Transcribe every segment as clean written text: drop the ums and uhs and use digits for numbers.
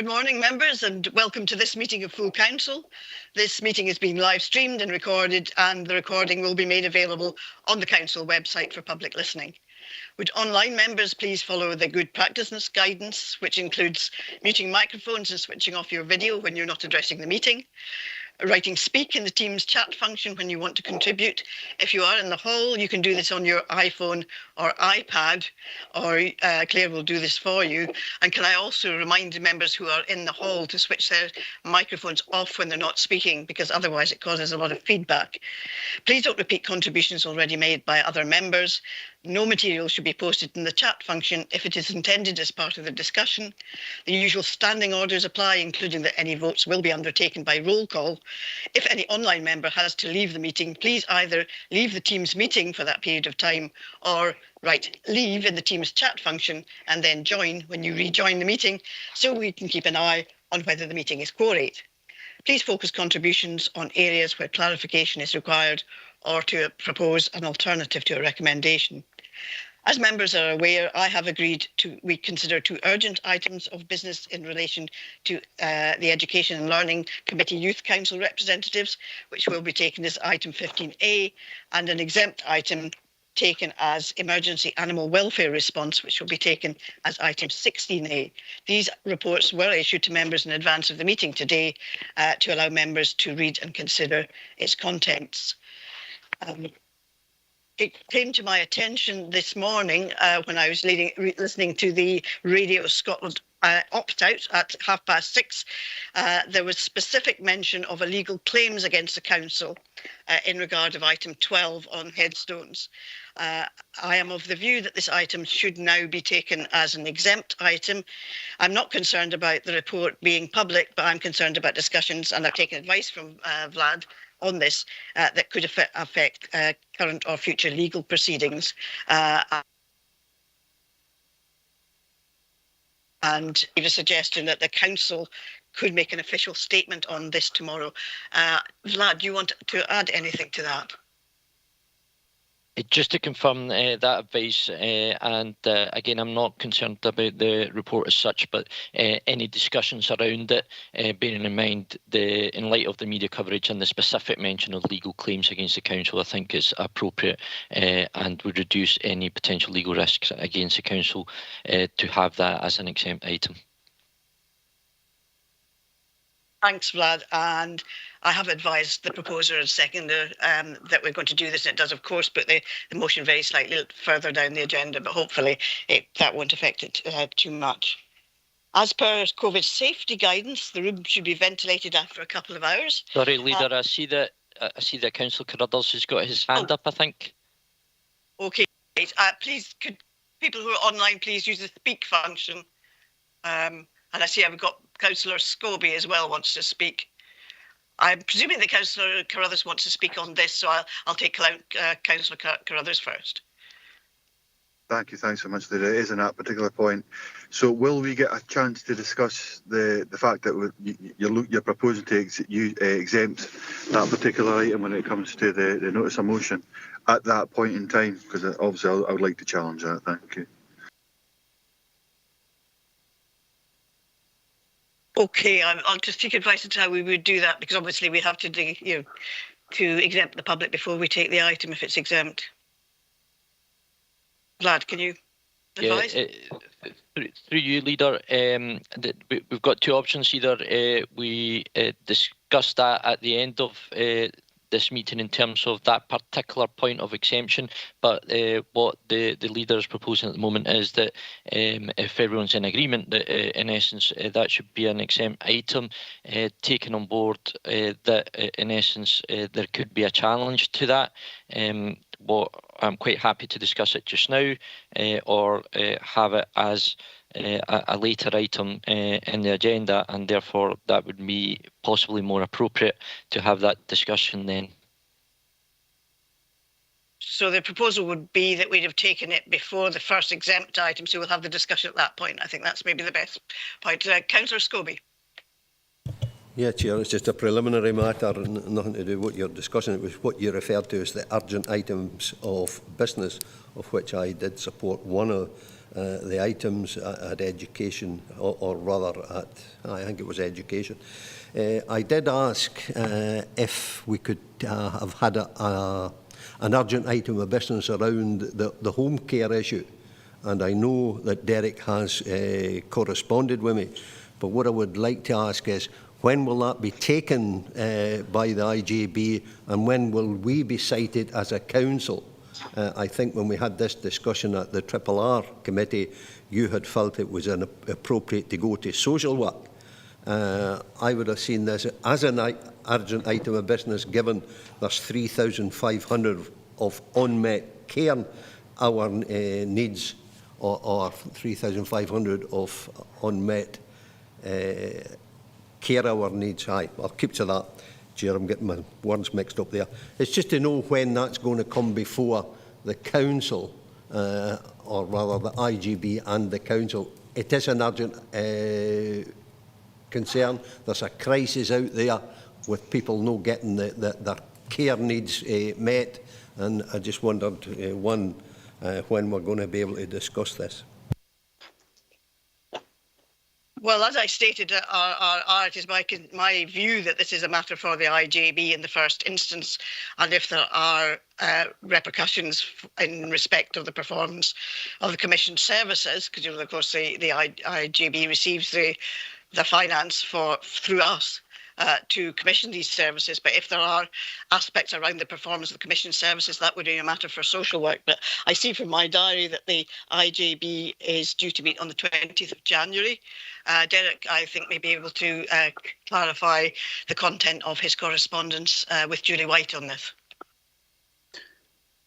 Good morning, members, and welcome to this meeting of Full Council. This meeting is being live streamed and recorded, and the recording will be made available on the Council website for public listening. Would online members please follow the good practice guidance, which includes muting microphones and switching off your video when you're not addressing the meeting. Writing speak in the Teams chat function when you want to contribute. If you are in the hall, you can do this on your iPhone or iPad, or Claire will do this for you. And can I also remind members who are in the hall to switch their microphones off when they're not speaking, because otherwise it causes a lot of feedback. Please don't repeat contributions already made by other members. No material should be posted in the chat function if it is intended as part of the discussion. The usual standing orders apply, including that any votes will be undertaken by roll call. If any online member has to leave the meeting, please either leave the Teams meeting for that period of time or write leave in the Teams chat function and then join when you rejoin the meeting, so we can keep an eye on whether the meeting is quorate. Please focus contributions on areas where clarification is required or to propose an alternative to a recommendation. As members are aware, I have agreed we consider two urgent items of business in relation to the Education and Learning Committee Youth Council representatives, which will be taken as item 15A, and an exempt item taken as emergency animal welfare response, which will be taken as item 16A. These reports were issued to members in advance of the meeting today to allow members to read and consider its contents. It came to my attention this morning when I was listening to the Radio Scotland opt-out at 6:30. There was specific mention of illegal claims against the council in regard of item 12 on headstones. I am of the view that this item should now be taken as an exempt item. I'm not concerned about the report being public, but I'm concerned about discussions, and I've taken advice from Vlad on this that could affect current or future legal proceedings. And give a suggestion that the council could make an official statement on this tomorrow. Vlad, do you want to add anything to that? Just to confirm that advice, and again, I'm not concerned about the report as such, but any discussions around it, bearing in mind in light of the media coverage and the specific mention of legal claims against the council, I think is appropriate and would reduce any potential legal risks against the council to have that as an exempt item. Thanks, Vlad. And I have advised the proposer and seconder that we're going to do this. And it does, of course, put the motion very slightly further down the agenda, but hopefully that won't affect it too much. As per COVID safety guidance, the room should be ventilated after a couple of hours. Sorry, Leader, I see that Councillor Carruthers has got his hand up, I think. Okay. Please, could people who are online please use the speak function? And I see I've got Councillor Scobie as well wants to speak. I'm presuming that Councillor Carruthers wants to speak on this, so I'll take Councillor Carruthers first. Thank you. Thanks so much. There is on that particular point. So will we get a chance to discuss the fact that you're proposing to exempt that particular item when it comes to the notice of motion at that point in time? Because obviously I would like to challenge that. Thank you. Okay, I'll just take advice on how we would do that, because obviously we have to exempt the public before we take the item if it's exempt. Vlad, can you advise? Through you, Leader, we've got two options. Either we discuss that at the end of this meeting in terms of that particular point of exemption, but what the Leader is proposing at the moment is that if everyone's in agreement that in essence that should be an exempt item, taken on board that in essence there could be a challenge to that. What I'm quite happy to discuss it just now, or have it as a later item in the agenda, and therefore that would be possibly more appropriate to have that discussion then. So the proposal would be that we'd have taken it before the first exempt item, so we'll have the discussion at that point. I think that's maybe the best point. Councillor Scobie. Yeah, Chair, it's just a preliminary matter, nothing to do with what you're discussing. It was what you referred to as the urgent items of business, of which I did support one of the items at education, or rather at, I think it was education. I did ask if we could have had an urgent item of business around the home care issue. And I know that Derek has corresponded with me. But what I would like to ask is, when will that be taken by the IJB, and when will we be cited as a council? I think when we had this discussion at the RRR committee, you had felt it was appropriate to go to social work. I would have seen this as an urgent item of business, given there's 3,500 of unmet care hour needs, or 3,500 of unmet care hour needs. Aye, I'll keep to that. Chair, I'm getting my words mixed up there. It's just to know when that's going to come before the council, or rather the IGB and the council. It is an urgent concern. There's a crisis out there with people not getting their care needs met, and I just wondered, when we're going to be able to discuss this. Well, as I stated, it is my view that this is a matter for the IJB in the first instance, and if there are repercussions in respect of the performance of the Commissioned services, because of course the IJB receives the finance through us to commission these services. But if there are aspects around the performance of the Commissioned services, that would be a matter for social work. But I see from my diary that the IJB is due to meet on the 20th of January. Derek, I think, may be able to clarify the content of his correspondence with Julie White on this.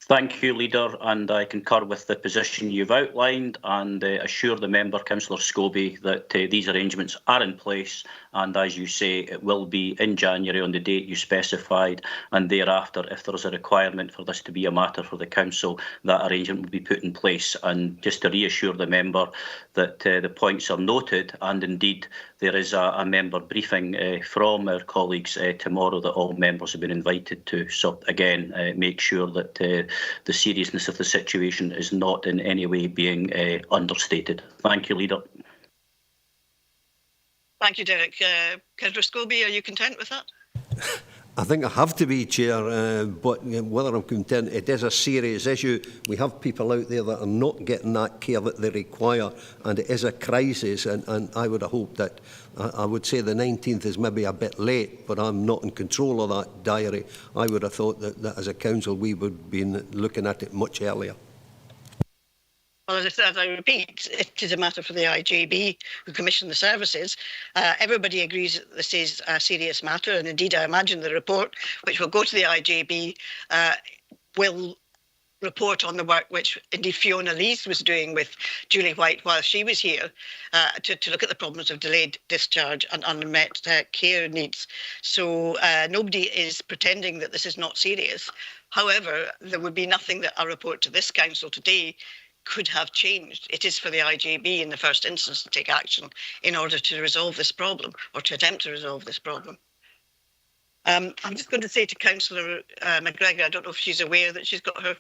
Thank you, Leader, and I concur with the position you've outlined, and assure the member, Councillor Scobie, that these arrangements are in place, and as you say, it will be in January on the date you specified, and thereafter, if there is a requirement for this to be a matter for the Council, that arrangement will be put in place. And just to reassure the member that the points are noted, and indeed there is a member briefing from our colleagues tomorrow that all members have been invited to. So again, make sure that the seriousness of the situation is not in any way being understated. Thank you, Leader. Thank you, Derek. Councillor Scobie, are you content with that? I think I have to be, Chair, but whether I'm content, it is a serious issue. We have people out there that are not getting that care that they require, and it is a crisis, and I would have hoped that, I would say the 19th is maybe a bit late, but I'm not in control of that diary. I would have thought that as a council we would have been looking at it much earlier. Well, as I repeat, it is a matter for the IJB who commission the services. Everybody agrees that this is a serious matter, and indeed I imagine the report, which will go to the IJB, will report on the work which indeed Fiona Lees was doing with Julie White while she was here, to look at the problems of delayed discharge and unmet care needs. So nobody is pretending that this is not serious. However, there would be nothing that a report to this council today could have changed. It is for the IJB in the first instance to take action in order to resolve this problem, or to attempt to resolve this problem. I'm just going to say to Councillor McGregor, I don't know if she's aware that she's got her...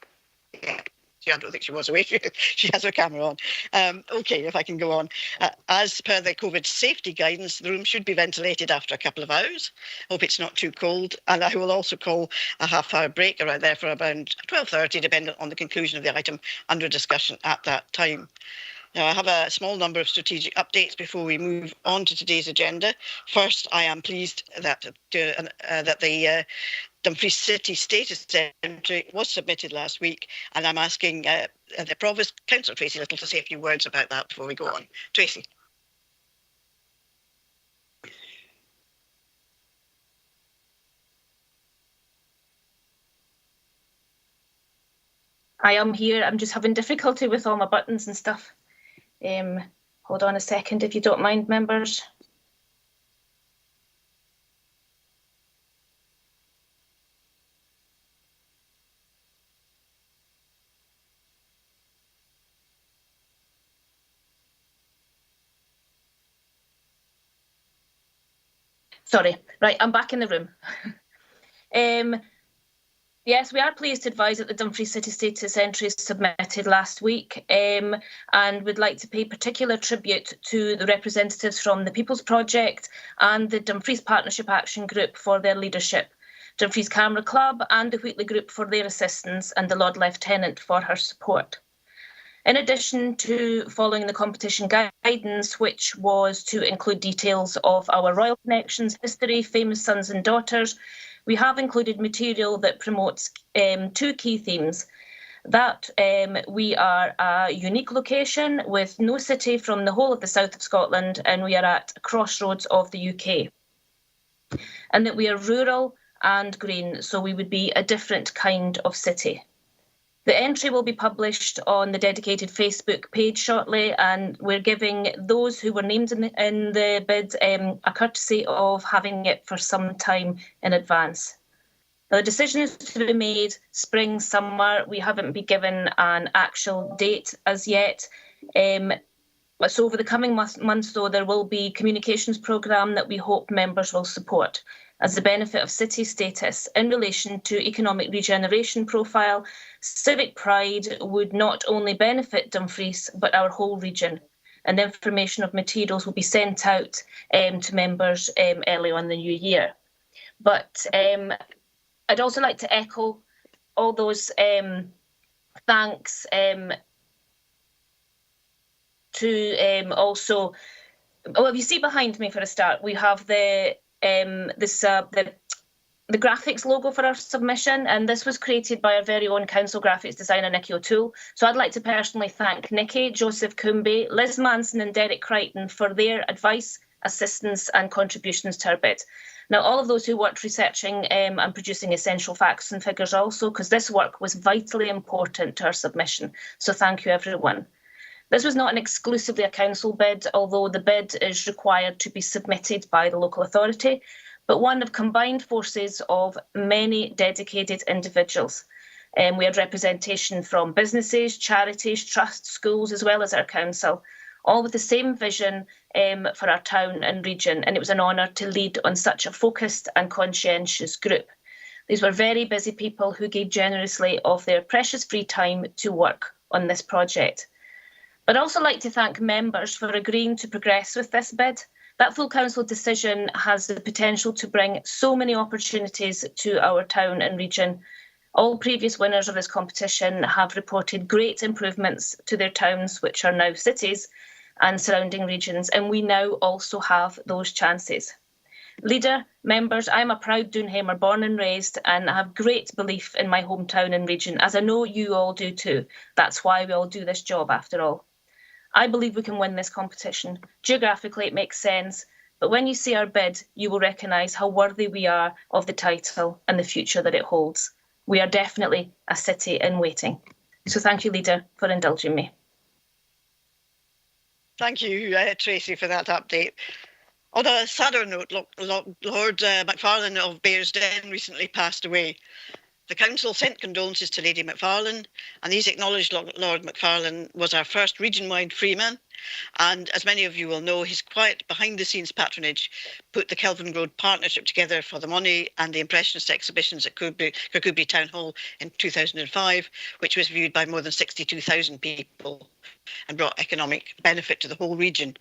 I don't think she was aware. She has her camera on. OK, if I can go on. As per the COVID safety guidance, the room should be ventilated after a couple of hours. Hope it's not too cold. And I will also call a half-hour break around there for around 12:30, depending on the conclusion of the item under discussion at that time. Now, I have a small number of strategic updates before we move on to today's agenda. First, I am pleased that the Dumfries City Status Entry was submitted last week, and I'm asking the Provost, Councillor Tracy Little, to say a few words about that before we go on. Tracy. I am here. I'm just having difficulty with all my buttons and stuff. Hold on a second, if you don't mind, members. Sorry, right, I'm back in the room. Yes, we are pleased to advise that the Dumfries City Status entry is submitted last week, and would like to pay particular tribute to the representatives from the People's Project and the Dumfries Partnership Action Group for their leadership, Dumfries Camera Club and the Wheatley Group for their assistance, and the Lord Lieutenant for her support. In addition to following the competition guidance, which was to include details of our royal connections, history, famous sons and daughters, we have included material that promotes two key themes. That we are a unique location with no city from the whole of the south of Scotland, and we are at a crossroads of the UK. And that we are rural and green, so we would be a different kind of city. The entry will be published on the dedicated Facebook page shortly, and we're giving those who were named in the bid a courtesy of having it for some time in advance. Now, the decision is to be made spring, summer. We haven't been given an actual date as yet. So over the coming months, though, there will be a communications programme that we hope members will support as the benefit of city status in relation to economic regeneration profile. Civic pride would not only benefit Dumfries, but our whole region. And the information of materials will be sent out to members early on in the new year. But I'd also like to echo all those thanks to also, well, if you see behind me for a start, we have the graphics logo for our submission, and this was created by our very own council graphics designer Nikki O'Toole. So I'd like to personally thank Nikki, Joseph Coombe, Liz Manson and Derek Crichton for their advice, assistance and contributions to our bid. Now, all of those who worked researching and producing essential facts and figures also, because this work was vitally important to our submission. So thank you, everyone. This was not an exclusively a council bid, although the bid is required to be submitted by the local authority, but one of combined forces of many dedicated individuals. We had representation from businesses, charities, trusts, schools, as well as our council, all with the same vision for our town and region, and it was an honour to lead on such a focused and conscientious group. These were very busy people who gave generously of their precious free time to work on this project. But I'd also like to thank members for agreeing to progress with this bid. That full council decision has the potential to bring so many opportunities to our town and region. All previous winners of this competition have reported great improvements to their towns, which are now cities, and surrounding regions, and we now also have those chances. Leader, members, I'm a proud Doonhamer, born and raised, and I have great belief in my hometown and region, as I know you all do too. That's why we all do this job after all. I believe we can win this competition. Geographically, it makes sense, but when you see our bid, you will recognise how worthy we are of the title and the future that it holds. We are definitely a city in waiting. So thank you, Leader, for indulging me. Thank you, Tracy, for that update. On a sadder note, Lord Macfarlane of Bearsden recently passed away. The council sent condolences to Lady Macfarlane, and these acknowledged Lord Macfarlane was our first region-wide freeman, and as many of you will know, his quiet behind-the-scenes patronage put the Kelvin Road Partnership together for the money and the Impressionist exhibitions at Kirkcudbright Town Hall in 2005, which was viewed by more than 62,000 people and brought economic benefit to the whole region.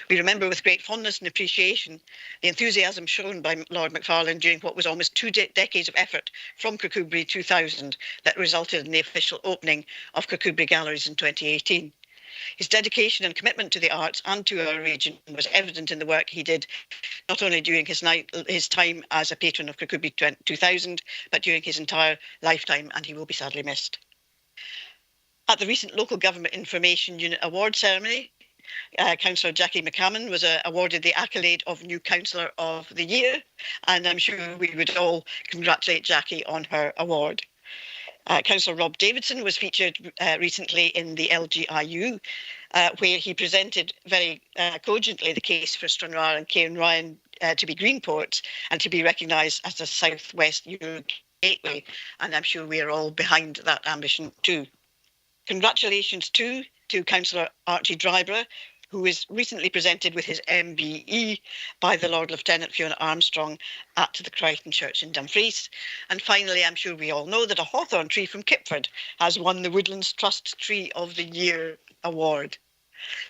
We remember with great fondness and appreciation the enthusiasm shown by Lord Macfarlane during what was almost two decades of effort from Kirkcudbright 2000 that resulted in the official opening of Kirkcudbright Galleries in 2018. His dedication and commitment to the arts and to our region was evident in the work he did, not only during his time as a patron of Kirkcudbright 2000, but during his entire lifetime, and he will be sadly missed. At the recent Local Government Information Unit Award ceremony, Councillor Jackie McCammon was awarded the accolade of New Councillor of the Year, and I'm sure we would all congratulate Jackie on her award. Councillor Rob Davidson was featured recently in the LGIU, where he presented very cogently the case for Stranraer and Cairnryan to be green ports and to be recognised as a South West Euro gateway, and I'm sure we are all behind that ambition too. Congratulations too to Councillor Archie Dryborough, who was recently presented with his MBE by the Lord Lieutenant Fiona Armstrong at the Crichton Church in Dumfries. And finally, I'm sure we all know that a hawthorn tree from Kipford has won the Woodlands Trust Tree of the Year award.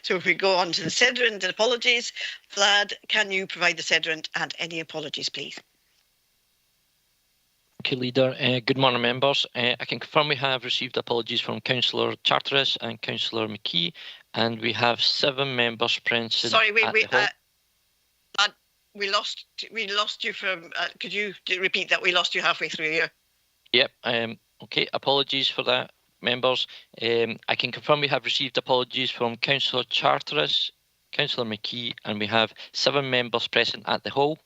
So if we go on to the sederant and apologies, Vlad, can you provide the sederant and any apologies, please? Thank you, Leader. Good morning, members. I can confirm we have received apologies from Councillor Charteris and Councillor McKee, and we have 7 members present. Sorry, wait. We lost you from. Could you repeat that? We lost you halfway through here. Yep. Okay. Apologies for that, members. I can confirm we have received apologies from Councillor Charteris, Councillor McKee, and we have 7 members present at the hall.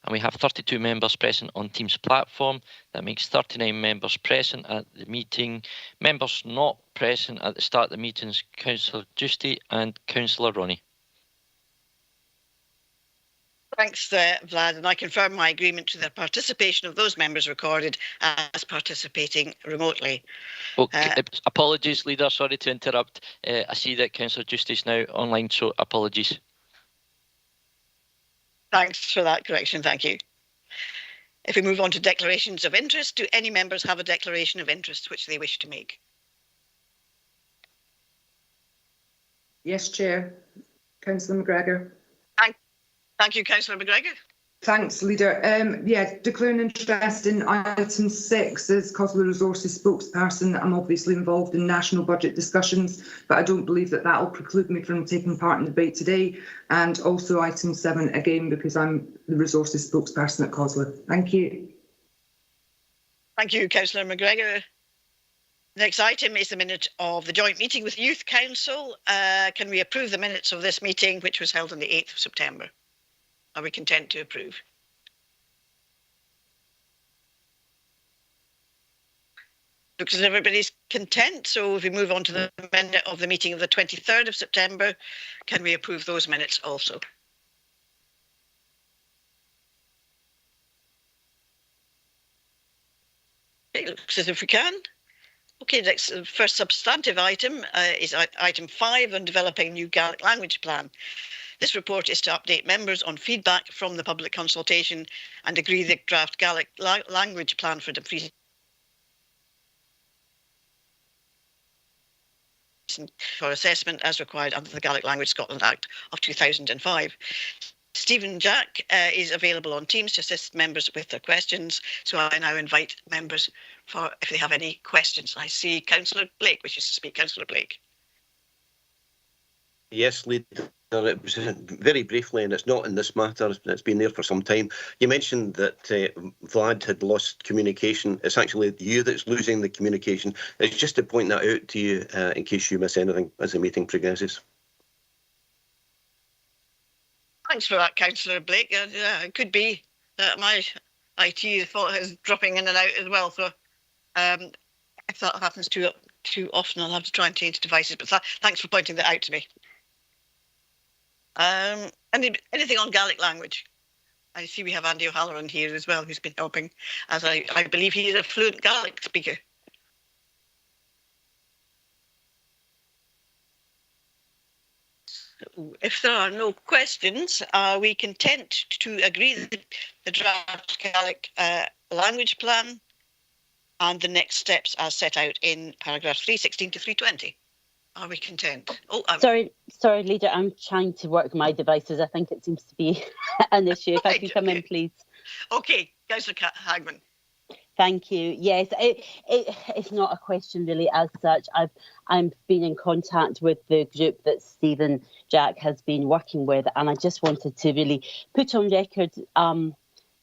And we have 32 members present on Teams platform. That makes 39 members present at the meeting. Members not present at the start of the meetings, Councillor Giusti and Councillor Ronnie. Thanks, Vlad, and I confirm my agreement to the participation of those members recorded as participating remotely. Okay, apologies, Leader, sorry to interrupt. I see that Councillor Giusti is now online, so apologies. Thanks for that correction, thank you. If we move on to declarations of interest, do any members have a declaration of interest which they wish to make? Yes, Chair. Councillor McGregor. Thank you, Councillor McGregor. Thanks, Leader. Declaring interest in item 6 as Cosler Resources spokesperson. I'm obviously involved in national budget discussions, but I don't believe that will preclude me from taking part in the debate today. And also item 7, again, because I'm the resources spokesperson at Cosler. Thank you. Thank you, Councillor McGregor. Next item is the minute of the joint meeting with Youth Council. Can we approve the minutes of this meeting, which was held on the 8th of September? Are we content to approve? Looks as if everybody's content. So if we move on to the minute of the meeting of the 23rd of September, can we approve those minutes also? Okay, looks as if we can. Okay, next, the first substantive item is item 5 on developing a new Gaelic language plan. This report is to update members on feedback from the public consultation and agree the draft Gaelic language plan for Dumfries for assessment as required under the Gaelic Language Scotland Act of 2005. Stephen Jack is available on Teams to assist members with their questions. So I now invite members for if they have any questions. I see Councillor Blake wishes to speak. Councillor Blake. Yes, Leader. It was very briefly, and it's not in this matter, it's been there for some time. You mentioned that Vlad had lost communication. It's actually you that's losing the communication. It's just to point that out to you in case you miss anything as the meeting progresses. Thanks for that, Councillor Blake. It could be that my IT is dropping in and out as well. So if that happens too often, I'll have to try and change devices. But thanks for pointing that out to me. Anything on Gaelic language? I see we have Andy O'Halloran here as well, who's been helping, as I believe he is a fluent Gaelic speaker. So if there are no questions, are we content to agree the draft Gaelic language plan and the next steps as set out in paragraph 316 to 320? Are we content? Sorry, Leader, I'm trying to work my devices. I think it seems to be an issue. If I can come in, please. Okay, Councillor Hagman. Thank you. Yes, it's not a question really as such. I've been in contact with the group that Stephen Jack has been working with, and I just wanted to really put on record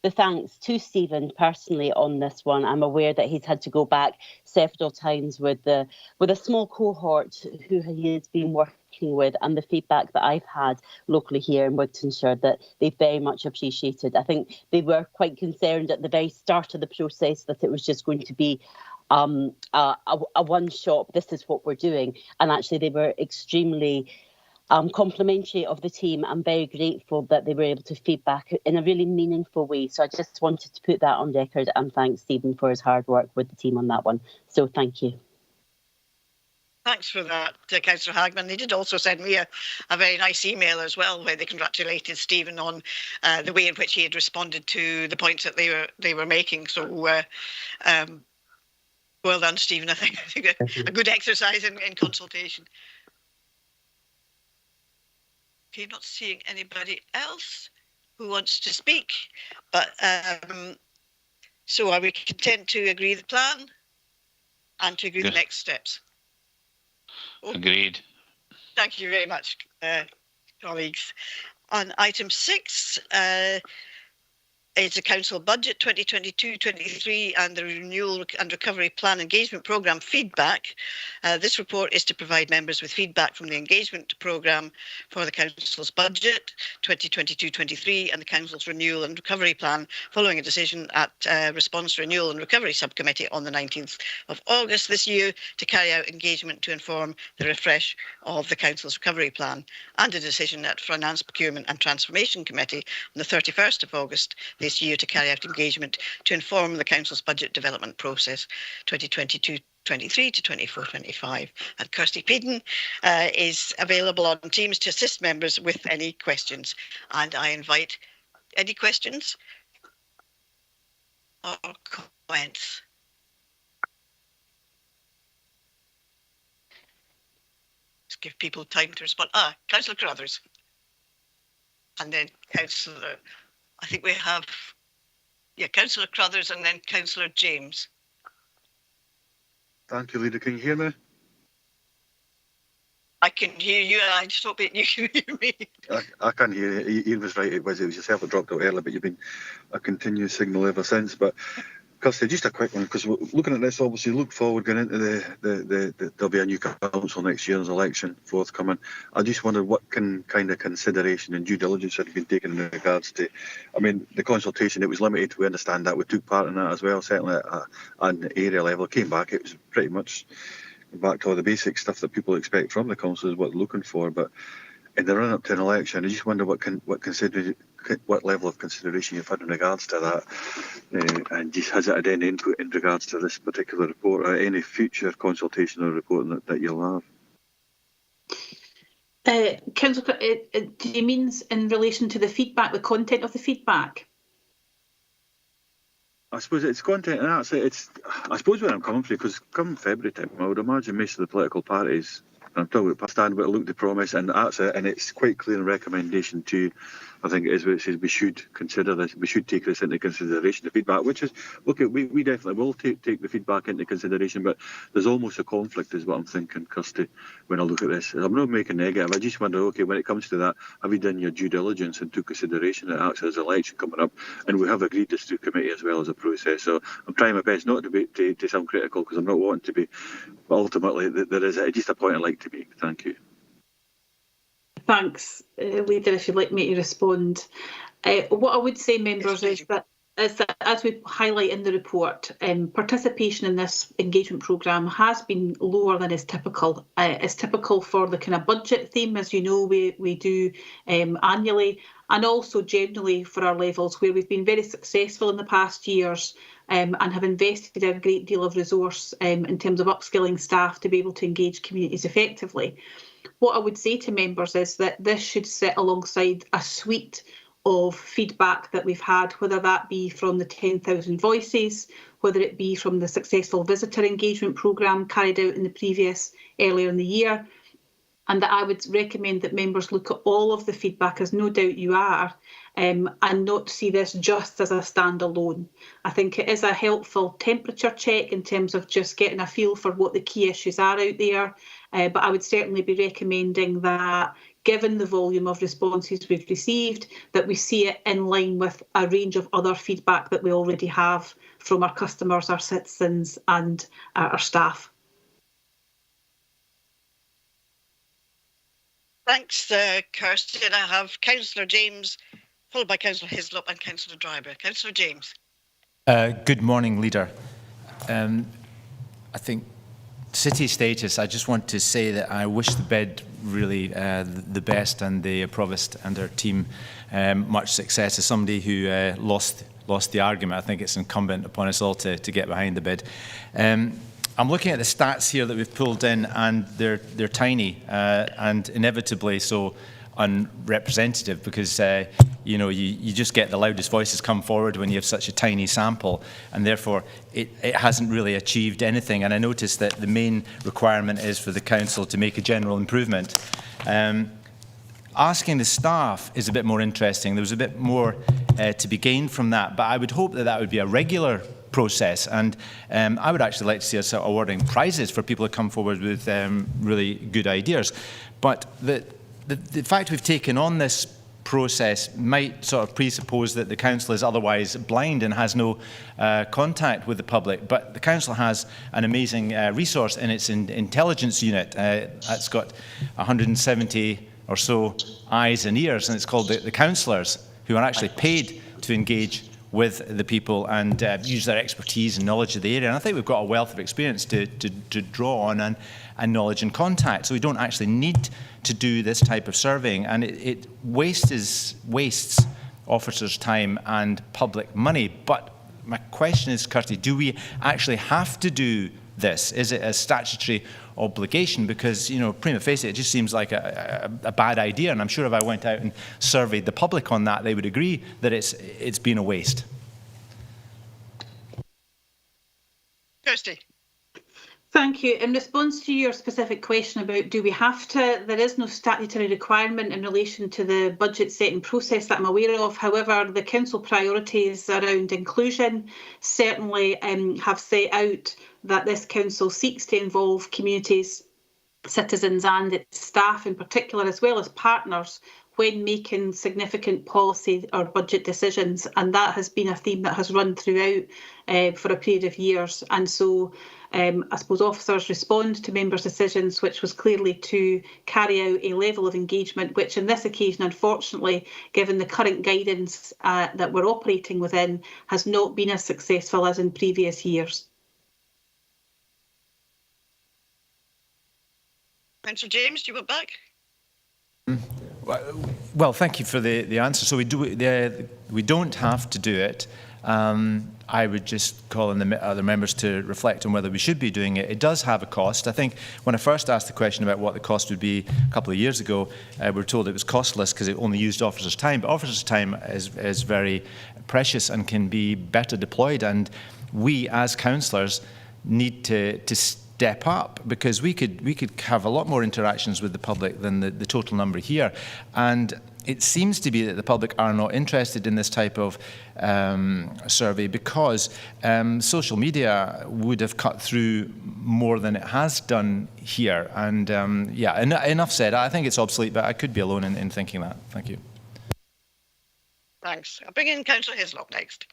the thanks to Stephen personally on this one. I'm aware that he's had to go back several times with a small cohort who he has been working with, and the feedback that I've had locally here in Wigtonshire that they very much appreciated. I think they were quite concerned at the very start of the process that it was just going to be a one shop, this is what we're doing, and actually they were extremely complimentary of the team. I'm very grateful that they were able to feedback in a really meaningful way. So I just wanted to put that on record and thank Stephen for his hard work with the team on that one. So thank you. Thanks for that, Councillor Hagman. They did also send me a very nice email as well, where they congratulated Stephen on the way in which he had responded to the points that they were making. So well done, Stephen. I think a good exercise in consultation. Okay, not seeing anybody else who wants to speak, but so are we content to agree the plan and to agree the next steps? Oh, agreed. Thank you very much, colleagues. On item 6, it's a council budget 2022-23 and the renewal and recovery plan engagement programme feedback. This report is to provide members with feedback from the engagement programme for the council's budget 2022-23 and the council's renewal and recovery plan following a decision at Response Renewal and Recovery Subcommittee on the 19th of August this year to carry out engagement to inform the refresh of the council's recovery plan, and a decision at Finance, Procurement and Transformation Committee on the 31st of August this year to carry out engagement to inform the council's budget development process 2022-23 to 24-25. And Kirsty Peden is available on Teams to assist members with any questions. And I invite any questions or comments. Just give people time to respond. Councillor Carruthers. And then Councillor, I think we have, Councillor Carruthers and then Councillor James. Thank you, Leader. Can you hear me? I can hear you, and I just hope you can hear me. I can hear you. Ian was right. It was yourself that dropped out earlier, but you've been a continuous signal ever since. But Kirsty, just a quick one, because looking at this, obviously, look forward going into there'll be a new council next year. There's an election forthcoming. I just wonder what kind of consideration and due diligence had been taken in regards to, I mean, the consultation. It was limited. We understand that. We took part in that as well, certainly at an area level. Came back. It was pretty much back to all the basic stuff that people expect from the council is what they're looking for. But in the run up to an election, I just wonder what level of consideration you've had in regards to that, and just has it had any input in regards to this particular report or any future consultation or report that you'll have? Councillor, do you mean in relation to the feedback, the content of the feedback? I suppose it's content, and that's it. I suppose where I'm coming from, because come February time, I would imagine most of the political parties, and I'm talking about stand by look to promise, and that's it. And it's quite clear in recommendation to, I think it is where it says we should consider this, we should take this into consideration, the feedback, which is, okay, we definitely will take the feedback into consideration, but there's almost a conflict is what I'm thinking, Kirsty, when I look at this. I'm not making negative, I just wonder, okay, when it comes to that, have you done your due diligence and took consideration that actually there's an election coming up, and we have agreed this through committee as well as a process. So I'm trying my best not to be to sound critical, because I'm not wanting to be, but ultimately there is just a point I'd like to make. Thank you. Thanks, Leader, if you'd like me to respond. What I would say, members, is that as we highlight in the report, participation in this engagement programme has been lower than is typical. It's typical for the kind of budget theme, as you know, we do annually, and also generally for our levels, where we've been very successful in the past years and have invested a great deal of resource in terms of upskilling staff to be able to engage communities effectively. What I would say to members is that this should sit alongside a suite of feedback that we've had, whether that be from the 10,000 Voices, whether it be from the successful visitor engagement programme carried out in the earlier in the year, and that I would recommend that members look at all of the feedback, as no doubt you are, and not see this just as a standalone. I think it is a helpful temperature check in terms of just getting a feel for what the key issues are out there, but I would certainly be recommending that, given the volume of responses we've received, that we see it in line with a range of other feedback that we already have from our customers, our citizens and our staff. Thanks, Kirsty. And I have Councillor James, followed by Councillor Hislop and Councillor Dryber. Councillor James. Good morning, Leader. I think city status, I just want to say that I wish the bid really the best and the Provost and her team much success. As somebody who lost the argument, I think it's incumbent upon us all to get behind the bid. I'm looking at the stats here that we've pulled in, and they're tiny and inevitably so unrepresentative, because you just get the loudest voices come forward when you have such a tiny sample, and therefore it hasn't really achieved anything. And I noticed that the main requirement is for the council to make a general improvement. Asking the staff is a bit more interesting. There was a bit more to be gained from that, but I would hope that would be a regular process, and I would actually like to see us awarding prizes for people who come forward with really good ideas. But the fact we've taken on this process might sort of presuppose that the council is otherwise blind and has no contact with the public, but the council has an amazing resource in its intelligence unit. It's got 170 or so eyes and ears, and it's called the councillors, who are actually paid to engage with the people and use their expertise and knowledge of the area. And I think we've got a wealth of experience to draw on, and knowledge and contact. So we don't actually need to do this type of surveying, and it wastes officers' time and public money. But my question is, Kirsty, do we actually have to do this? Is it a statutory obligation? Because, prima facie, it just seems like a bad idea. And I'm sure if I went out and surveyed the public on that, they would agree that it's been a waste. Kirsty. Thank you. In response to your specific question about do we have to, there is no statutory requirement in relation to the budget setting process that I'm aware of. However, the council priorities around inclusion certainly have set out that this council seeks to involve communities, citizens and its staff in particular, as well as partners, when making significant policy or budget decisions. And that has been a theme that has run throughout for a period of years. And so I suppose officers respond to members' decisions, which was clearly to carry out a level of engagement, which on this occasion, unfortunately, given the current guidance that we're operating within, has not been as successful as in previous years. Councillor James, do you want back? Well, thank you for the answer. So we don't have to do it. I would just call on the other members to reflect on whether we should be doing it. It does have a cost. I think when I first asked the question about what the cost would be a couple of years ago, we were told it was costless because it only used officers' time. But officers' time is very precious and can be better deployed. And we, as councillors, need to step up, because we could have a lot more interactions with the public than the total number here. And it seems to be that the public are not interested in this type of survey because social media would have cut through more than it has done here. And yeah, enough said. I think it's obsolete, but I could be alone in thinking that. Thank you. Thanks. I'll bring in Councillor Hislop next.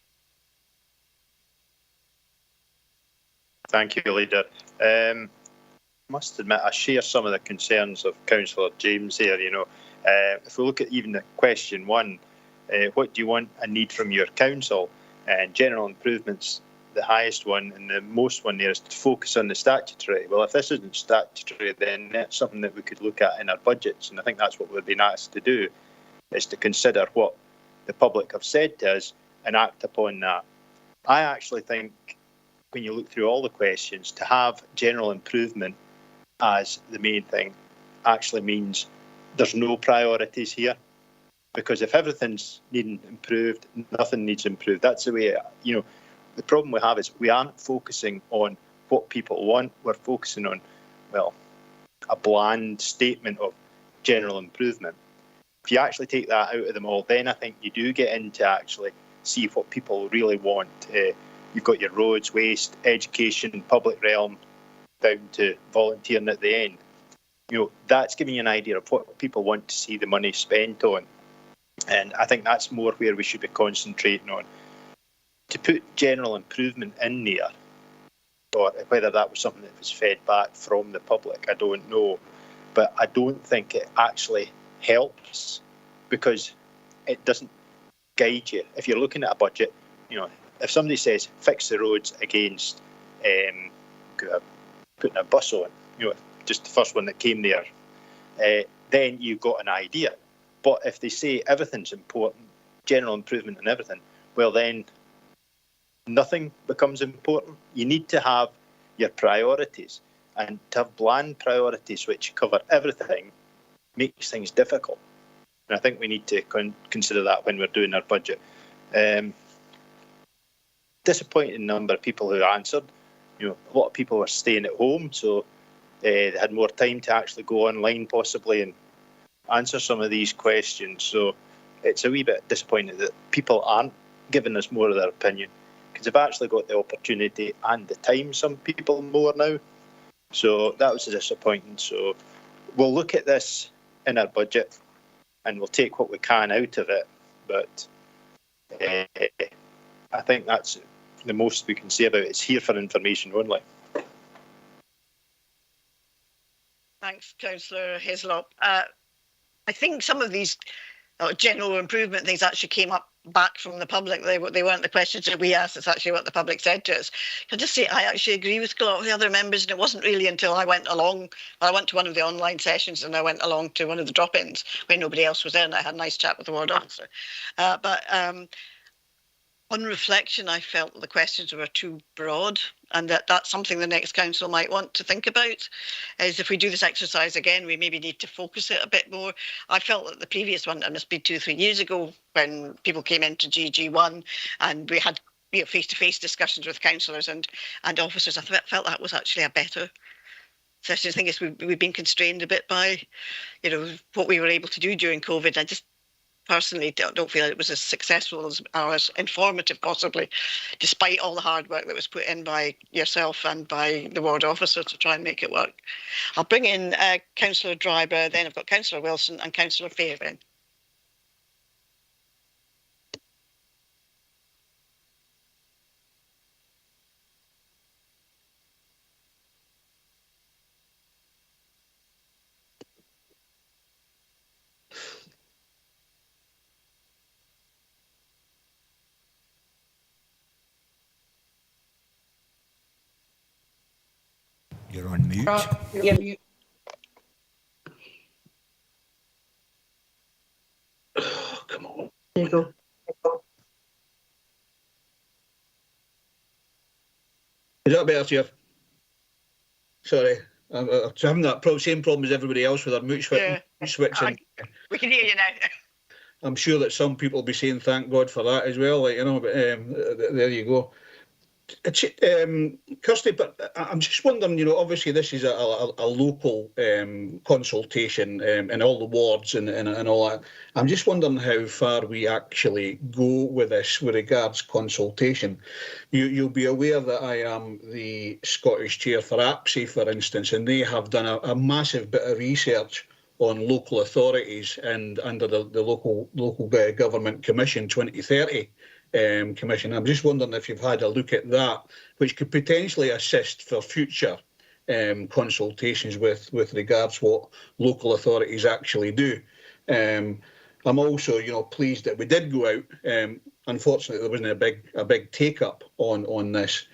Thank you, Leader. I must admit, I share some of the concerns of Councillor James here. If we look at even the question one, what do you want and need from your council? And general improvements, the highest one, and the most one there is to focus on the statutory. Well, if this isn't statutory, then that's something that we could look at in our budgets. And I think that's what we're being asked to do, is to consider what the public have said to us and act upon that. I actually think, when you look through all the questions, to have general improvement as the main thing actually means there's no priorities here. Because if everything's needing improved, nothing needs improved. That's the way, the problem we have is we aren't focusing on what people want. We're focusing on, well, a bland statement of general improvement. If you actually take that out of them all, then I think you do get into actually see what people really want. You've got your roads, waste, education, public realm, down to volunteering at the end. That's giving you an idea of what people want to see the money spent on. And I think that's more where we should be concentrating on. To put general improvement in there, or whether that was something that was fed back from the public, I don't know. But I don't think it actually helps, because it doesn't guide you. If you're looking at a budget, if somebody says fix the roads against putting a bus on, just the first one that came there, then you've got an idea. But if they say everything's important, general improvement and everything, well then nothing becomes important. You need to have your priorities. And to have bland priorities which cover everything makes things difficult. And I think we need to consider that when we're doing our budget. Disappointing number of people who answered. A lot of people were staying at home, so they had more time to actually go online possibly and answer some of these questions. So it's a wee bit disappointing that people aren't giving us more of their opinion, because they've actually got the opportunity and the time, some people more now. So that was disappointing. So we'll look at this in our budget and we'll take what we can out of it. But I think that's the most we can say about it. It's here for information only. Thanks, Councillor Hislop. I think some of these general improvement things actually came up back from the public. They weren't the questions that we asked, it's actually what the public said to us. I'll just say I actually agree with a lot of the other members, and it wasn't really until I went along, I went to one of the online sessions and I went along to one of the drop-ins when nobody else was in. I had a nice chat with the ward officer. But on reflection, I felt that the questions were too broad, and that's something the next council might want to think about, is if we do this exercise again, we maybe need to focus it a bit more. I felt that the previous one, it must be 2 or 3 years ago, when people came into GG1 and we had face-to-face discussions with councillors and officers, I felt that was actually a better session. I think is we've been constrained a bit by, what we were able to do during COVID. I just personally don't feel it was as successful or as informative, possibly, despite all the hard work that was put in by yourself and by the ward officer to try and make it work. I'll bring in Councillor Dryber, then I've got Councillor Wilson and Councillor Fairbairn. You're on mute. You're mute. Oh, come on. There you go. Is that better, Chair? Sorry, I'm having that same problem as everybody else with our mute switching. We can hear you now. I'm sure that some people will be saying thank God for that as well, but there you go. Kirsty, but I'm just wondering, obviously this is a local consultation in all the wards and all that. I'm just wondering how far we actually go with this with regards consultation. You'll be aware that I am the Scottish chair for APSI, for instance, and they have done a massive bit of research on local authorities and under the local government commission 2030. Commission. I'm just wondering if you've had a look at that, which could potentially assist for future consultations with regards what local authorities actually do. I'm also, pleased that we did go out. Unfortunately, there wasn't a big take up on this.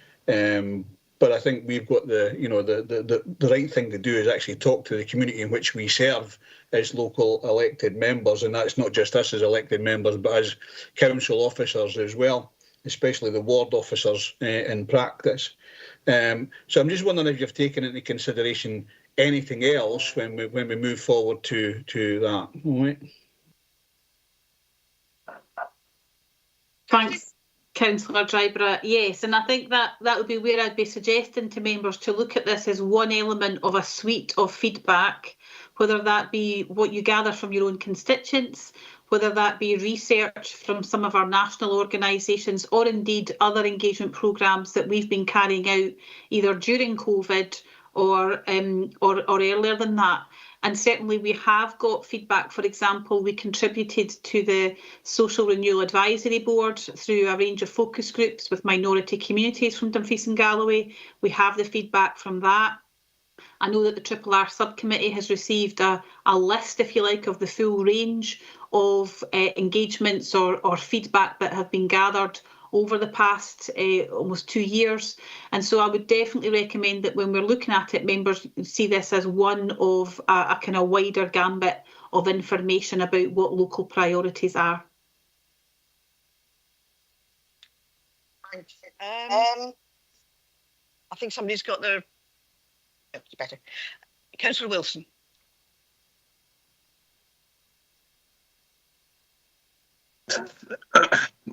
But I think we've got the right thing to do is actually talk to the community in which we serve as local elected members, and that's not just us as elected members, but as council officers as well, especially the ward officers in practice. So I'm just wondering if you've taken into consideration anything else when we move forward to that. All right. Thanks, Councillor Dryber. Yes, and I think that would be where I'd be suggesting to members to look at this as one element of a suite of feedback, whether that be what you gather from your own constituents, whether that be research from some of our national organisations, or indeed other engagement programmes that we've been carrying out either during COVID or earlier than that. And certainly we have got feedback. For example, we contributed to the Social Renewal Advisory Board through a range of focus groups with minority communities from Dumfries and Galloway. We have the feedback from that. I know that the RRR subcommittee has received a list, if you like, of the full range of engagements or feedback that have been gathered over the past almost 2 years. And so I would definitely recommend that when we're looking at it, members see this as one of a kind of wider gambit of information about what local priorities are. I think somebody's got their... It's better. Councillor Wilson.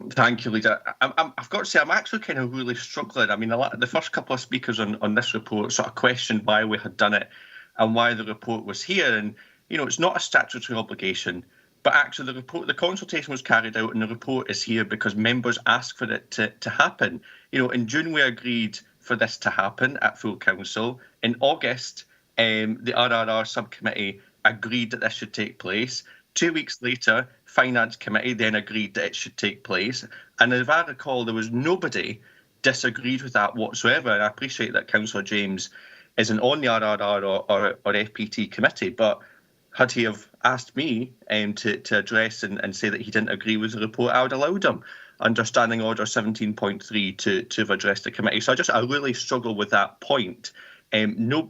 Thank you, Leader. I've got to say, I'm actually kind of really struggling. I mean, the first couple of speakers on this report sort of questioned why we had done it and why the report was here. And, you know, it's not a statutory obligation, but actually the consultation was carried out and the report is here because members asked for it to happen. You know, in June, we agreed for this to happen at full council. In August, the RRR subcommittee agreed that this should take place. 2 weeks later, Finance Committee then agreed that it should take place. And if I recall, there was nobody disagreed with that whatsoever. And I appreciate that Councillor James isn't on the RRR or FPT committee, but had he have asked me to address and say that he didn't agree with the report, I would have allowed him under Standing Order 17.3 to have addressed the committee. So I really struggle with that point. No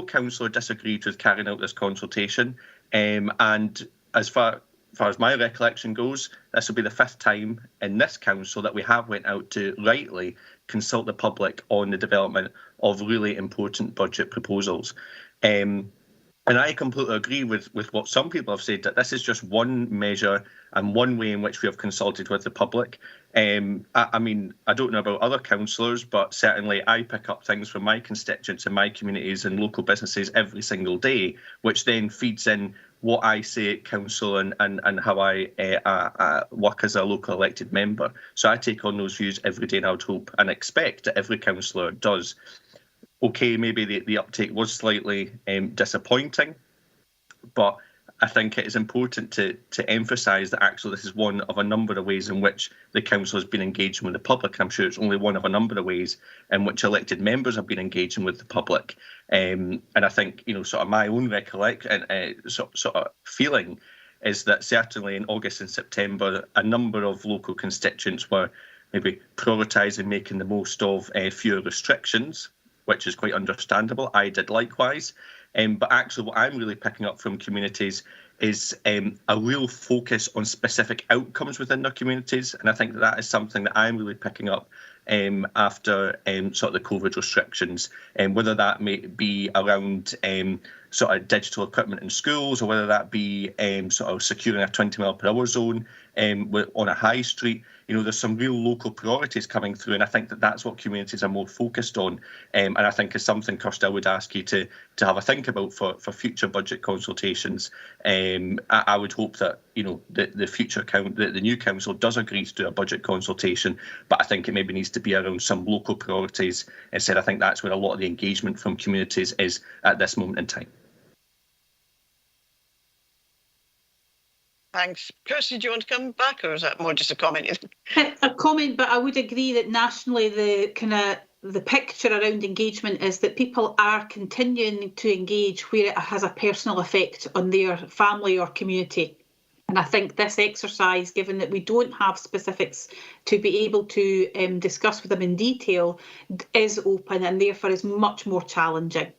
councillor disagreed with carrying out this consultation. And as far as my recollection goes, this will be the 5th time in this council that we have went out to rightly consult the public on the development of really important budget proposals. And I completely agree with what some people have said, that this is just one measure and one way in which we have consulted with the public. I mean, I don't know about other councillors, but certainly I pick up things from my constituents and my communities and local businesses every single day, which then feeds in what I say at council and how I work as a local elected member. So I take on those views every day, and I would hope and expect that every councillor does. Okay, maybe the uptake was slightly disappointing, but I think it is important to emphasise that actually this is one of a number of ways in which the council has been engaging with the public. And I'm sure it's only one of a number of ways in which elected members have been engaging with the public. And I think, you know, sort of my own recollection and sort of feeling is that certainly in August and September, a number of local constituents were maybe prioritising making the most of fewer restrictions, which is quite understandable. I did likewise. But actually what I'm really picking up from communities is a real focus on specific outcomes within their communities. And I think that is something that I'm really picking up after sort of the COVID restrictions, whether that may be around sort of digital equipment in schools, or whether that be sort of securing a 20 mile per hour zone on a high street. You know, there's some real local priorities coming through, and I think that that's what communities are more focused on. And I think is something, Kirsty, I would ask you to have a think about for future budget consultations. I would hope that, you know, the new council does agree to do a budget consultation, but I think it maybe needs to be around some local priorities instead. I think that's where a lot of the engagement from communities is at this moment in time. Thanks. Kirsty, do you want to come back, or is that more just a comment? A comment, but I would agree that nationally the picture around engagement is that people are continuing to engage where it has a personal effect on their family or community. And I think this exercise, given that we don't have specifics to be able to discuss with them in detail, is open and therefore is much more challenging.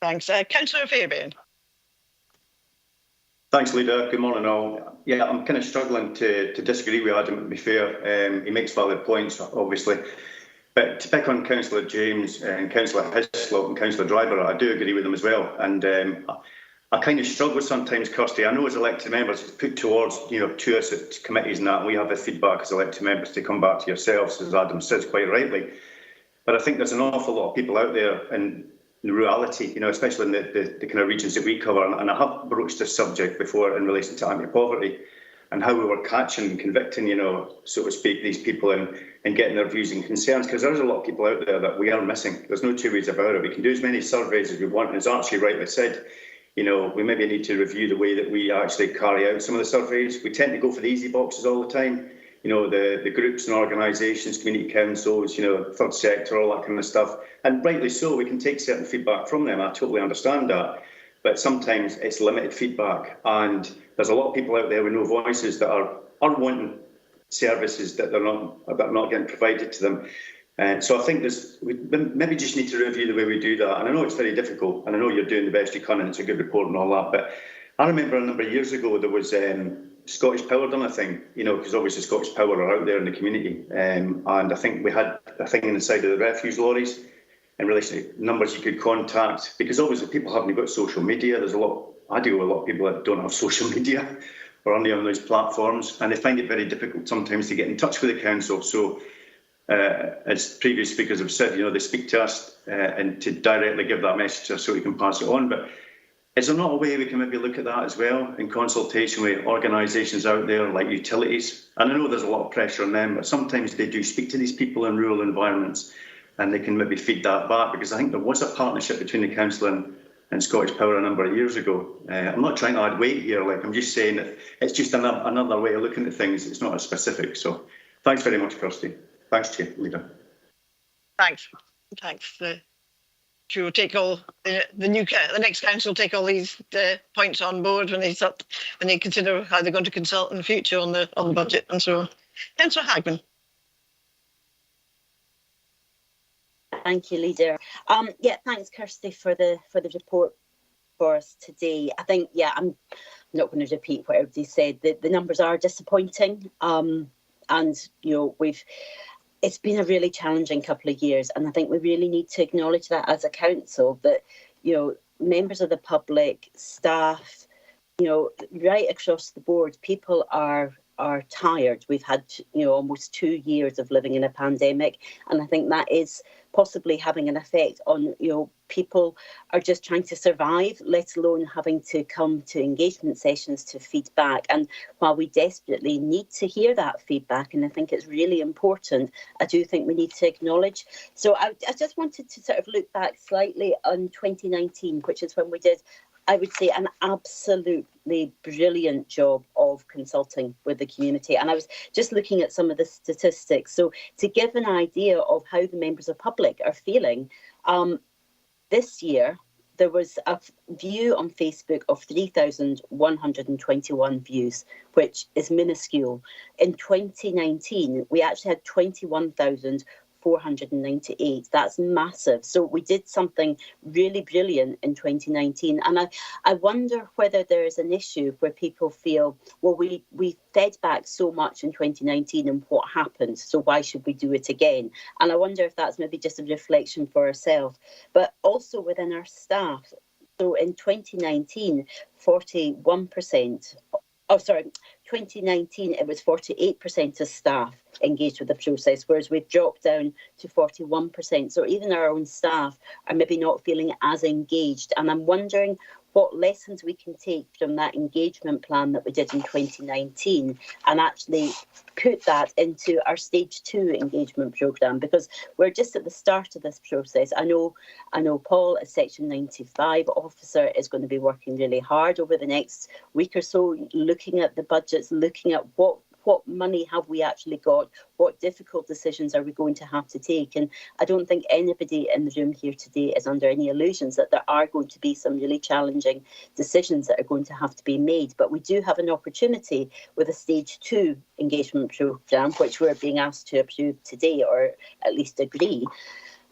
Thanks. Councillor Fairbairn. Thanks, Leader. Good morning, all. Yeah, I'm kind of struggling to disagree with Adam, to be fair. He makes valid points, obviously. But to pick on Councillor James and Councillor Hislop and Councillor Driver, I do agree with them as well. And I kind of struggle sometimes, Kirsty. I know as elected members, it's put towards, you know, to us at committees and that, and we have the feedback as elected members to come back to yourselves, as Adam says quite rightly. But I think there's an awful lot of people out there in the reality, you know, especially in the kind of regions that we cover. And I have broached this subject before in relation to anti-poverty and how we were catching and convicting, you know, so to speak, these people and getting their views and concerns, because there's a lot of people out there that we are missing. There's no two ways about it. We can do as many surveys as we want, and as Archie rightly said, you know, we maybe need to review the way that we actually carry out some of the surveys. We tend to go for the easy boxes all the time. You know, the groups and organisations, community councils, you know, third sector, all that kind of stuff. And rightly so, we can take certain feedback from them. I totally understand that. But sometimes it's limited feedback. And there's a lot of people out there with no voices that are wanting services that they're not getting provided to them. So I think we maybe just need to review the way we do that. And I know it's very difficult, and I know you're doing the best you can, and it's a good report and all that. But I remember a number of years ago, there was Scottish Power done a thing, because obviously Scottish Power are out there in the community, and I think we had a thing in the side of the refuse lorries in relation to numbers you could contact, because obviously people haven't got social media. I deal with a lot of people that don't have social media or only on those platforms, and they find it very difficult sometimes to get in touch with the council. So, as previous speakers have said, they speak to us and to directly give that message to us so we can pass it on. But is there not a way we can maybe look at that as well in consultation with organisations out there like utilities? And I know there's a lot of pressure on them, but sometimes they do speak to these people in rural environments and they can maybe feed that back, because I think there was a partnership between the council and Scottish Power a number of years ago. I'm not trying to add weight here, I'm just saying that it's just another way of looking at things. It's not as specific. So thanks very much, Kirsty. Thanks, Chair, Leader. Thanks. She will take all the next council will take all these points on board when they consider how they're going to consult in the future on the budget and so on. Councillor Hagman. Thank you, Leader. Thanks, Kirsty, for the report for us today. I think, I'm not going to repeat what everybody said. The numbers are disappointing, and it's been a really challenging couple of years, and I think we really need to acknowledge that as a council, that members of the public, staff, right across the board, people are tired. We've had almost 2 years of living in a pandemic, and I think that is possibly having an effect on people are just trying to survive, let alone having to come to engagement sessions to feedback. And while we desperately need to hear that feedback, and I think it's really important, I do think we need to acknowledge. So I just wanted to sort of look back slightly on 2019, which is when we did, I would say, an absolutely brilliant job of consulting with the community. And I was just looking at some of the statistics. So to give an idea of how the members of public are feeling, this year there was a view on Facebook of 3,121 views, which is minuscule. In 2019, we actually had 21,498. That's massive. So we did something really brilliant in 2019. And I wonder whether there is an issue where people feel, well, we fed back so much in 2019 and what happened? So why should we do it again? And I wonder if that's maybe just a reflection for ourselves, but also within our staff. So in 2019, 2019, it was 48% of staff engaged with the process, whereas we've dropped down to 41%. So even our own staff are maybe not feeling as engaged. And I'm wondering what lessons we can take from that engagement plan that we did in 2019 and actually put that into our stage 2 engagement programme, because we're just at the start of this process. I know Paul, as Section 95 officer, is going to be working really hard over the next week or so, looking at the budgets, looking at what money have we actually got, what difficult decisions are we going to have to take. And I don't think anybody in the room here today is under any illusions that there are going to be some really challenging decisions that are going to have to be made. But we do have an opportunity with a stage 2 engagement programme, which we're being asked to approve today, or at least agree.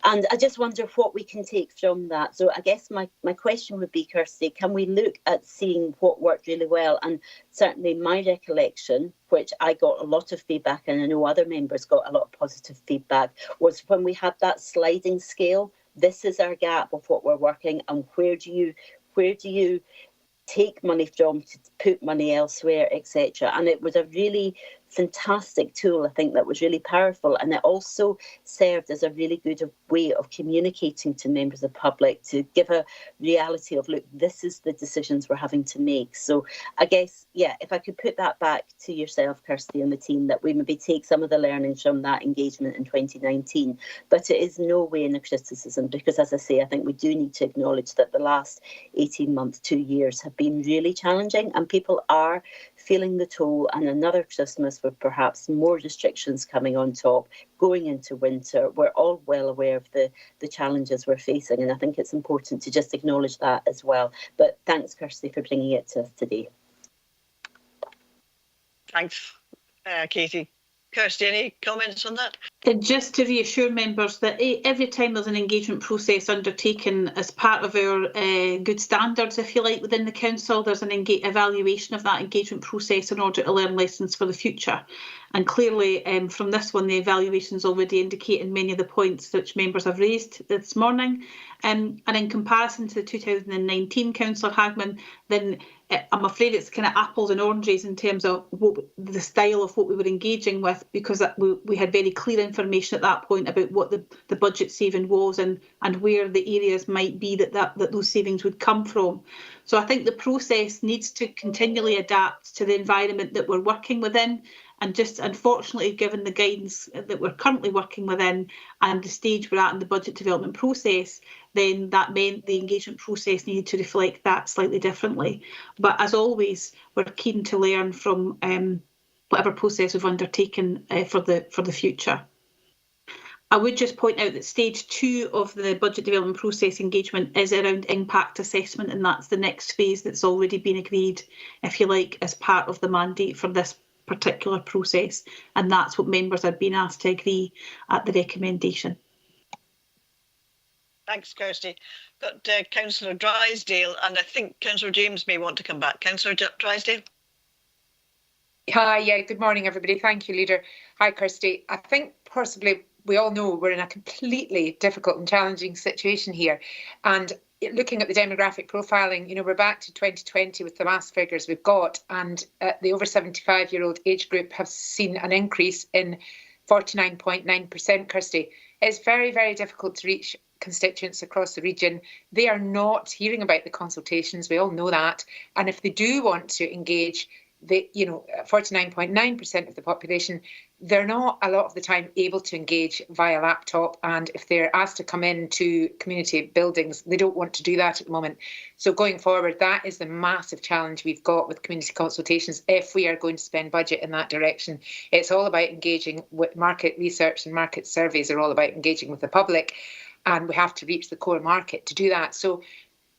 And I just wonder what we can take from that. So I guess my question would be, Kirsty, can we look at seeing what worked really well? And certainly my recollection, which I got a lot of feedback, and I know other members got a lot of positive feedback, was when we had that sliding scale. This is our gap of what we're working, and where do you take money from to put money elsewhere, etc. And it was a really fantastic tool, I think, that was really powerful, and it also served as a really good way of communicating to members of the public to give a reality of, look, this is the decisions we're having to make. So I guess, if I could put that back to yourself, Kirsty, and the team, that we maybe take some of the learnings from that engagement in 2019, but it is no way in a criticism, because as I say, I think we do need to acknowledge that the last 18 months, 2 years have been really challenging, and people are feeling the toll, and another Christmas with perhaps more restrictions coming on top, going into winter. We're all well aware of the challenges we're facing, and I think it's important to just acknowledge that as well. But thanks, Kirsty, for bringing it to us today. Thanks, Katie. Kirsty, any comments on that? Just to reassure members that every time there's an engagement process undertaken as part of our good standards, if you like, within the council, there's an evaluation of that engagement process in order to learn lessons for the future. And clearly, from this one, the evaluation's already indicating many of the points which members have raised this morning. And in comparison to the 2019 Councillor Hagman, then I'm afraid it's kind of apples and oranges in terms of the style of what we were engaging with, because we had very clear information at that point about what the budget saving was and where the areas might be that those savings would come from. So I think the process needs to continually adapt to the environment that we're working within. And just unfortunately, given the guidance that we're currently working within and the stage we're at in the budget development process, then that meant the engagement process needed to reflect that slightly differently. But as always, we're keen to learn from whatever process we've undertaken for the future. I would just point out that stage 2 of the budget development process engagement is around impact assessment, and that's the next phase that's already been agreed, if you like, as part of the mandate for this particular process, and that's what members are being asked to agree at the recommendation. Thanks, Kirsty. Got Councillor Drysdale, and I think Councillor James may want to come back. Councillor Drysdale. Hi, yeah, good morning, everybody. Thank you, Leader. Hi, Kirsty. I think possibly we all know we're in a completely difficult and challenging situation here. And looking at the demographic profiling, you know, we're back to 2020 with the last figures we've got, and the over 75-year-old age group have seen an increase in 49.9%, Kirsty. It's very, very difficult to reach constituents across the region. They are not hearing about the consultations, we all know that, and if they do want to engage, 49.9% of the population, they're not a lot of the time able to engage via laptop, and if they're asked to come into community buildings, they don't want to do that at the moment. So going forward, that is the massive challenge we've got with community consultations if we are going to spend budget in that direction. It's all about engaging with market research, and market surveys are all about engaging with the public, and we have to reach the core market to do that. So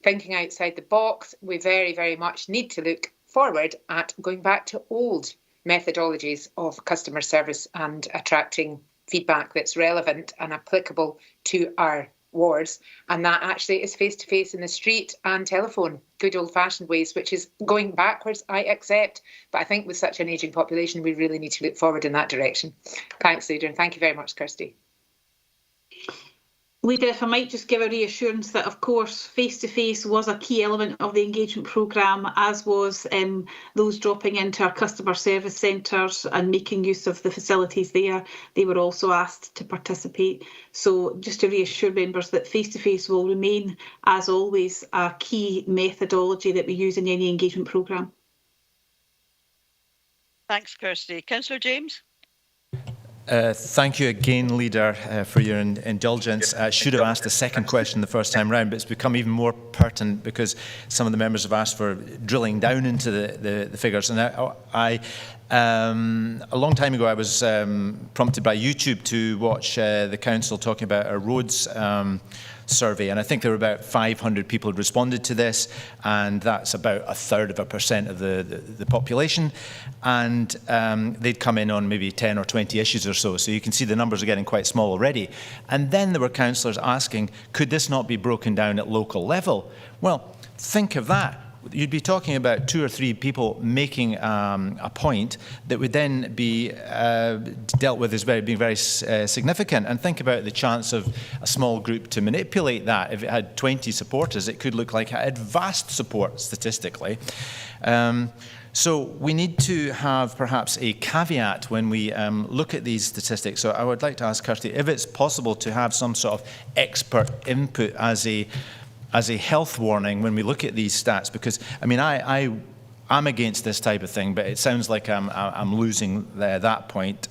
thinking outside the box, we very, very much need to look forward at going back to old methodologies of customer service and attracting feedback that's relevant and applicable to our wards. And that actually is face-to-face in the street and telephone, good old-fashioned ways, which is going backwards, I accept. But I think with such an ageing population, we really need to look forward in that direction. Thanks, Leader, and thank you very much, Kirsty. Leader, if I might just give a reassurance that, of course, face-to-face was a key element of the engagement programme, as was those dropping into our customer service centres and making use of the facilities there. They were also asked to participate. So just to reassure members that face-to-face will remain, as always, a key methodology that we use in any engagement programme. Thanks, Kirsty. Councillor James. Thank you again, Leader, for your indulgence. I should have asked the second question the first time round, but it's become even more pertinent because some of the members have asked for drilling down into the figures. And a long time ago, I was prompted by YouTube to watch the council talking about our roads survey, and I think there were about 500 people who responded to this, and that's about 1/3% of the population, and they'd come in on maybe 10 or 20 issues or so you can see the numbers are getting quite small already. And then there were councillors asking, could this not be broken down at local level? Well, think of that. You'd be talking about 2 or 3 people making a point that would then be dealt with as being very significant. And think about the chance of a small group to manipulate that. If it had 20 supporters, it could look like it had vast support statistically. So we need to have perhaps a caveat when we look at these statistics. So I would like to ask Kirsty if it's possible to have some sort of expert input as a health warning when we look at these stats, because I mean I'm against this type of thing, but it sounds like I'm losing that point,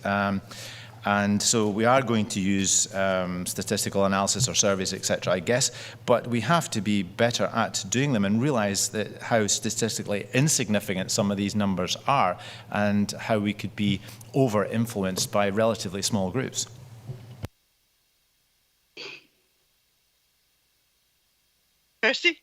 and so we are going to use statistical analysis or surveys, etc., I guess, but we have to be better at doing them and realise that how statistically insignificant some of these numbers are and how we could be over-influenced by relatively small groups. Kirsty?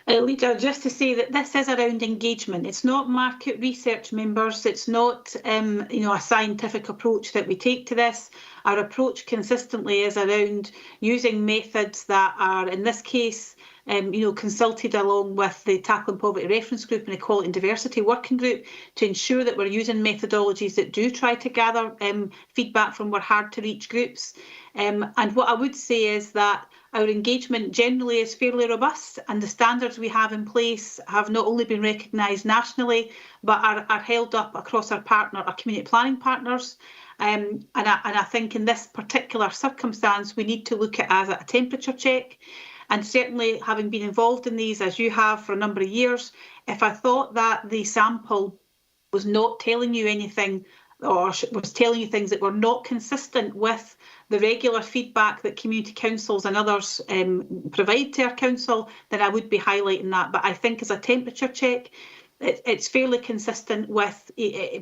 Leader, just to say that this is around engagement. It's not market research, members. It's not, a scientific approach that we take to this. Our approach consistently is around using methods that are, in this case, consulted along with the Tackling Poverty Reference Group and Equality and Diversity Working Group to ensure that we're using methodologies that do try to gather feedback from our hard-to-reach groups. And what I would say is that our engagement generally is fairly robust, and the standards we have in place have not only been recognised nationally, but are held up across our community planning partners. And I think in this particular circumstance, we need to look at it as a temperature check. And certainly, having been involved in these, as you have for a number of years, if I thought that the sample was not telling you anything, or was telling you things that were not consistent with the regular feedback that community councils and others provide to our council, then I would be highlighting that. But I think as a temperature check, it's fairly consistent with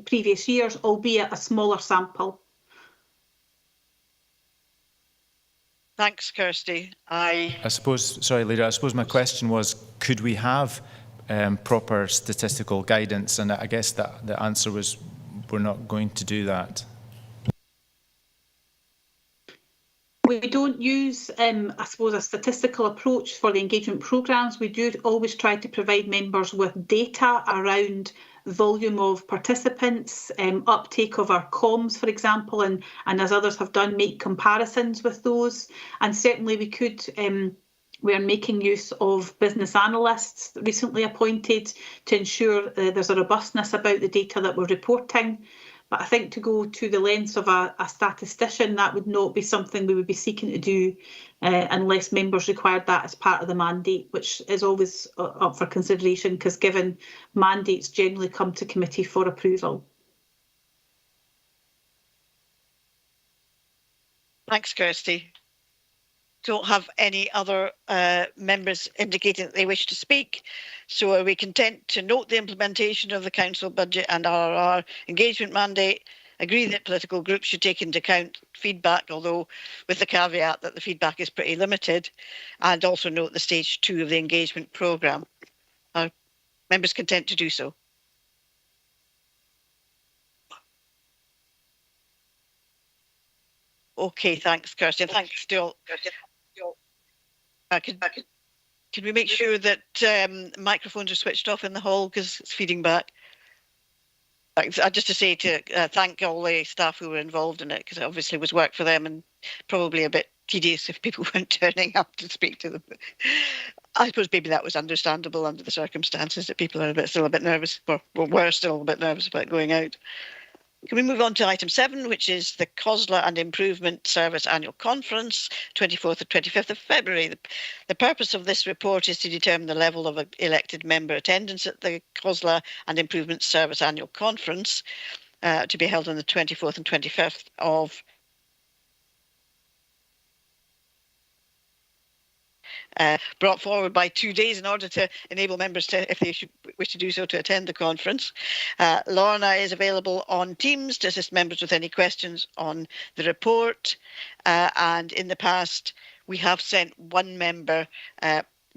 previous years, albeit a smaller sample. Thanks, Kirsty. I suppose, sorry, Leader, I suppose my question was, could we have proper statistical guidance? And I guess that the answer was, we're not going to do that. We don't use, I suppose, a statistical approach for the engagement programmes. We do always try to provide members with data around volume of participants, uptake of our comms, for example, and as others have done, make comparisons with those. And certainly we could, we are making use of business analysts recently appointed to ensure there's a robustness about the data that we're reporting. But I think to go to the lengths of a statistician, that would not be something we would be seeking to do unless members required that as part of the mandate, which is always up for consideration, because given mandates generally come to committee for approval. Thanks, Kirsty. Don't have any other members indicating that they wish to speak. So are we content to note the implementation of the council budget and RRR engagement mandate, agree that political groups should take into account feedback, although with the caveat that the feedback is pretty limited, and also note the stage 2 of the engagement programme? Are members content to do so? Okay, thanks, Kirsty. And thanks to all. Can we make sure that microphones are switched off in the hall because it's feeding back? Just to say to thank all the staff who were involved in it, because it obviously was work for them and probably a bit tedious if people weren't turning up to speak to them. I suppose maybe that was understandable under the circumstances that people are still a bit nervous, or were still a bit nervous about going out. Can we move on to item 7, which is the COSLA and Improvement Service Annual Conference, 24th and 25th of February. The purpose of this report is to determine the level of elected member attendance at the COSLA and Improvement Service Annual Conference, to be held on the 24th and 25th of brought forward by 2 days in order to enable members to, if they wish to do so, to attend the conference. Lorna is available on Teams to assist members with any questions on the report. And in the past, we have sent one member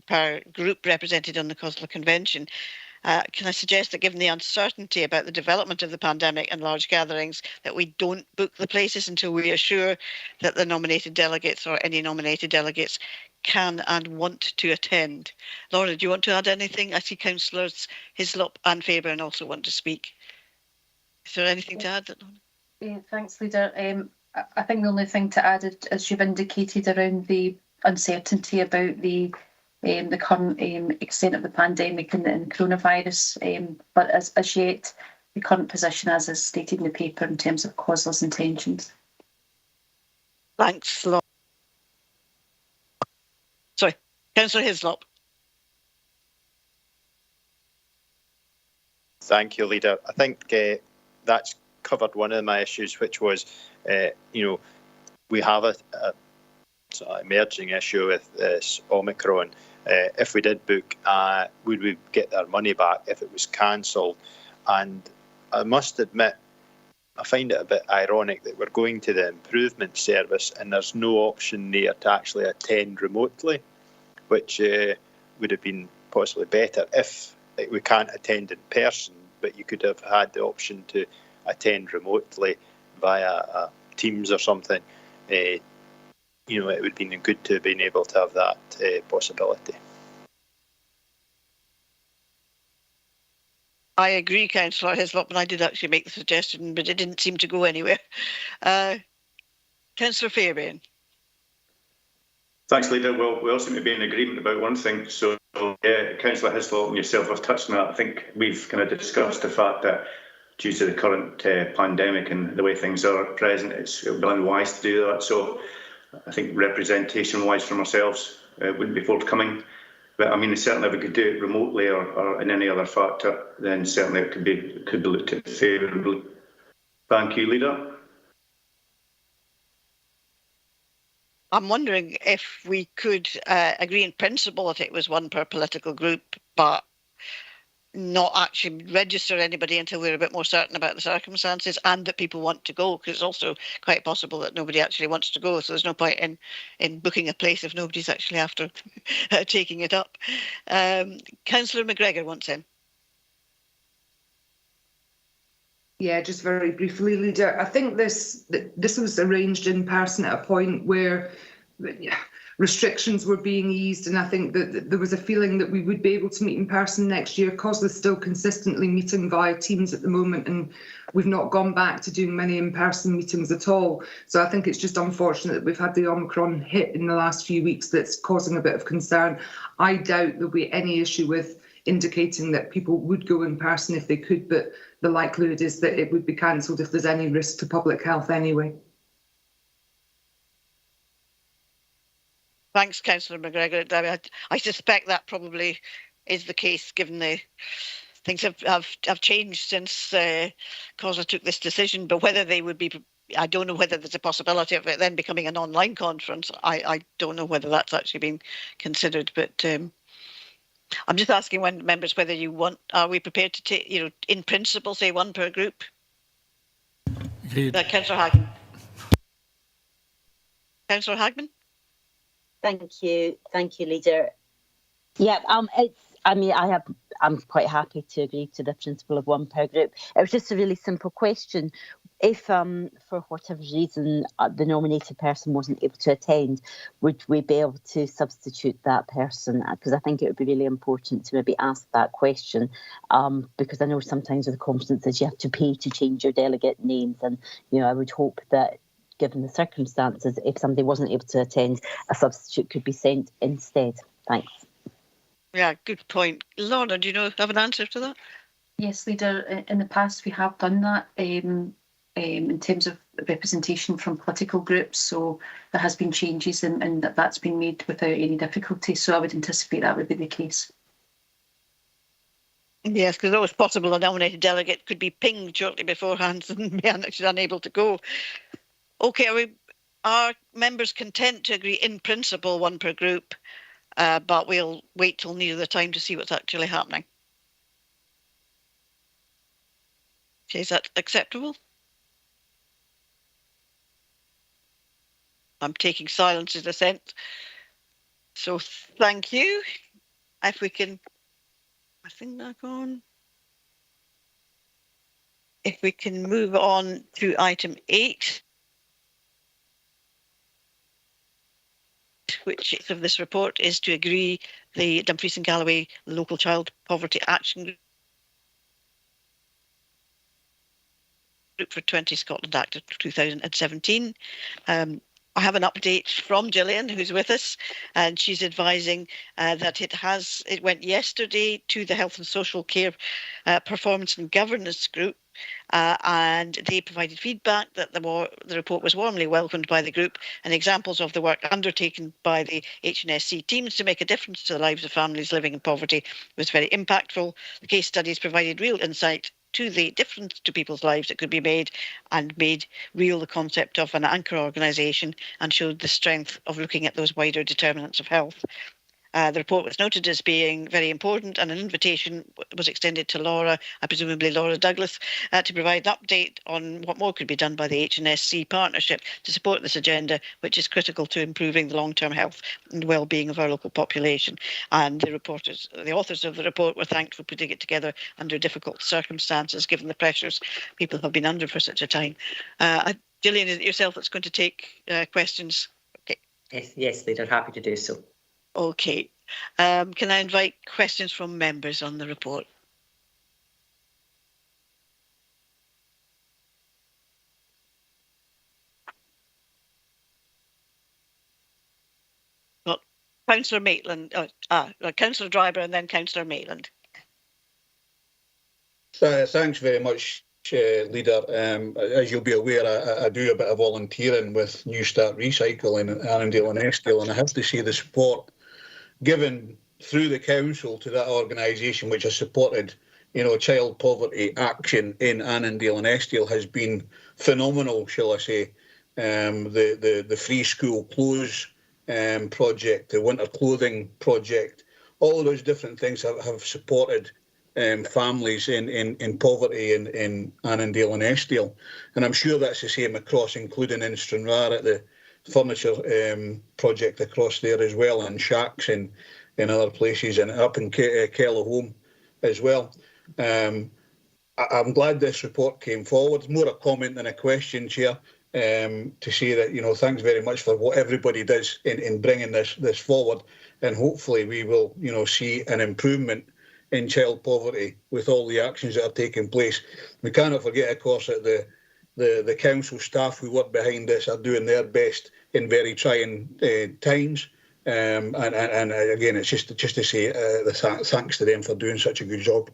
per group represented on the COSLA Convention. Can I suggest that given the uncertainty about the development of the pandemic and large gatherings, that we don't book the places until we are sure that the nominated delegates or any nominated delegates can and want to attend? Laura, do you want to add anything? I see councillors Hislop and Faber also want to speak. Is there anything to add? Yeah, thanks, Leader. I think the only thing to add is, as you've indicated, around the uncertainty about the current extent of the pandemic and coronavirus, but as yet, the current position as is stated in the paper in terms of COSLA's intentions. Thanks, Laura. Sorry, Councillor Hislop. Thank you, Leader. I think that's covered one of my issues, which was, we have a sort of emerging issue with this Omicron. If we did book, would we get our money back if it was cancelled? And I must admit, I find it a bit ironic that we're going to the improvement service and there's no option there to actually attend remotely, which would have been possibly better if we can't attend in person, but you could have had the option to attend remotely via Teams or something. It would have been good to have been able to have that possibility. I agree, Councillor Hislop, and I did actually make the suggestion, but it didn't seem to go anywhere. Councillor Fairbairn. Thanks, Leader. Well, we all seem to be in agreement about one thing. So, yeah, Councillor Hislop and yourself have touched on that. I think we've kind of discussed the fact that due to the current pandemic and the way things are at present, it would be unwise to do that. So I think representation-wise from ourselves wouldn't be forthcoming. But I mean, certainly if we could do it remotely or in any other factor, then certainly it could be looked at favourably. Thank you, Leader. I'm wondering if we could agree in principle that it was one per political group, but not actually register anybody until we're a bit more certain about the circumstances and that people want to go, because it's also quite possible that nobody actually wants to go, so there's no point in booking a place if nobody's actually after taking it up. Councillor McGregor wants in. Yeah, just very briefly, Leader. I think this was arranged in person at a point where restrictions were being eased, and I think that there was a feeling that we would be able to meet in person next year. COSLA's still consistently meeting via Teams at the moment, and we've not gone back to doing many in-person meetings at all. So I think it's just unfortunate that we've had the Omicron hit in the last few weeks that's causing a bit of concern. I doubt there'll be any issue with indicating that people would go in person if they could, but the likelihood is that it would be cancelled if there's any risk to public health anyway. Thanks, Councillor McGregor. I suspect that probably is the case, given the things have changed since COSLA took this decision. But whether they would be, I don't know whether there's a possibility of it then becoming an online conference. I don't know whether that's actually been considered. But I'm just asking members whether are we prepared to take, in principle, say one per group? Councillor Hagman. Councillor Hagman. Thank you, Leader. Yeah, I'm quite happy to agree to the principle of one per group. It was just a really simple question. If, for whatever reason, the nominated person wasn't able to attend, would we be able to substitute that person? Because I think it would be really important to maybe ask that question, because I know sometimes with the conferences you have to pay to change your delegate names, and I would hope that, given the circumstances, if somebody wasn't able to attend, a substitute could be sent instead. Thanks. Yeah, good point. Lorna, do you have an answer to that? Yes, Leader. In the past, we have done that in terms of representation from political groups. So there has been changes, and that's been made without any difficulty. So I would anticipate that would be the case. Yes, because it's always possible a nominated delegate could be pinged shortly beforehand and be actually unable to go. Okay, are members content to agree in principle one per group, but we'll wait till near the time to see what's actually happening? Okay, is that acceptable? I'm taking silence as assent. So thank you. If we can, I think back on. If we can move on to item 8. Which of this report is to agree the Dumfries and Galloway Local Child Poverty Action Group for 20 Scotland Act of 2017. I have an update from Gillian, who's with us, and she's advising that it went yesterday to the Health and Social Care Performance and Governance Group, and they provided feedback that the report was warmly welcomed by the group, and examples of the work undertaken by the HNSC teams to make a difference to the lives of families living in poverty was very impactful. The case studies provided real insight to the difference to people's lives that could be made, and made real the concept of an anchor organisation, and showed the strength of looking at those wider determinants of health. The report was noted as being very important, and an invitation was extended to Laura, presumably Laura Douglas, to provide an update on what more could be done by the HNSC partnership to support this agenda, which is critical to improving the long-term health and well-being of our local population. And the authors of the report were thanked for putting it together under difficult circumstances, given the pressures people have been under for such a time. Gillian, is it yourself that's going to take questions? Okay. Yes, Leader, happy to do so. Okay. Can I invite questions from members on the report? Well, Councillor Maitland, Councillor Driver and then Councillor Maitland. Thanks very much, Leader. As you'll be aware, I do a bit of volunteering with New Start Recycle in Annandale and Eskdale, and I have to say the support given through the council to that organisation, which has supported, child poverty action in Annandale and Eskdale, has been phenomenal, shall I say. The free school clothes project, the winter clothing project, all of those different things have supported families in poverty in Annandale and Eskdale. And I'm sure that's the same across, including in Stranraer at the furniture project across there as well, and shacks in other places, and up in Kellohome as well. I'm glad this report came forward. More a comment than a question, Chair, to say that, thanks very much for what everybody does in bringing this forward, and hopefully we will, see an improvement in child poverty with all the actions that are taking place. We cannot forget, of course, that the council staff who work behind this are doing their best in very trying times. And again, it's just to say thanks to them for doing such a good job.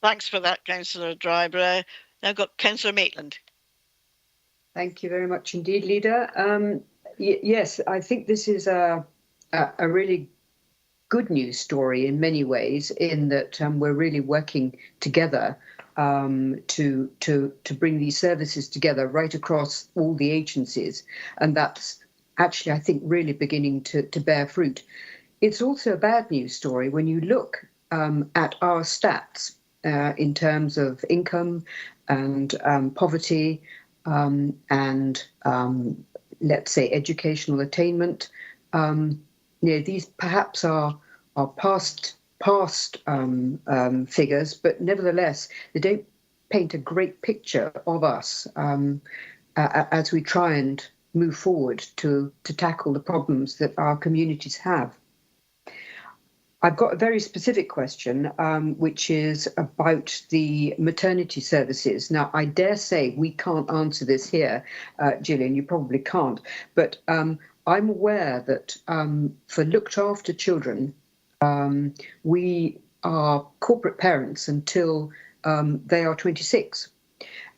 Thanks for that, Councillor Driver. Now I've got Councillor Maitland. Thank you very much indeed, Leader. Yes, I think this is a really good news story in many ways, in that we're really working together to bring these services together right across all the agencies, and that's actually, I think, really beginning to bear fruit. It's also a bad news story when you look at our stats in terms of income and poverty and let's say educational attainment. These perhaps are past figures, but nevertheless, they don't paint a great picture of us as we try and move forward to tackle the problems that our communities have. I've got a very specific question, which is about the maternity services. Now, I dare say we can't answer this here, Gillian, you probably can't, but I'm aware that for looked after children, we are corporate parents until they are 26.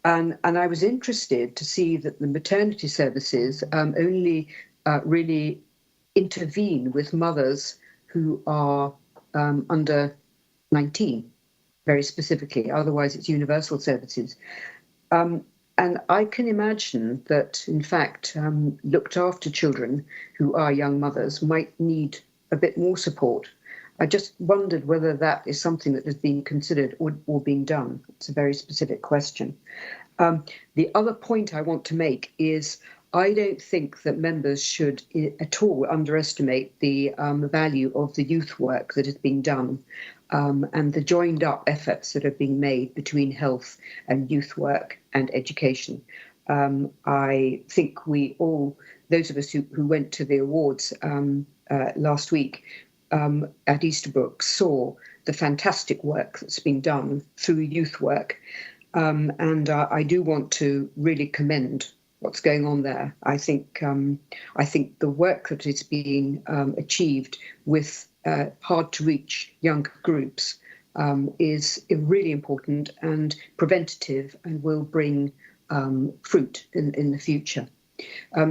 And I was interested to see that the maternity services only really intervene with mothers who are under 19, very specifically. Otherwise, it's universal services. And I can imagine that, in fact, looked after children who are young mothers might need a bit more support. I just wondered whether that is something that has been considered or being done. It's a very specific question. The other point I want to make is I don't think that members should at all underestimate the value of the youth work that is being done and the joined up efforts that are being made between health and youth work and education. I think we all, those of us who went to the awards last week at Easterbrook, saw the fantastic work that's been done through youth work. And I do want to really commend what's going on there. I think the work that is being achieved with hard to reach young groups is really important and preventative, and will bring fruit in the future.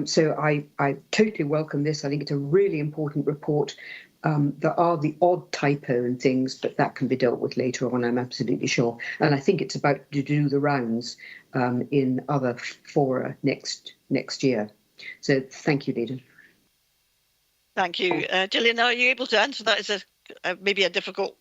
So I totally welcome this. I think it's a really important report. There are the odd typo and things, but that can be dealt with later on, I'm absolutely sure. And I think it's about to do the rounds in other fora next year. So thank you, Leader. Thank you. Gillian, are you able to answer that? It's maybe a difficult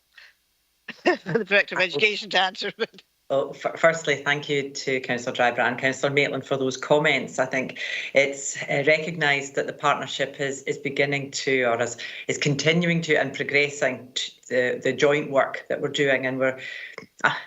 for the Director of Education to answer. But Well, firstly, thank you to Councillor Driver and Councillor Maitland for those comments. I think it's recognised that the partnership is beginning to, or is continuing to, and progressing to the joint work that we're doing, and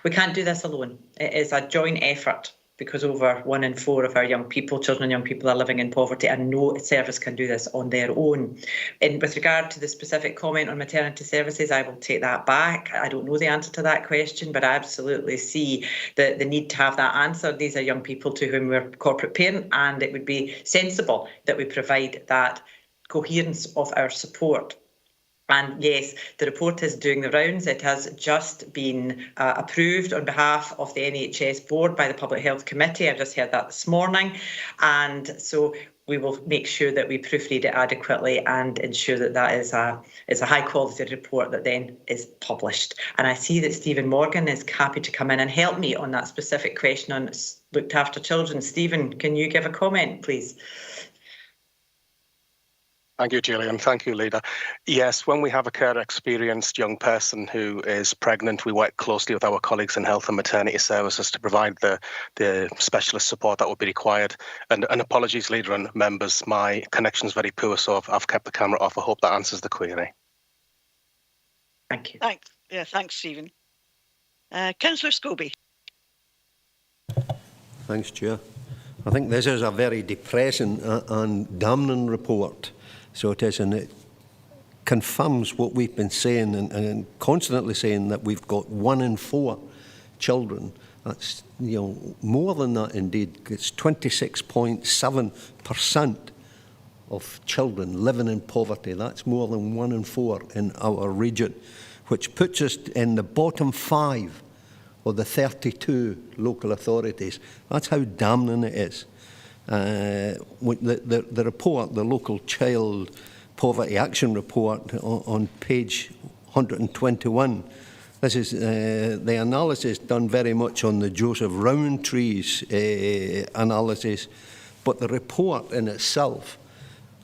we can't do this alone. It is a joint effort, because over 1 in 4 of our children and young people are living in poverty, and no service can do this on their own. And with regard to the specific comment on maternity services, I will take that back. I don't know the answer to that question, but I absolutely see the need to have that answered. These are young people to whom we're corporate parent, and it would be sensible that we provide that coherence of our support. And yes, the report is doing the rounds. It has just been approved on behalf of the NHS board by the Public Health Committee. I've just heard that this morning. And so we will make sure that we proofread it adequately and ensure that that is a high quality report that then is published. And I see that Stephen Morgan is happy to come in and help me on that specific question on looked after children. Stephen, can you give a comment, please? Thank you, Gillian. Thank you, Leader. Yes, when we have a care experienced young person who is pregnant, we work closely with our colleagues in health and maternity services to provide the specialist support that would be required. And apologies, Leader and members, my connection's very poor, so I've kept the camera off. I hope that answers the query. Thank you. Thanks. Yeah, thanks, Stephen. Councillor Scobie. Thanks, Chair. I think this is a very depressing and damning report. So it is, and it confirms what we've been saying and constantly saying, that we've got 1 in 4 children. That's, more than that indeed. It's 26.7% of children living in poverty. That's more than 1 in 4 in our region, which puts us in the bottom 5 of the 32 local authorities. That's how damning it is. The report, the Local Child Poverty Action Report on page 121, this is the analysis done very much on the Joseph Rowntree's analysis, but the report in itself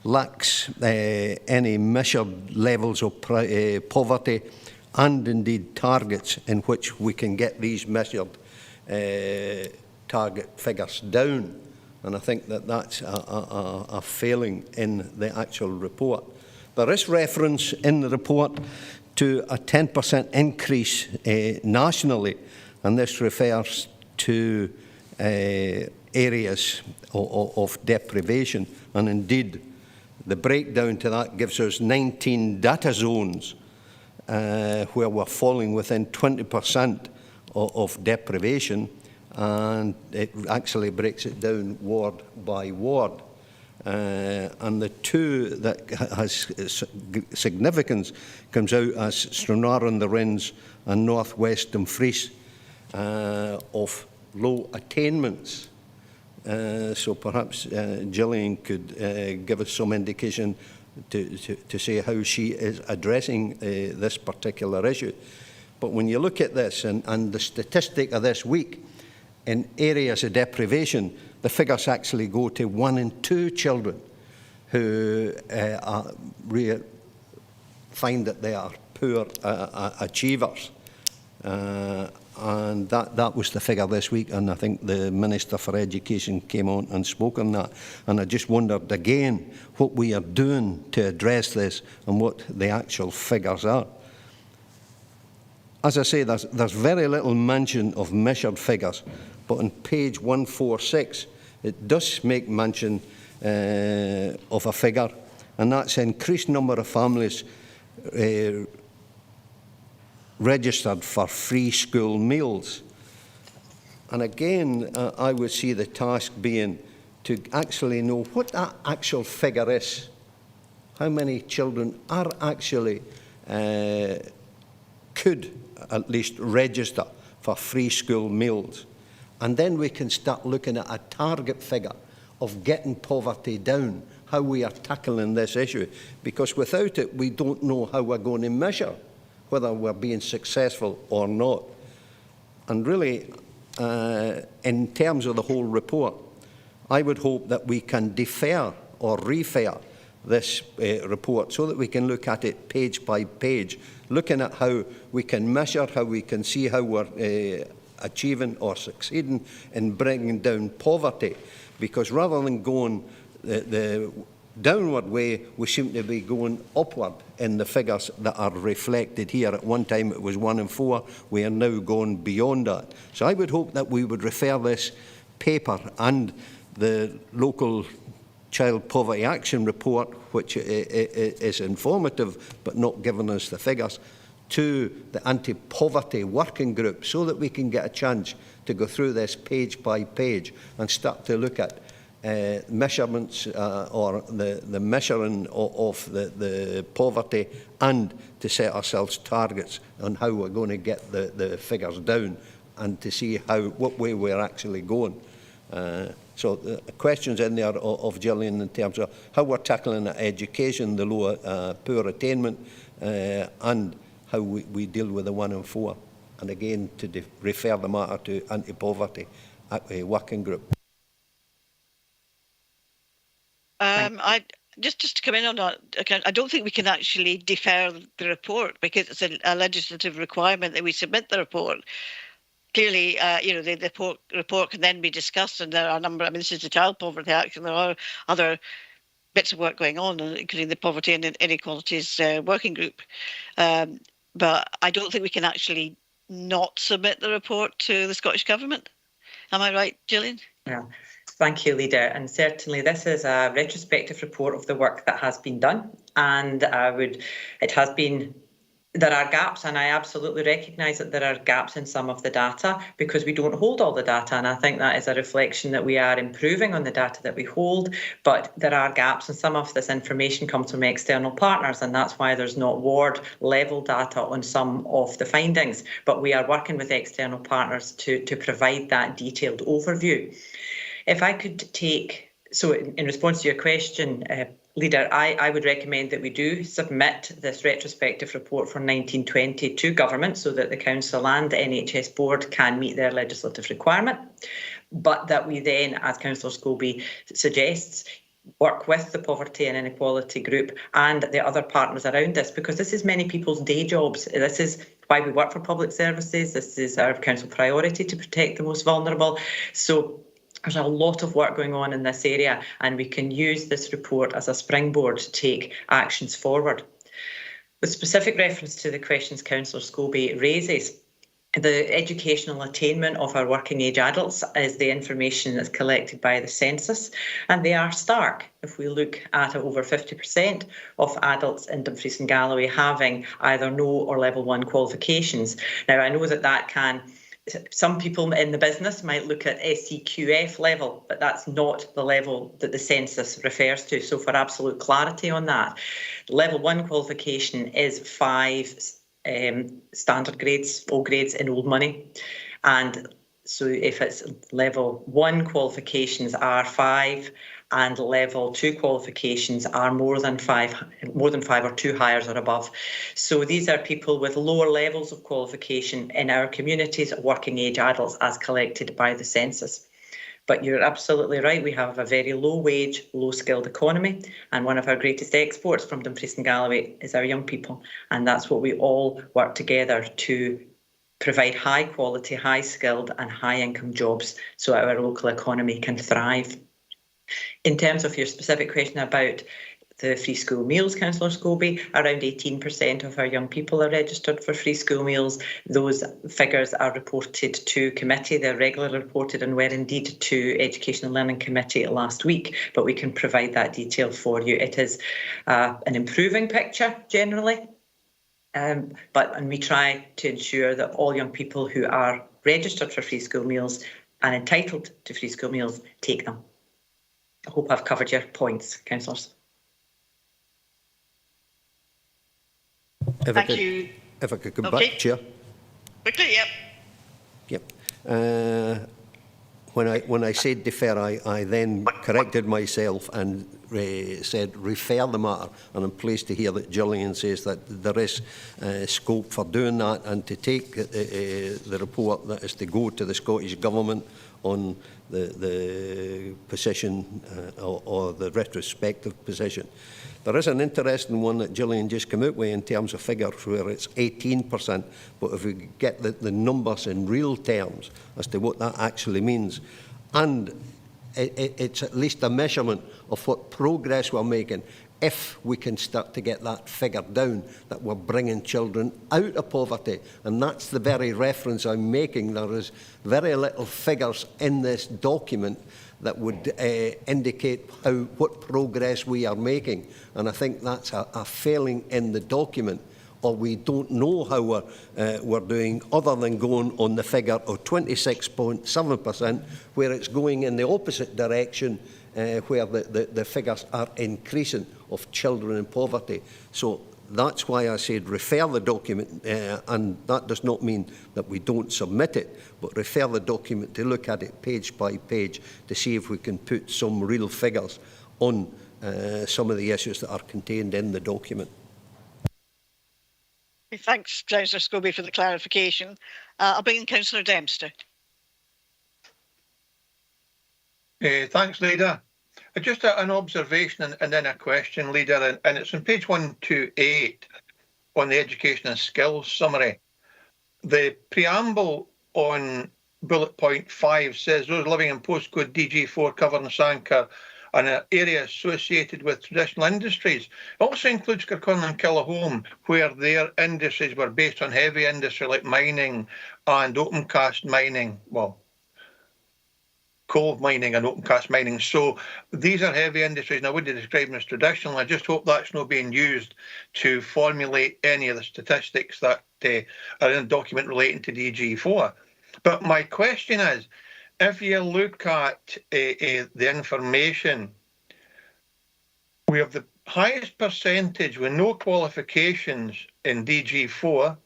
lacks any measured levels of poverty and indeed targets in which we can get these measured target figures down. And I think that that's a failing in the actual report. There is reference in the report to a 10% increase nationally, and this refers to areas of deprivation. And indeed, the breakdown to that gives us 19 data zones where we're falling within 20% of deprivation. And it actually breaks it down ward by ward. And the two that has significance comes out as Stranraer-on-the-Rins and North West Dumfries of low attainments. So perhaps Gillian could give us some indication to say how she is addressing this particular issue. But when you look at this and the statistic of this week, in areas of deprivation, the figures actually go to 1 in 2 children who find that they are poor achievers. And that was the figure this week, and I think the Minister for Education came on and spoke on that. And I just wondered again what we are doing to address this and what the actual figures are. As I say, there's very little mention of measured figures, but on page 146, it does make mention of a figure, and that's increased number of families registered for free school meals. And again, I would see the task being to actually know what that actual figure is. How many children are actually could at least register for free school meals. And then we can start looking at a target figure of getting poverty down, how we are tackling this issue. Because without it, we don't know how we're going to measure whether we're being successful or not. And really, in terms of the whole report, I would hope that we can defer or refer this report so that we can look at it page by page, looking at how we can measure, how we can see how we're achieving or succeeding in bringing down poverty. Because rather than going the downward way, we seem to be going upward in the figures that are reflected here. At one time it was 1 in 4. We are now going beyond that. So I would hope that we would refer this paper and the local Child Poverty Action Report, which is informative but not giving us the figures, to the Anti-Poverty Working Group so that we can get a chance to go through this page by page and start to look at measurements or the measuring of the poverty, and to set ourselves targets on how we're going to get the figures down and to see what way we're actually going. So the questions in there of Gillian in terms of how we're tackling education, the low poor attainment, and how we deal with the 1 in 4. And again, to refer the matter to Anti-Poverty Working Group. Just to come in on that, I don't think we can actually defer the report because it's a legislative requirement that we submit the report. Clearly, the report can then be discussed, and there are a number. I mean, this is the Child Poverty Act, and there are other bits of work going on, including the Poverty and Inequalities Working Group. But I don't think we can actually not submit the report to the Scottish Government. Am I right, Gillian? Yeah. Thank you, Leader. And certainly this is a retrospective report of the work that has been done. And there are gaps, and I absolutely recognise that there are gaps in some of the data because we don't hold all the data. And I think that is a reflection that we are improving on the data that we hold, but there are gaps, and some of this information comes from external partners, and that's why there's not ward level data on some of the findings. But we are working with external partners to provide that detailed overview. If I could in response to your question, Leader, I would recommend that we do submit this retrospective report for 1920 to Government so that the Council and the NHS Board can meet their legislative requirement, but that we then, as Councillor Scobie suggests, work with the Poverty and Inequality Group and the other partners around this, because this is many people's day jobs. This is why we work for public services. This is our council priority to protect the most vulnerable. So there's a lot of work going on in this area, and we can use this report as a springboard to take actions forward. With specific reference to the questions Councillor Scobie raises, the educational attainment of our working age adults is the information that's collected by the census, and they are stark. If we look at over 50% of adults in Dumfries and Galloway having either no or level 1 qualifications. Now, I know that can... Some people in the business might look at SCQF level, but that's not the level that the census refers to. So for absolute clarity on that, level 1 qualification is 5 standard grades, O grades in old money. And so if it's level 1 qualifications are 5 and level 2 qualifications are more than 5 or 2 hires or above. So these are people with lower levels of qualification in our communities, working age adults as collected by the census. But you're absolutely right, we have a very low wage, low skilled economy, and one of our greatest exports from Dumfries and Galloway is our young people, and that's what we all work together to provide high quality, high skilled and high income jobs so our local economy can thrive. In terms of your specific question about the free school meals, Councillor Scobie, around 18% of our young people are registered for free school meals. Those figures are reported to committee. They're regularly reported and were indeed to Education and Learning Committee last week, but we can provide that detail for you. It is an improving picture generally, and we try to ensure that all young people who are registered for free school meals and entitled to free school meals take them. I hope I've covered your points, councillors. Thank you. If I could come back, Chair. Quickly, yep. Yep. When I said defer, I then corrected myself and said refer the matter, and I'm pleased to hear that Gillian says that there is scope for doing that, and to take the report that is to go to the Scottish Government on the position or the retrospective position. There is an interesting one that Gillian just came out with in terms of figures where it's 18%, but if we get the numbers in real terms as to what that actually means, and it's at least a measurement of what progress we're making, if we can start to get that figure down, that we're bringing children out of poverty. And that's the very reference I'm making. There is very little figures in this document that would indicate what progress we are making. And I think that's a failing in the document, or we don't know how we're doing, other than going on the figure of 26.7%, where it's going in the opposite direction, where the figures are increasing of children in poverty. So that's why I said refer the document, and that does not mean that we don't submit it, but refer the document to look at it page by page to see if we can put some real figures on some of the issues that are contained in the document. Thanks, Councillor Scobie, for the clarification. I'll bring in Councillor Dempster. Thanks, Leader. Just an observation and then a question, Leader, and it's on page 128 on the Education and Skills Summary. The preamble on bullet point 5 says those living in postcode DG4 Covern Sanker and an area associated with traditional industries. It also includes Kirkconnell and Killahome, where their industries were based on heavy industry like mining and open cast mining. Well, coal mining and open cast mining. So these are heavy industries, and I wouldn't describe them as traditional. I just hope that's not being used to formulate any of the statistics that are in the document relating to DG4. But my question is, if you look at the information, we have the highest percentage with no qualifications in DG4,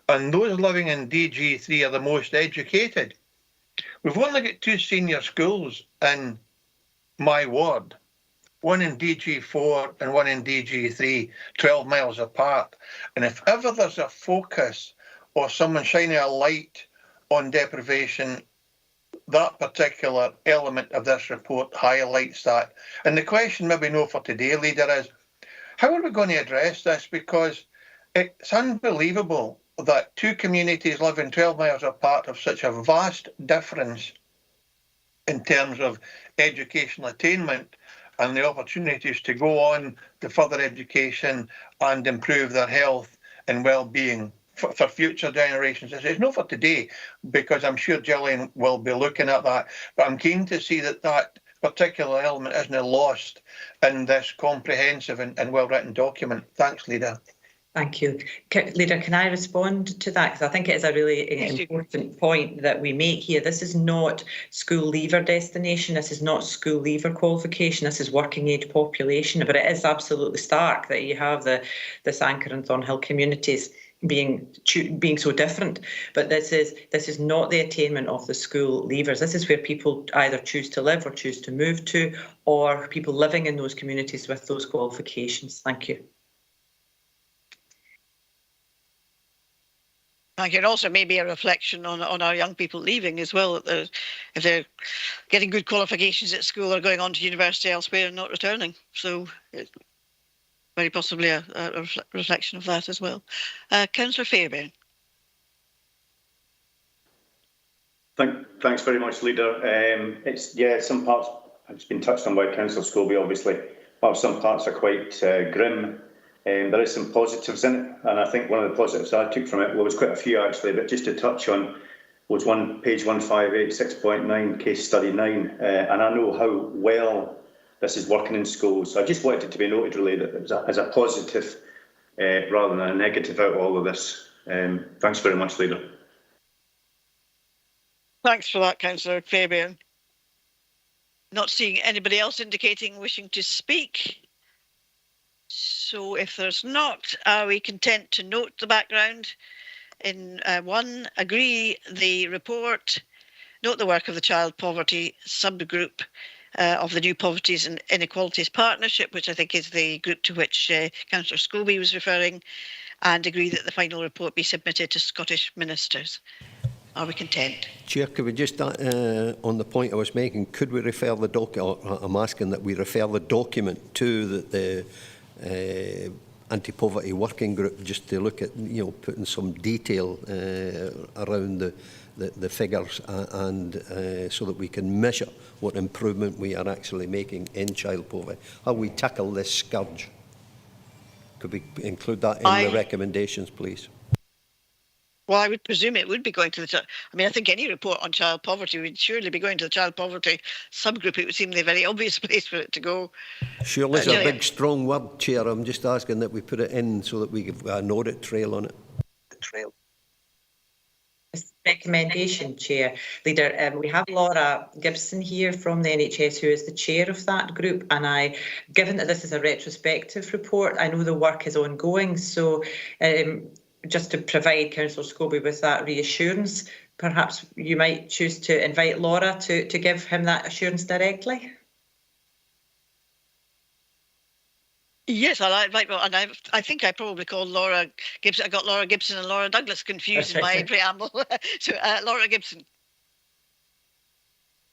and those living in DG3 are the most educated. We've only got 2 senior schools in my ward, one in DG4 and one in DG3, 12 miles apart. And if ever there's a focus or someone shining a light on deprivation, that particular element of this report highlights that. And the question, maybe no for today, Leader, is how are we going to address this? Because it's unbelievable that 2 communities living 12 miles apart have such a vast difference in terms of educational attainment and the opportunities to go on to further education and improve their health and well-being for future generations. It's not for today, because I'm sure Gillian will be looking at that, but I'm keen to see that that particular element isn't lost in this comprehensive and well-written document. Thanks, Leader. Thank you. Leader, can I respond to that? Because I think it is a really important point that we make here. This is not school leaver destination. This is not school leaver qualification. This is working age population. But it is absolutely stark that you have the Sanker and Thornhill communities being so different. But this is not the attainment of the school leavers. This is where people either choose to live or choose to move to, or people living in those communities with those qualifications. Thank you. Thank you. And also maybe a reflection on our young people leaving as well. If they're getting good qualifications at school or going on to university elsewhere and not returning. So it's very possibly a reflection of that as well. Councillor Fairbairn. Thanks very much, Leader. Some parts have been touched on by Councillor Scobie, obviously, while some parts are quite grim. There is some positives in it, and I think one of the positives I took from it, well, there was quite a few actually, but just to touch on was page 158, 6.9, case study 9, and I know how well this is working in schools. So I just wanted it to be noted really that it was as a positive rather than a negative out of all of this. Thanks very much, Leader. Thanks for that, Councillor Fairbairn. Not seeing anybody else indicating wishing to speak. So if there's not, are we content to note the background in 1, agree the report, note the work of the Child Poverty Subgroup of the New Poverties and Inequalities Partnership, which I think is the group to which Councillor Scobie was referring, and agree that the final report be submitted to Scottish ministers. Are we content? Chair, could we just, on the point I was making, could we refer the document, I'm asking that we refer the document to the anti-poverty working group, just to look at, putting some detail around the figures and so that we can measure what improvement we are actually making in child poverty. How we tackle this scourge. Could we include that in the recommendations, please? Well, I would presume it would be going to the... I think any report on child poverty would surely be going to the child poverty subgroup. It would seem the very obvious place for it to go. Surely it's a big, strong word, Chair. I'm just asking that we put it in so that we give an audit trail on it. Recommendation, Chair. Leader, we have Laura Gibson here from the NHS, who is the chair of that group, and given that this is a retrospective report, I know the work is ongoing, so just to provide Councillor Scobie with that reassurance, perhaps you might choose to invite Laura to give him that assurance directly. Yes, I think I probably called Laura Gibson. I got Laura Gibson and Laura Douglas confused in my preamble. So, Laura Gibson.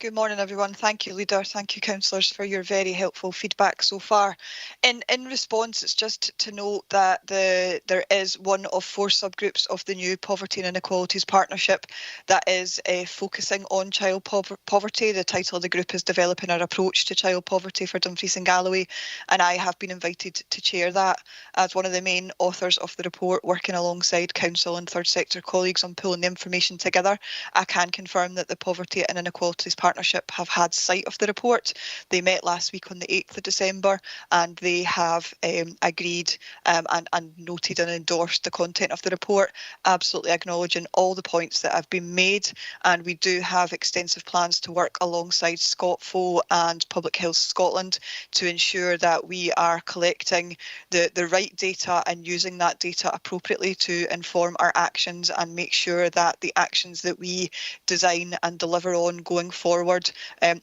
Good morning, everyone. Thank you, Leader. Thank you, councillors, for your very helpful feedback so far. In response, it's just to note that there is one of 4 subgroups of the new Poverty and Inequalities Partnership that is focusing on child poverty. The title of the group is Developing Our Approach to Child Poverty for Dumfries and Galloway, and I have been invited to chair that as one of the main authors of the report, working alongside council and third sector colleagues on pulling the information together. I can confirm that the Poverty and Inequalities Partnership have had sight of the report. They met last week on the 8th of December, and they have agreed and noted and endorsed the content of the report, absolutely acknowledging all the points that have been made. And we do have extensive plans to work alongside ScotFo and Public Health Scotland to ensure that we are collecting the right data and using that data appropriately to inform our actions and make sure that the actions that we design and deliver on going forward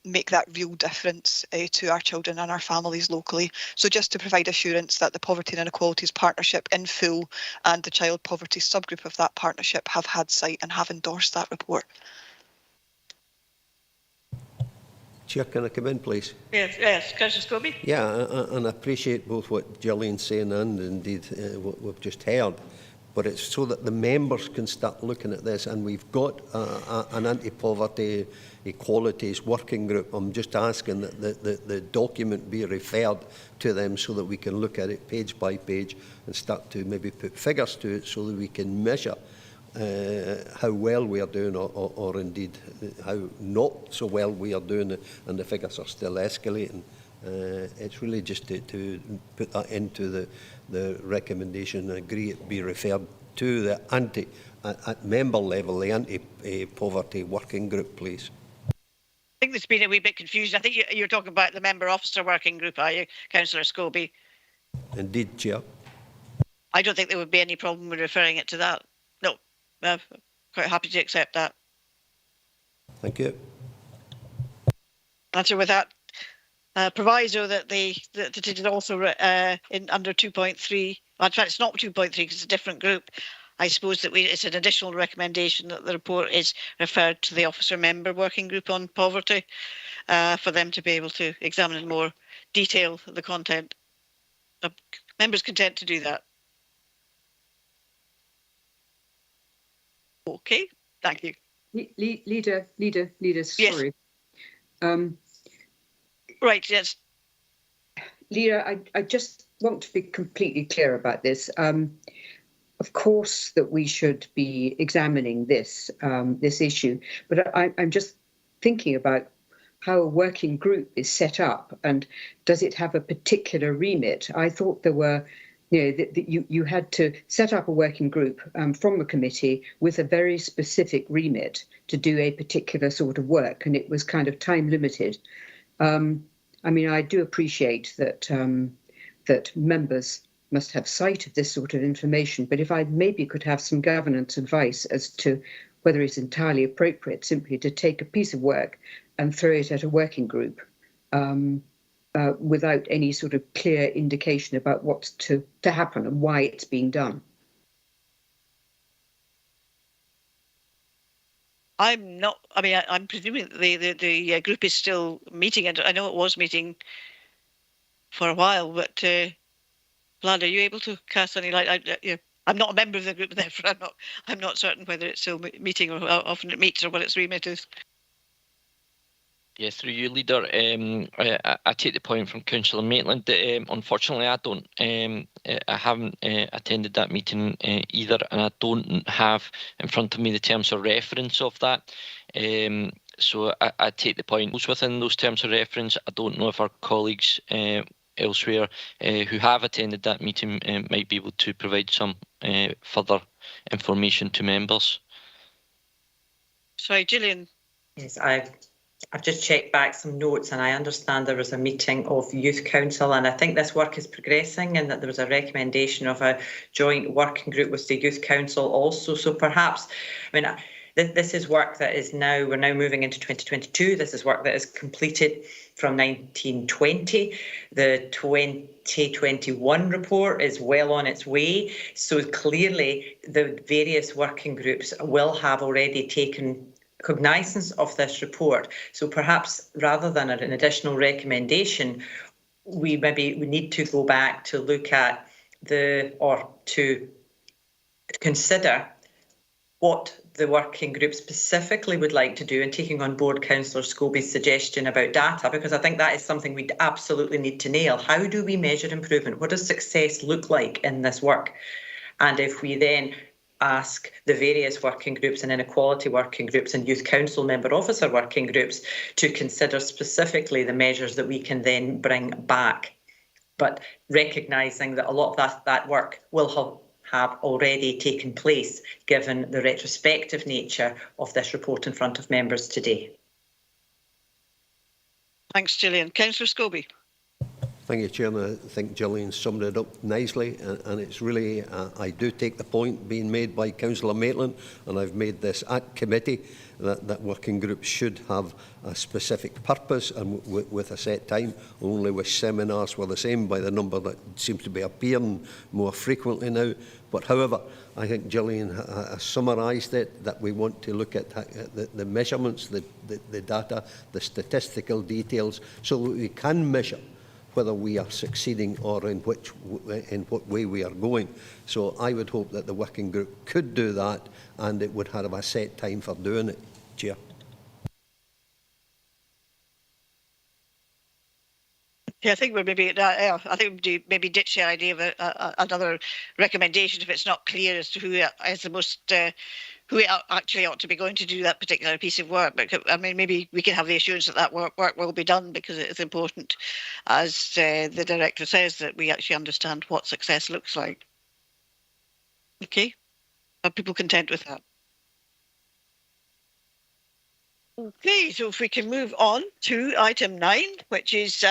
make that real difference to our children and our families locally. So just to provide assurance that the Poverty and Inequalities Partnership in full and the child poverty subgroup of that partnership have had sight and have endorsed that report. Chair, can I come in, please? Yes, Councillor Scobie. Yeah, and I appreciate both what Gillian's saying and indeed what we've just heard. But it's so that the members can start looking at this, and we've got an anti-poverty equalities working group. I'm just asking that the document be referred to them so that we can look at it page by page and start to maybe put figures to it so that we can measure how well we are doing or indeed how not so well we are doing, and the figures are still escalating. It's really just to put that into the recommendation and agree it be referred to the at member level, the anti-poverty working group, please. I think there's been a wee bit confusion. I think you're talking about the member officer working group, are you, Councillor Scobie? Indeed, Chair. I don't think there would be any problem with referring it to that. No, I'm quite happy to accept that. Thank you. And so with that proviso that it is also in under 2.3. Well, in fact, it's not 2.3 because it's a different group. I suppose that it's an additional recommendation that the report is referred to the officer member working group on poverty for them to be able to examine in more detail the content. Members content to do that. Okay, thank you. Leader, sorry. Yes. Right, yes. Leader, I just want to be completely clear about this. Of course that we should be examining this issue, but I'm just thinking about how a working group is set up, and does it have a particular remit? I thought there were, you had to set up a working group from the committee with a very specific remit to do a particular sort of work, and it was kind of time limited. I mean, I do appreciate that that members must have sight of this sort of information, but if I maybe could have some governance advice as to whether it's entirely appropriate simply to take a piece of work and throw it at a working group without any sort of clear indication about what's to happen and why it's being done. I'm not. I mean, I'm presuming the group is still meeting, and I know it was meeting for a while. But Vlad, are you able to cast any light? I'm not a member of the group, therefore I'm not certain whether it's still meeting or how often it meets or what its remit is. Yes, through you, Leader. I take the point from Councillor Maitland. Unfortunately, I don't. I haven't attended that meeting either, and I don't have in front of me the terms of reference of that. So I take the point. Within those terms of reference, I don't know if our colleagues elsewhere who have attended that meeting might be able to provide some further information to members. Sorry, Gillian. Yes, I've just checked back some notes, and I understand there was a meeting of Youth Council, and I think this work is progressing, and that there was a recommendation of a joint working group with the Youth Council also. So perhaps, I mean, this is work that is now, we're now moving into 2022. This is work that is completed from 1920. The 2021 report is well on its way. So clearly the various working groups will have already taken cognizance of this report. So perhaps rather than an additional recommendation, we need to go back to look at to consider what the working group specifically would like to do, and taking on board Councillor Scobie's suggestion about data, because I think that is something we absolutely need to nail. How do we measure improvement? What does success look like in this work? And if we then ask the various working groups and inequality working groups and youth council member officer working groups to consider specifically the measures that we can then bring back, but recognising that a lot of that work will have already taken place given the retrospective nature of this report in front of members today. Thanks, Gillian. Councillor Scobie. Thank you, Chairman. I think Gillian summed it up nicely, and it's really, I do take the point being made by Councillor Maitland, and I've made this at committee, that working groups should have a specific purpose and with a set time. Only wish seminars were the same by the number that seems to be appearing more frequently now. But however, I think Gillian has summarised it, that we want to look at the measurements, the data, the statistical details, so that we can measure whether we are succeeding or in what way we are going. So I would hope that the working group could do that, and it would have a set time for doing it, Chair. Yeah, I think we're maybe maybe ditch the idea of another recommendation if it's not clear as to who is the most who actually ought to be going to do that particular piece of work. But I mean, maybe we can have the assurance that work will be done, because it is important, as the director says, that we actually understand what success looks like. Okay, are people content with that? Okay, so if we can move on to item 9, which is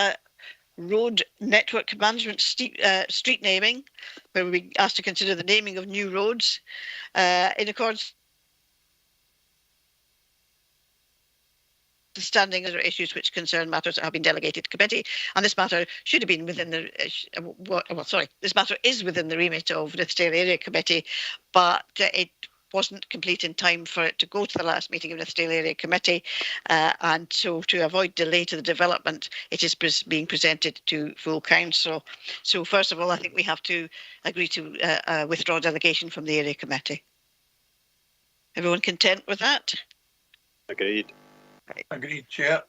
road network management street naming, where we asked to consider the naming of new roads in accordance with standing other issues which concern matters that have been delegated to committee, and this matter should have been within the this matter is within the remit of the Nithsdale Area Committee, but it wasn't complete in time for it to go to the last meeting of the Nithsdale Area Committee, and so to avoid delay to the development, it is being presented to full council. So first of all, I think we have to agree to withdraw delegation from the Area Committee. Everyone content with that? Agreed. Right. Agreed, Chair.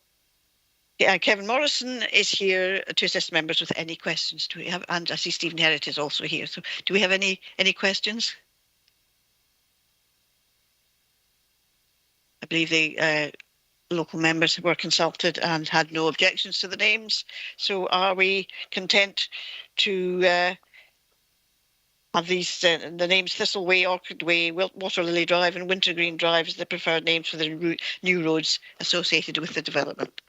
Yeah, Kevin Morrison is here to assist members with any questions. Do we have? And I see Stephen Herritt is also here. So do we have any questions? I believe the local members were consulted and had no objections to the names. So are we content to have these the names Thistleway, Orchard Way, Water Lily Drive and Wintergreen Drive as the preferred names for the new roads associated with the development?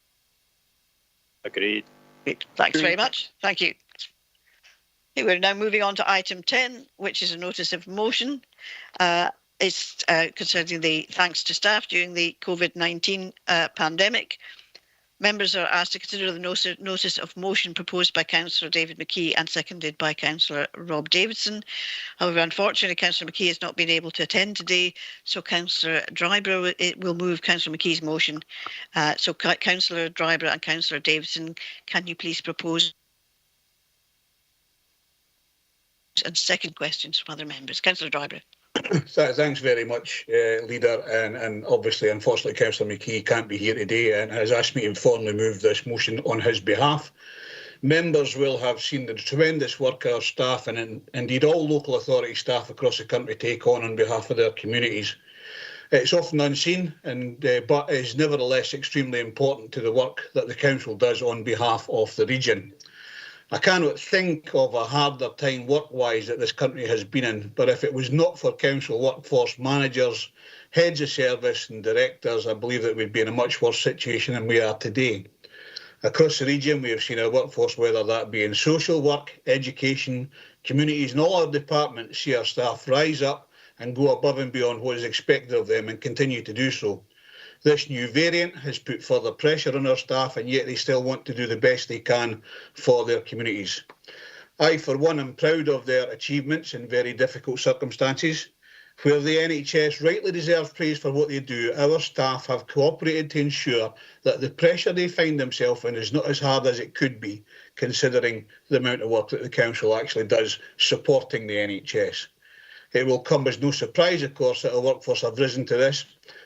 Agreed. Great. Thanks very much. Thank you. Okay, we're now moving on to item 10, which is a notice of motion. It's concerning the thanks to staff during the COVID-19 pandemic. Members are asked to consider the notice of motion proposed by Councillor David McKee and seconded by Councillor Rob Davidson. However, unfortunately, Councillor McKee has not been able to attend today, so Councillor Dryburgh will move Councillor McKee's motion. So Councillor Dryburgh and Councillor Davidson, can you please propose and second questions from other members? Councillor Dryburgh. Thanks very much, Leader. And obviously, unfortunately, Councillor McKee can't be here today and has asked me to formally move this motion on his behalf. Members will have seen the tremendous work our staff and indeed all local authority staff across the country take on behalf of their communities. It's often unseen, but is nevertheless extremely important to the work that the Council does on behalf of the region. I cannot think of a harder time work-wise that this country has been in, but if it was not for council workforce managers, heads of service and directors, I believe that we'd be in a much worse situation than we are today. Across the region, we have seen our workforce, whether that be in social work, education, communities and all our departments, see our staff rise up and go above and beyond what is expected of them and continue to do so. This new variant has put further pressure on our staff, and yet they still want to do the best they can for their communities. I, for one, am proud of their achievements in very difficult circumstances. Where the NHS rightly deserves praise for what they do, our staff have cooperated to ensure that the pressure they find themselves in is not as hard as it could be, considering the amount of work that the Council actually does supporting the NHS. It will come as no surprise, of course, that our workforce have risen to this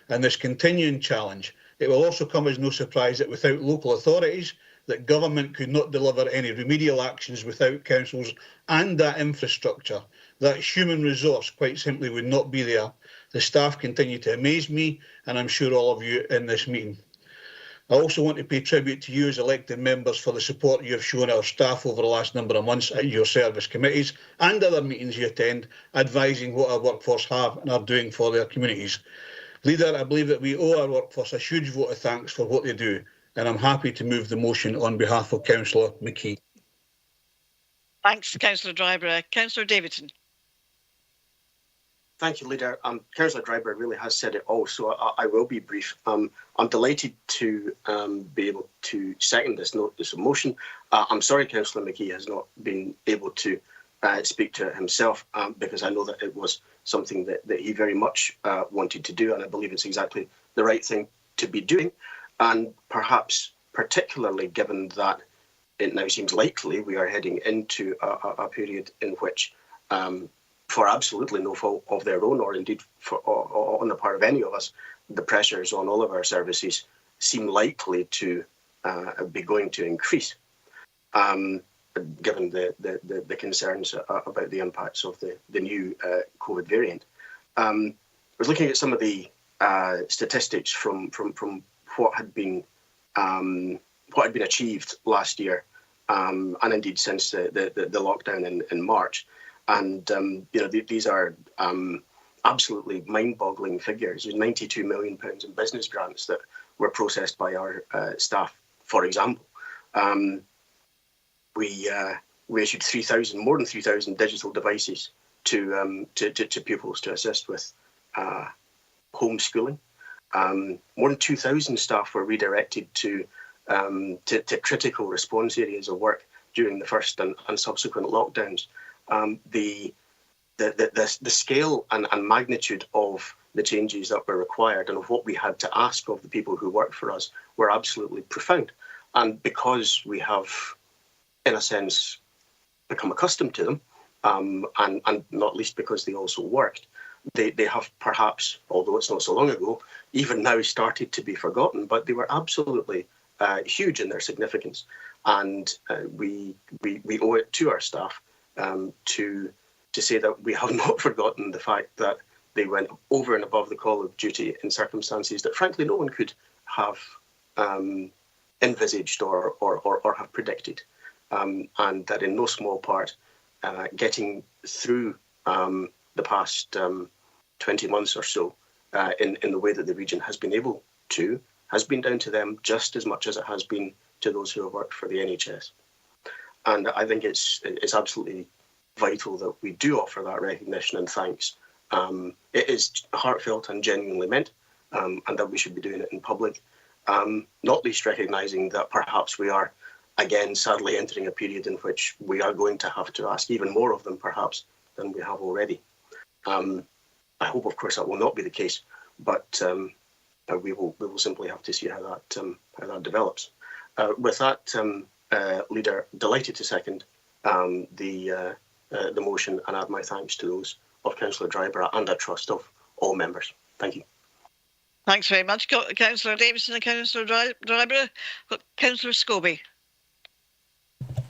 and this continuing challenge. It will also come as no surprise that without local authorities, that government could not deliver any remedial actions without councils and that infrastructure. That human resource quite simply would not be there. The staff continue to amaze me, and I'm sure all of you in this meeting. I also want to pay tribute to you as elected members for the support you have shown our staff over the last number of months at your service committees and other meetings you attend, advising what our workforce have and are doing for their communities. Leader, I believe that we owe our workforce a huge vote of thanks for what they do, and I'm happy to move the motion on behalf of Councillor McKee. Thanks, Councillor Dryburgh. Councillor Davidson. Thank you, Leader. Councillor Dryburgh really has said it all, so I will be brief. I'm delighted to be able to second this motion. I'm sorry Councillor McKee has not been able to speak to it himself, because I know that it was something that he very much wanted to do, and I believe it's exactly the right thing to be doing. And perhaps particularly given that it now seems likely we are heading into a period in which, for absolutely no fault of their own, or indeed or on the part of any of us, the pressures on all of our services seem likely to be going to increase, given the concerns about the impacts of the new COVID variant. I was looking at some of the statistics from what had been achieved last year, and indeed since the lockdown in March. And these are absolutely mind-boggling figures. There's £92 million in business grants that were processed by our staff. For example, we issued more than 3,000 digital devices to pupils to assist with homeschooling. More than 2,000 staff were redirected to critical response areas of work during the first and subsequent lockdowns. The scale and magnitude of the changes that were required and of what we had to ask of the people who worked for us were absolutely profound. And because we have, in a sense, become accustomed to them, and not least because they also worked, they have perhaps, although it's not so long ago, even now started to be forgotten, but they were absolutely huge in their significance. And we owe it to our staff to say that we have not forgotten the fact that they went over and above the call of duty in circumstances that frankly no one could have envisaged or have predicted, and that in no small part getting through the past 20 months or so in the way that the region has been able to has been down to them just as much as it has been to those who have worked for the NHS. And I think it's absolutely vital that we do offer that recognition and thanks. It is heartfelt and genuinely meant, and that we should be doing it in public. not least recognising that perhaps we are, again, sadly entering a period in which we are going to have to ask even more of them, perhaps, than we have already. I hope, of course, that will not be the case, but we will simply have to see how that develops. With that, Leader, delighted to second the motion and add my thanks to those of Councillor Dryburgh and I trust of all members. Thank you. Thanks very much, Councillor Davison and Councillor Dryburgh. Councillor Scobie.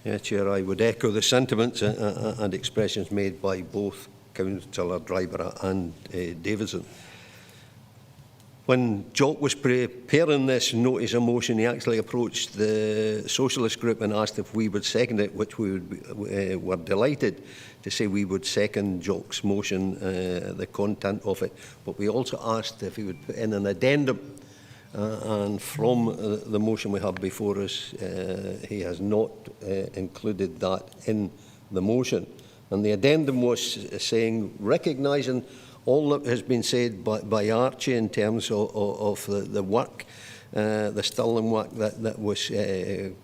Yeah, Chair, I would echo the sentiments and expressions made by both Councillor Dryburgh and Davison. When Jock was preparing this notice of motion, he actually approached the Socialist group and asked if we would second it, which we were delighted to say we would second Jock's motion, the content of it. But we also asked if he would put in an addendum. And from the motion we have before us, he has not included that in the motion. And the addendum was saying, recognising all that has been said by Archie in terms of the work, the sterling work that was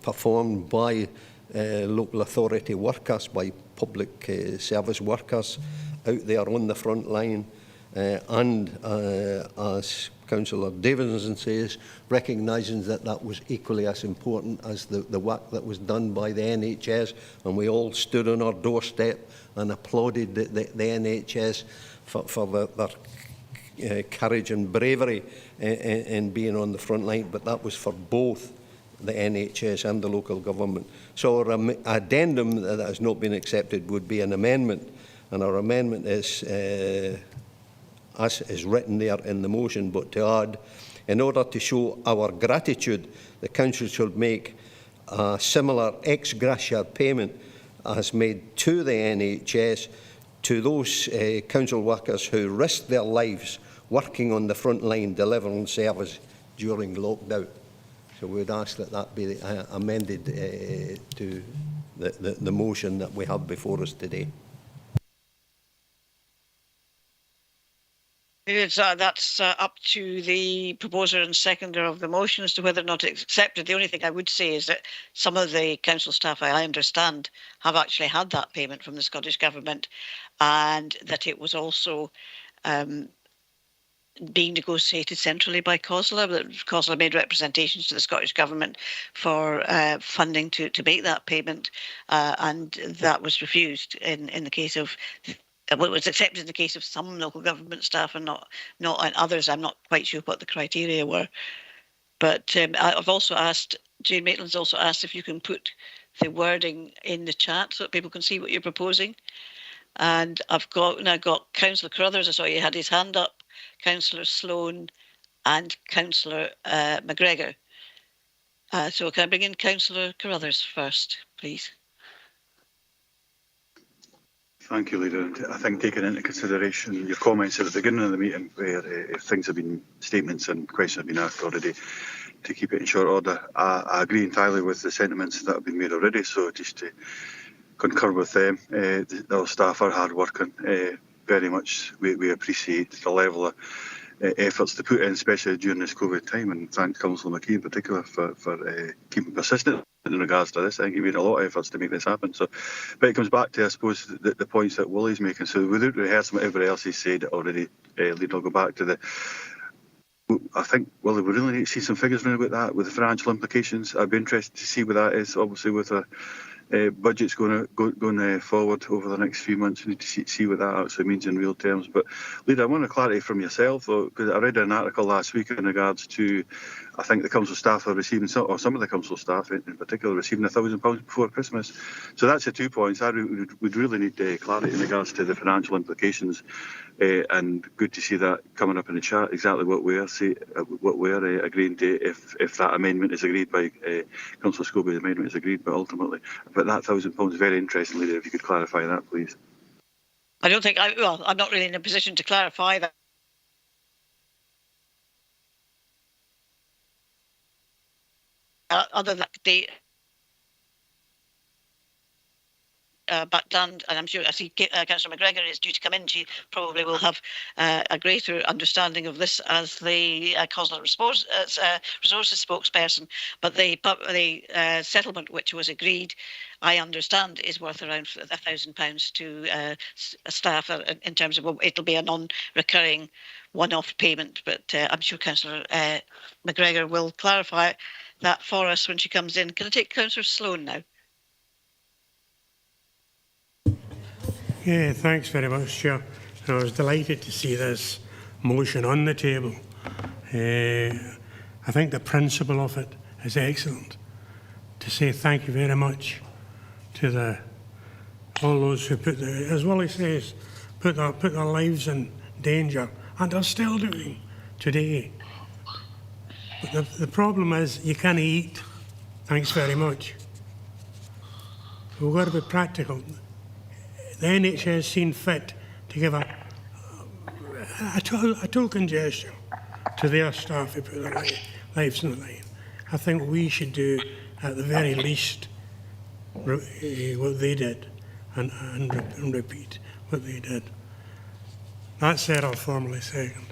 performed by local authority workers, by public service workers out there on the front line, and as Councillor Davison says, recognising that was equally as important as the work that was done by the NHS, and we all stood on our doorstep and applauded the NHS for their courage and bravery in being on the front line, but that was for both the NHS and the local government. So our addendum that has not been accepted would be an amendment, and our amendment is, as is written there in the motion, but to add, in order to show our gratitude, the Council should make a similar ex gratia payment as made to the NHS to those council workers who risked their lives working on the front line delivering service during lockdown. So we would ask that that be amended to the motion that we have before us today. That's up to the proposer and seconder of the motion as to whether or not it's accepted. The only thing I would say is that some of the council staff, I understand, have actually had that payment from the Scottish Government, and that it was also being negotiated centrally by COSLA. COSLA made representations to the Scottish Government for funding to make that payment, and that was refused in the case of... Well, it was accepted in the case of some local government staff and not on others. I'm not quite sure what the criteria were. But I've also asked, Jane Maitland's also asked if you can put the wording in the chat so that people can see what you're proposing. And I've now got Councillor Carruthers, I saw you had his hand up, Councillor Sloan and Councillor McGregor. So can I bring in Councillor Carruthers first, please? Thank you, Leader. I think taking into consideration your comments at the beginning of the meeting, where statements and questions have been asked already, to keep it in short order, I agree entirely with the sentiments that have been made already. So just to concur with them, our staff are hard working. Very much, we appreciate the level of efforts to put in, especially during this COVID time, and thank Councillor McKee in particular for keeping persistent in regards to this. I think he made a lot of efforts to make this happen. So, but it comes back to, I suppose, the points that Willie's making. So without rehearsing what everybody else has said already, Leader, I'll go back to I think, Willie, we really need to see some figures now about that, with the financial implications. I'd be interested to see what that is, obviously, with a budget's going forward over the next few months. We need to see what that actually means in real terms. But, Leader, I want a clarity from yourself, because I read an article last week in regards to, I think the council staff are receiving, or some of the council staff in particular, receiving £1,000 before Christmas. So that's the 2 points. We'd really need clarity in regards to the financial implications, and good to see that coming up in the chat, exactly what we're agreeing to if that amendment is agreed by Councillor Scobie. The amendment is agreed, but ultimately, but that £1,000 is very interesting, Leader, if you could clarify that, please. I don't think, I'm not really in a position to clarify that. Other than background, and I'm sure I see Councillor McGregor is due to come in. She probably will have a greater understanding of this as the Consular Resources spokesperson. But the settlement which was agreed, I understand, is worth around £1,000 to staff in terms of, it'll be a non-recurring one-off payment. But I'm sure Councillor McGregor will clarify that for us when she comes in. Can I take Councillor Sloan now? Yeah, thanks very much, Chair. I was delighted to see this motion on the table. I think the principle of it is excellent. To say thank you very much to all those who put, as Willie says, put their lives in danger and are still doing today. But the problem is you can't eat. Thanks very much. We've got to be practical. The NHS seen fit to give a token gesture to their staff who put their lives in the line. I think we should do, at the very least, what they did and repeat what they did. That said, I'll formally second.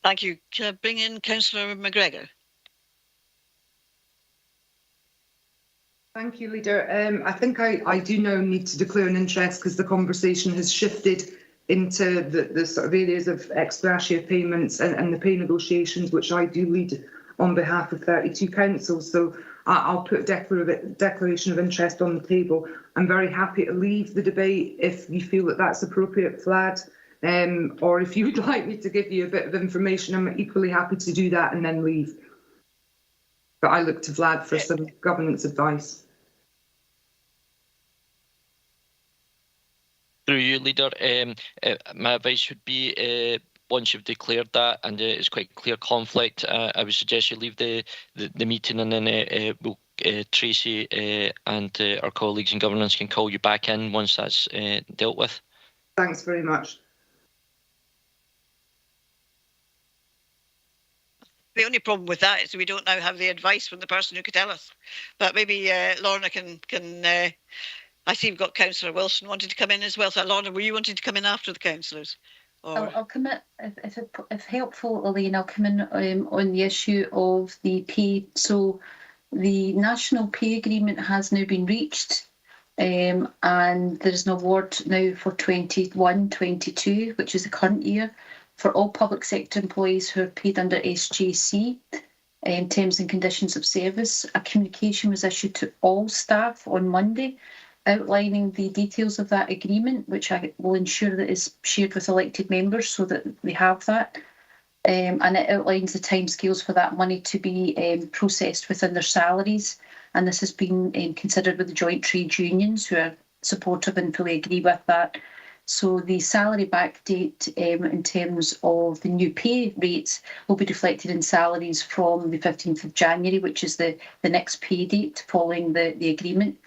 Thank you. Can I bring in Councillor McGregor? Thank you, Leader. I think I do now need to declare an interest because the conversation has shifted into the sort of areas of ex gratia payments and the pay negotiations, which I do lead on behalf of 32 councils. So I'll put declaration of interest on the table. I'm very happy to leave the debate if you feel that that's appropriate, Vlad, or if you would like me to give you a bit of information, I'm equally happy to do that and then leave. But I look to Vlad for some governance advice. Through you, Leader, my advice would be once you've declared that and it's quite clear conflict, I would suggest you leave the meeting, and then Tracy and our colleagues in governance can call you back in once that's dealt with. Thanks very much. The only problem with that is we don't now have the advice from the person who could tell us. But maybe Lorna can I see we've got Councillor Wilson wanting to come in as well. So Lorna, were you wanting to come in after the councillors? I'll come in, if helpful, Elaine, I'll come in on the issue of the pay. So the national pay agreement has now been reached, and there's an award now for 21-22, which is the current year, for all public sector employees who are paid under SJC, Terms and Conditions of Service. A communication was issued to all staff on Monday outlining the details of that agreement, which I will ensure that is shared with elected members so that they have that. And it outlines the timescales for that money to be processed within their salaries. And this has been considered with the joint trade unions, who are supportive and fully agree with that. So the salary backdate in terms of the new pay rates will be reflected in salaries from the 15th of January, which is the next pay date following the agreement.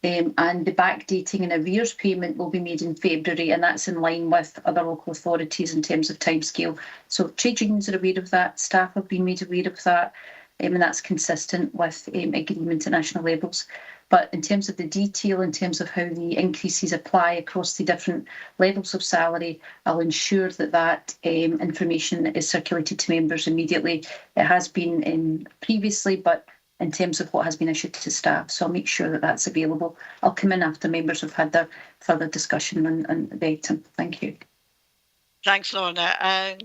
And the backdating and arrears payment will be made in February, and that's in line with other local authorities in terms of timescale. So trade unions are aware of that, staff have been made aware of that, and that's consistent with agreement at national levels. But in terms of the detail, in terms of how the increases apply across the different levels of salary, I'll ensure that information is circulated to members immediately. It has been previously, but in terms of what has been issued to staff. So I'll make sure that that's available. I'll come in after members have had their further discussion on the item. Thank you. Thanks, Lorna.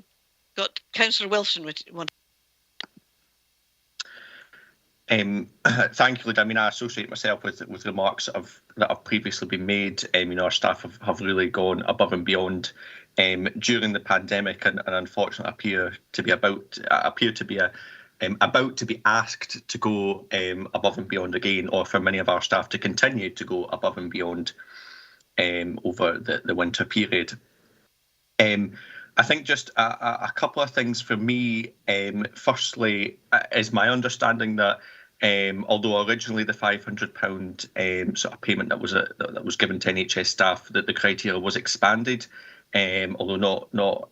Got Councillor Wilson. Thank you, Lydia. I mean, I associate myself with remarks that have previously been made. Our staff have really gone above and beyond during the pandemic, and unfortunately appear to be about to be asked to go above and beyond again, or for many of our staff to continue to go above and beyond over the winter period. I think just a couple of things for me. Firstly, is my understanding that although originally the £500 sort of payment that was given to NHS staff, that the criteria was expanded, although not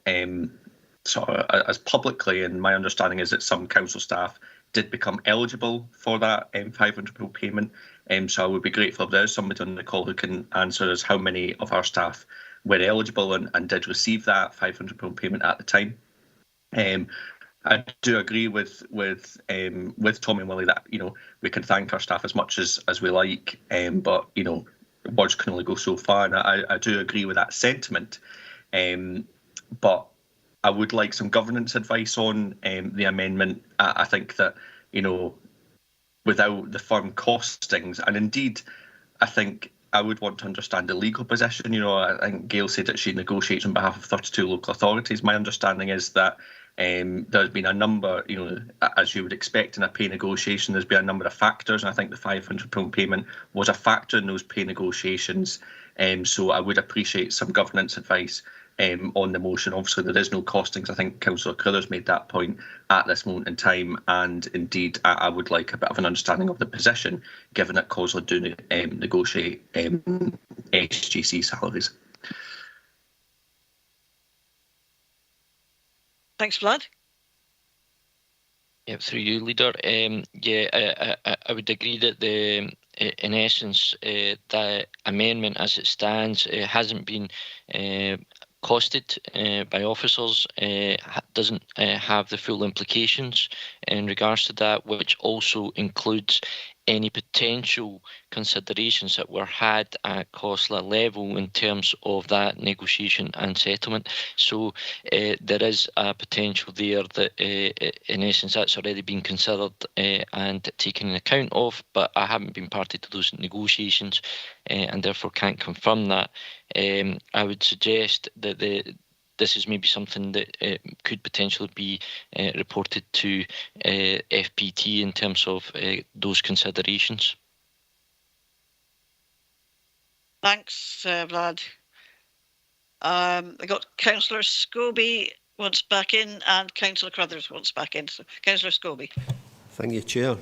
sort of as publicly, and my understanding is that some council staff did become eligible for that £500 payment So I would be grateful if there is somebody on the call who can answer us how many of our staff were eligible and did receive that £500 payment at the time. I do agree with Tommy and Willie that we can thank our staff as much as we like, but words can only go so far, and I do agree with that sentiment. But I would like some governance advice on the amendment. I think that without the firm costings, and indeed, I think I would want to understand the legal position. I think Gail said that she negotiates on behalf of 32 local authorities. My understanding is that there's been a number, as you would expect in a pay negotiation, there's been a number of factors, and I think the £500 payment was a factor in those pay negotiations. So I would appreciate some governance advice on the motion. Obviously, there is no costings. I think Councillor Carruthers made that point at this moment in time, and indeed, I would like a bit of an understanding of the position, given that COSLA do negotiate SGC salaries. Thanks, Vlad. Yeah, through you, Leader. I would agree that in essence, the amendment as it stands hasn't been costed by officers, doesn't have the full implications in regards to that, which also includes any potential considerations that were had at COSLA level in terms of that negotiation and settlement. So there is a potential there that in essence that's already been considered and taken in account of, but I haven't been party to those negotiations and therefore can't confirm that. I would suggest that this is maybe something that could potentially be reported to FPT in terms of those considerations. Thanks, Vlad. I got Councillor Scobie wants back in and Councillor Carruthers wants back in. So, Councillor Scobie. Thank you, Chair.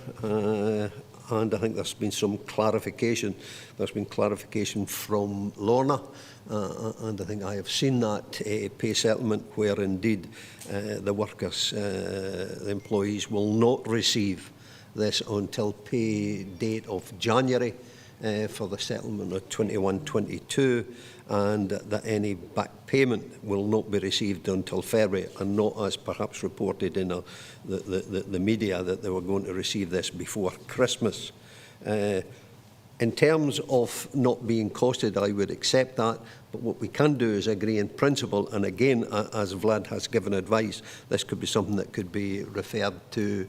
And I think there's been some clarification. There's been clarification from Lorna, and I think I have seen that pay settlement where indeed the workers, the employees will not receive this until pay date of January for the settlement of 21-22, and that any back payment will not be received until February, and not as perhaps reported in the media that they were going to receive this before Christmas. In terms of not being costed, I would accept that, but what we can do is agree in principle, and again, as Vlad has given advice, this could be something that could be referred to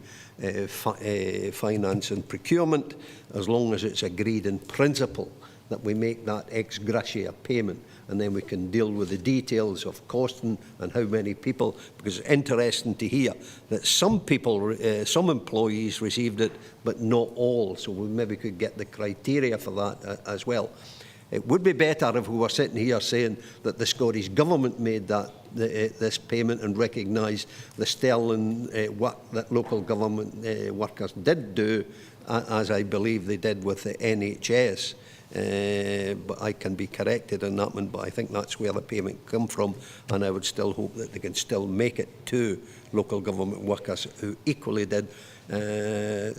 finance and procurement, as long as it's agreed in principle that we make that ex gratia payment, and then we can deal with the details of costing and how many people, because it's interesting to hear that some people, some employees received it, but not all, so we maybe could get the criteria for that as well. It would be better if we were sitting here saying that the Scottish Government made that this payment and recognised the sterling work that local government workers did do, as I believe they did with the NHS. But I can be corrected on that one, but I think that's where the payment come from, and I would still hope that they can still make it to local government workers who equally did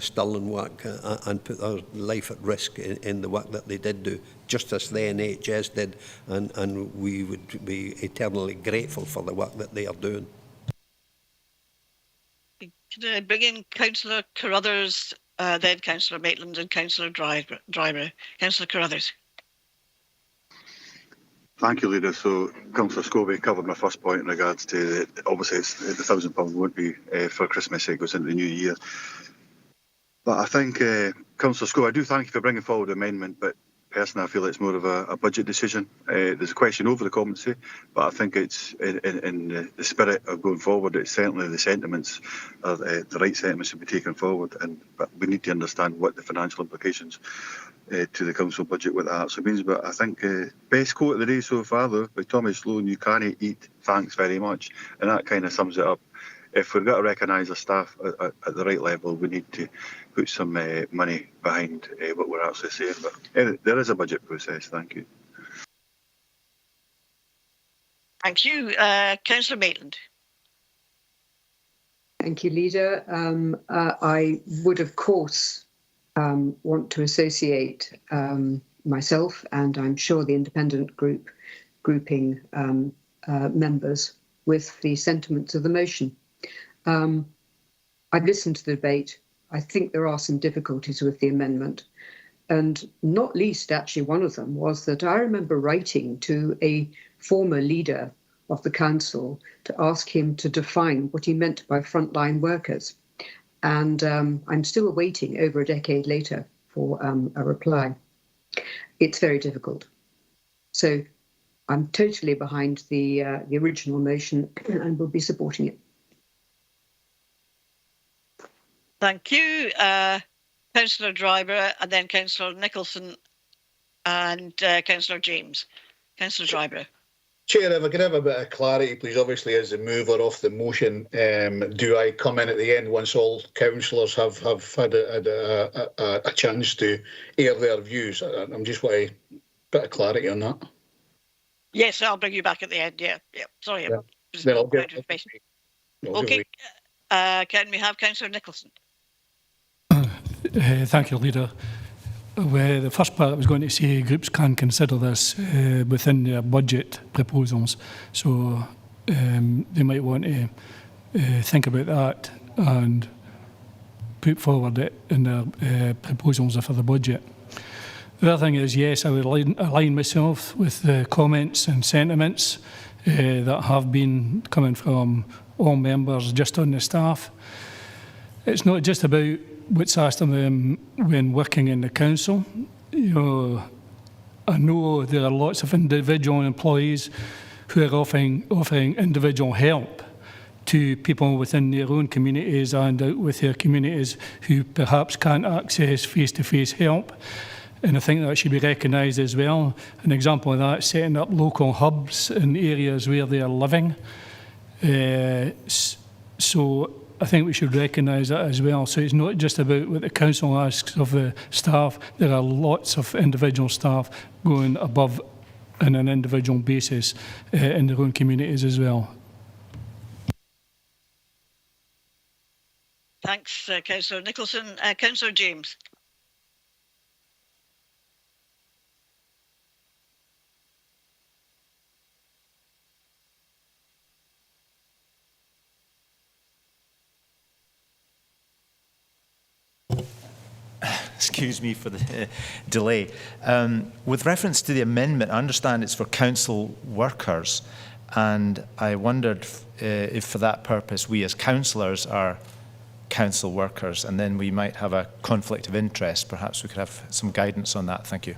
sterling work and put their life at risk in the work that they did do, just as the NHS did, and we would be eternally grateful for the work that they are doing. Could I bring in Councillor Carruthers, then Councillor Maitland and Councillor Driver. Councillor Carruthers. Thank you, Leader. So Councillor Scobie covered my first point in regards to obviously the £1,000 won't be for Christmas, it goes into the new year. But I think, Councillor Scobie, I do thank you for bringing forward the amendment, but personally I feel it's more of a budget decision. There's a question over the competency, but I think it's in the spirit of going forward, it's certainly the sentiments, the right sentiments to be taken forward, but we need to understand what the financial implications to the council budget with that so means. But I think best quote of the day so far though by Tommy Sloan, "You can't eat, thanks very much," and that kind of sums it up. If we've got to recognise our staff at the right level, we need to put some money behind what we're actually saying. But there is a budget process. Thank you. Thank you. Councillor Maitland. Thank you, Leader. I would, of course, want to associate myself and I'm sure the independent grouping members with the sentiments of the motion. I've listened to the debate. I think there are some difficulties with the amendment. And not least, actually, one of them was that I remember writing to a former leader of the council to ask him to define what he meant by frontline workers. And I'm still awaiting over a decade later for a reply. It's very difficult. So I'm totally behind the original motion and will be supporting it. Thank you. Councillor Driver, and then Councillor Nicholson and Councillor James. Councillor Driver. Chair, if I could have a bit of clarity, please. Obviously, as the mover of the motion, do I come in at the end once all councillors have had a chance to air their views? I'm just wanting a bit of clarity on that. Yes, I'll bring you back at the end. Yeah. Sorry. Yeah. Then I'll get okay. Can we have Councillor Nicholson? Thank you, Leader. Well, the first part I was going to say groups can consider this within their budget proposals, so they might want to think about that and put forward it in their proposals for the budget. The other thing is, yes, I would align myself with the comments and sentiments that have been coming from all members just on the staff. It's not just about what's asked of them when working in the council. You know, I know there are lots of individual employees who are offering individual help to people within their own communities and out with their communities who perhaps can't access face-to-face help. And I think that should be recognised as well. An example of that is setting up local hubs in areas where they are living. So I think we should recognise that as well. So it's not just about what the council asks of the staff. There are lots of individual staff going above on an individual basis in their own communities as well. Thanks, Councillor Nicholson. Councillor James. Excuse me for the delay. With reference to the amendment, I understand it's for council workers, and I wondered if for that purpose we as councillors are council workers, and then we might have a conflict of interest. Perhaps we could have some guidance on that. Thank you.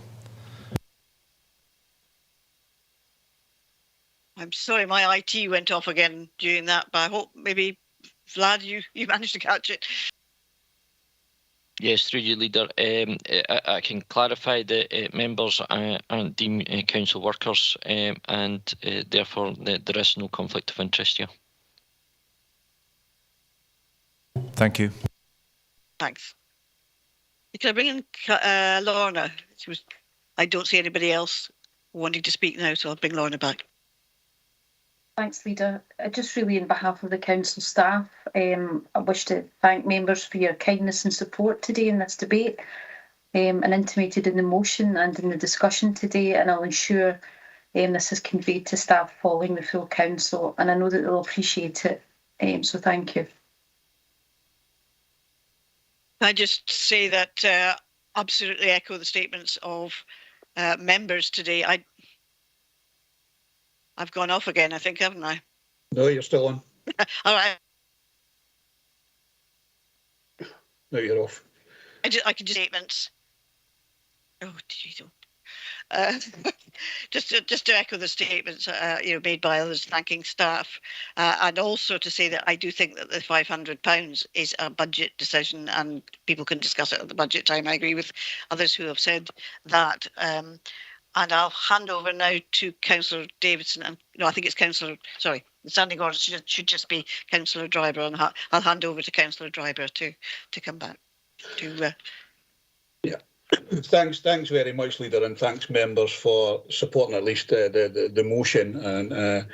I'm sorry, my IT went off again during that, but I hope maybe, Vlad, you managed to catch it. Yes, through you, Leader. I can clarify that members aren't deemed council workers, and therefore there is no conflict of interest here. Thank you. Thanks. Can I bring in Lorna? I don't see anybody else wanting to speak now, so I'll bring Lorna back. Thanks, Leader. Just really on behalf of the council staff, I wish to thank members for your kindness and support today in this debate, and intimated in the motion and in the discussion today, and I'll ensure this is conveyed to staff following the full council, and I know that they'll appreciate it, so thank you. I just say that absolutely echo the statements of members today. I've gone off again, I think, haven't I? No, you're still on. All right. No, you're off. I can just statements. Oh, geez. Just to echo the statements made by others thanking staff, and also to say that I do think that the £500 is a budget decision and people can discuss it at the budget time. I agree with others who have said that. And I'll hand over now to Councillor Davidson. And no, I think it's the standing order should just be Councillor Driver, and I'll hand over to Councillor Driver to come back to. Yeah, thanks very much, Leader, and thanks members for supporting at least the motion. And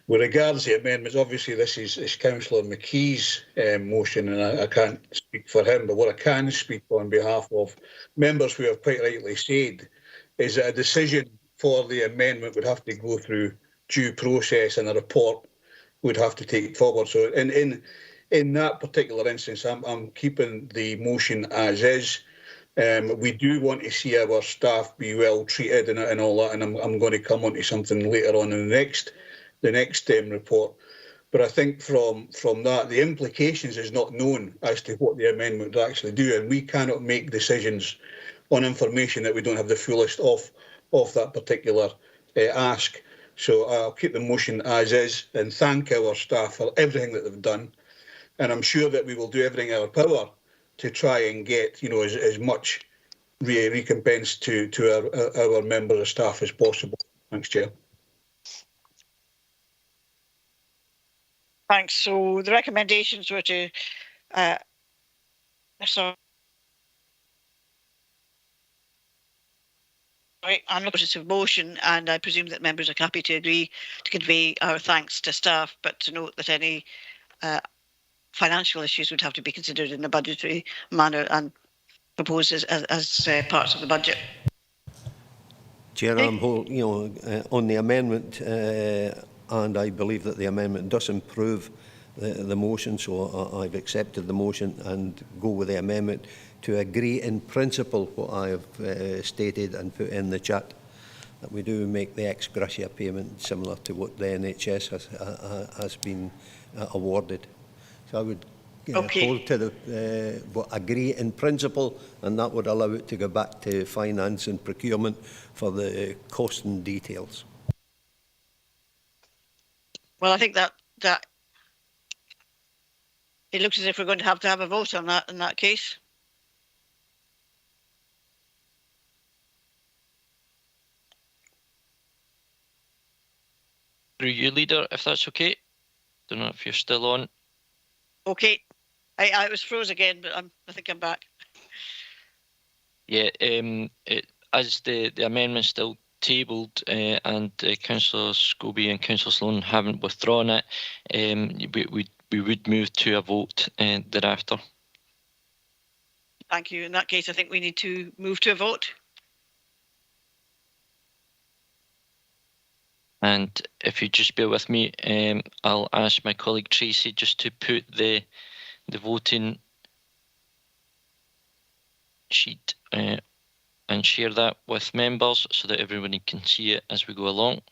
With regards to the amendments, obviously this is Councillor McKee's motion, and I can't speak for him, but what I can speak on behalf of members who have quite rightly said is that a decision for the amendment would have to go through due process, and a report would have to take forward. So in that particular instance, I'm keeping the motion as is. We do want to see our staff be well treated and all that, and I'm going to come on to something later on in the next report. But I think from that, the implications is not known as to what the amendment would actually do, and we cannot make decisions on information that we don't have the fullest of that particular ask. So I'll keep the motion as is and thank our staff for everything that they've done. And I'm sure that we will do everything in our power to try and get, as much recompense to our members of staff as possible. Thanks, Chair. Thanks. So the recommendations were to, I'm a positive motion, and I presume that members are happy to agree to convey our thanks to staff, but to note that any financial issues would have to be considered in a budgetary manner and proposed as parts of the budget. Chair, I'm on the amendment, and I believe that the amendment does improve the motion, so I've accepted the motion and go with the amendment to agree in principle what I have stated and put in the chat, that we do make the ex gratia payment similar to what the NHS has been awarded. So I would hold to the agree in principle, and that would allow it to go back to finance and procurement for the cost and details. Well, I think that it looks as if we're going to have a vote on that in that case. Through you, Leader, if that's okay. Don't know if you're still on. Okay. I was froze again, but I think I'm back. Yeah, as the amendment's still tabled and Councillor Scobie and Councillor Sloan haven't withdrawn it, we would move to a vote thereafter. Thank you. In that case, I think we need to move to a vote. And if you just bear with me, I'll ask my colleague Tracy just to put the voting sheet and share that with members so that everybody can see it as we go along.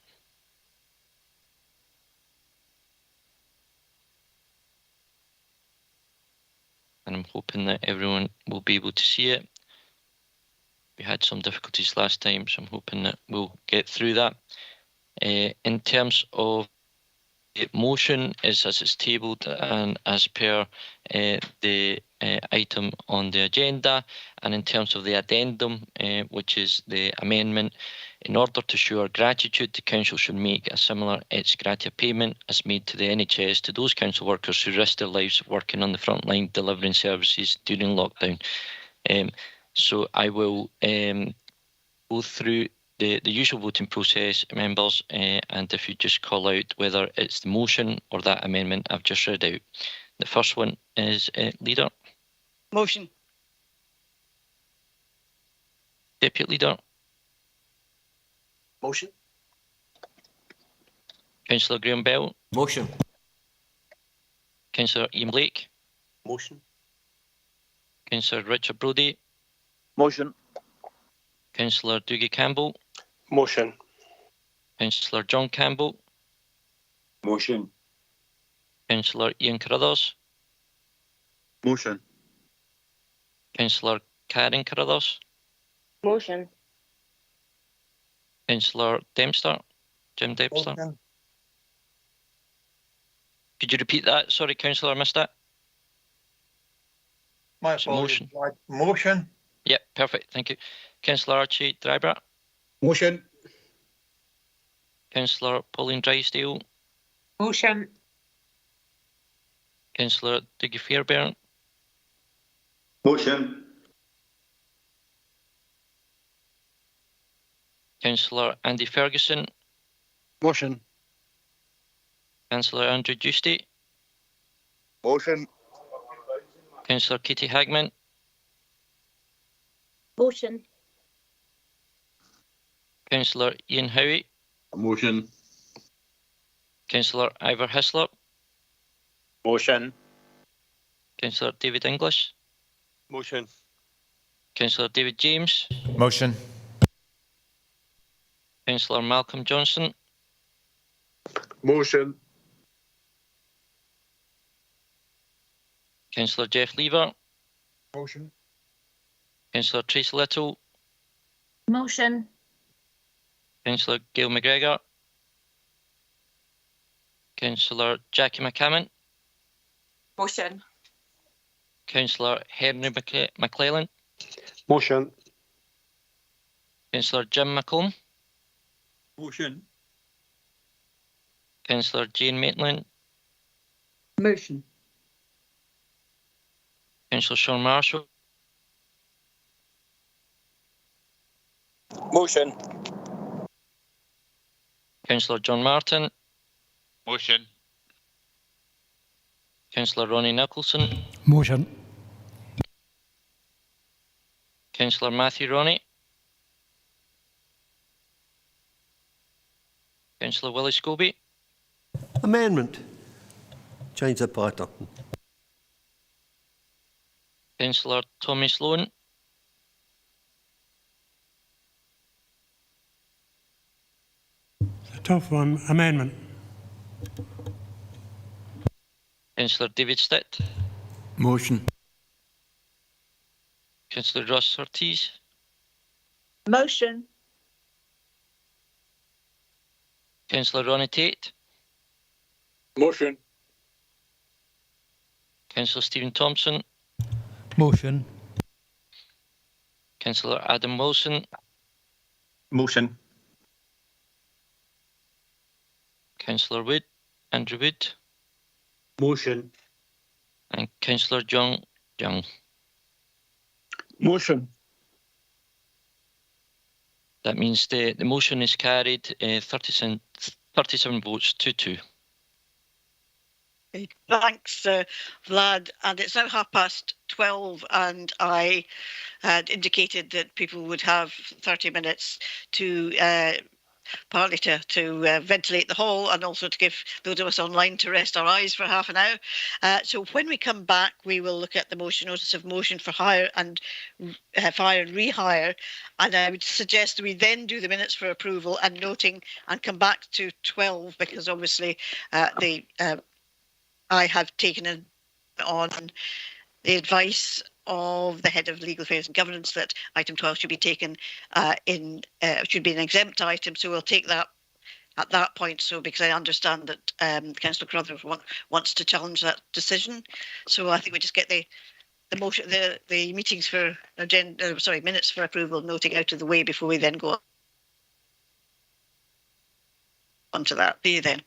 And I'm hoping that everyone will be able to see it. We had some difficulties last time, so I'm hoping that we'll get through that. In terms of the motion, is as it's tabled and as per the item on the agenda, and in terms of the addendum, which is the amendment, in order to show our gratitude, the Council should make a similar ex gratia payment as made to the NHS to those council workers who risked their lives working on the front line delivering services during lockdown. So I will go through the usual voting process, members, and if you just call out whether it's the motion or that amendment I've just read out. The first one is Leader. Motion. Deputy Leader. Motion. Councillor Graham Bell. Motion. Councillor Ian Blake. Motion. Councillor Richard Brodie. Motion. Councillor Dougie Campbell. Motion. Councillor John Campbell. Motion. Councillor Ian Carruthers. Motion. Councillor Karen Carruthers. Motion. Councillor Dempster. Jim Dempster. Motion. Could you repeat that? Sorry, Councillor, I missed that. My apologies. Motion. Yep, perfect. Thank you. Councillor Archie Drybrat. Motion. Councillor Pauline Drysdale. Motion. Councillor Dougie Fairbairn. Motion. Councillor Andy Ferguson. Motion. Councillor Andrew Dusty. Motion. Councillor Katie Hagman. Motion. Councillor Ian Howie. Motion. Councillor Ivor Hislop. Motion. Councillor David English. Motion. Councillor David James. Motion. Councillor Malcolm Johnson. Motion. Councillor Jeff Lever. Motion. Councillor Tracy Little. Motion. Councillor Gail McGregor. Councillor Jackie McCammon. Motion. Councillor Henry McClellan. Motion. Councillor Jim McComb. Motion. Councillor Jane Maitland. Motion. Councillor Sean Marshall. Motion. Councillor John Martin. Motion. Councillor Ronnie Nicholson. Motion. Councillor Matthew Ronnie. Councillor Willie Scobie. Amendment. Change the pattern. Councillor Tommy Sloan. It's a tough one. Amendment. Councillor David Stitt. Motion. Councillor Ross Ortiz. Motion. Councillor Ronnie Tate. Motion. Councillor Stephen Thompson. Motion. Councillor Adam Wilson. Motion. Councillor Wood. Andrew Wood. Motion. And Councillor John Young. Motion. That means the motion is carried 37 votes to 2. Okay, thanks, Vlad. And it's now 12:30, and I had indicated that people would have 30 minutes to partly to ventilate the hall and also to give those of us online to rest our eyes for half an hour. So when we come back, we will look at the notice of motion for hire and rehire. And I would suggest we then do the minutes for approval and noting and come back to 12, because obviously I have taken on the advice of the head of legal affairs and governance that item 12 should be taken should be an exempt item. So we'll take that at that point. So because I understand that Councillor Carruthers wants to challenge that decision. So I think we just get the motion, the meetings for minutes for approval noting out of the way before we then go on to that. See you then.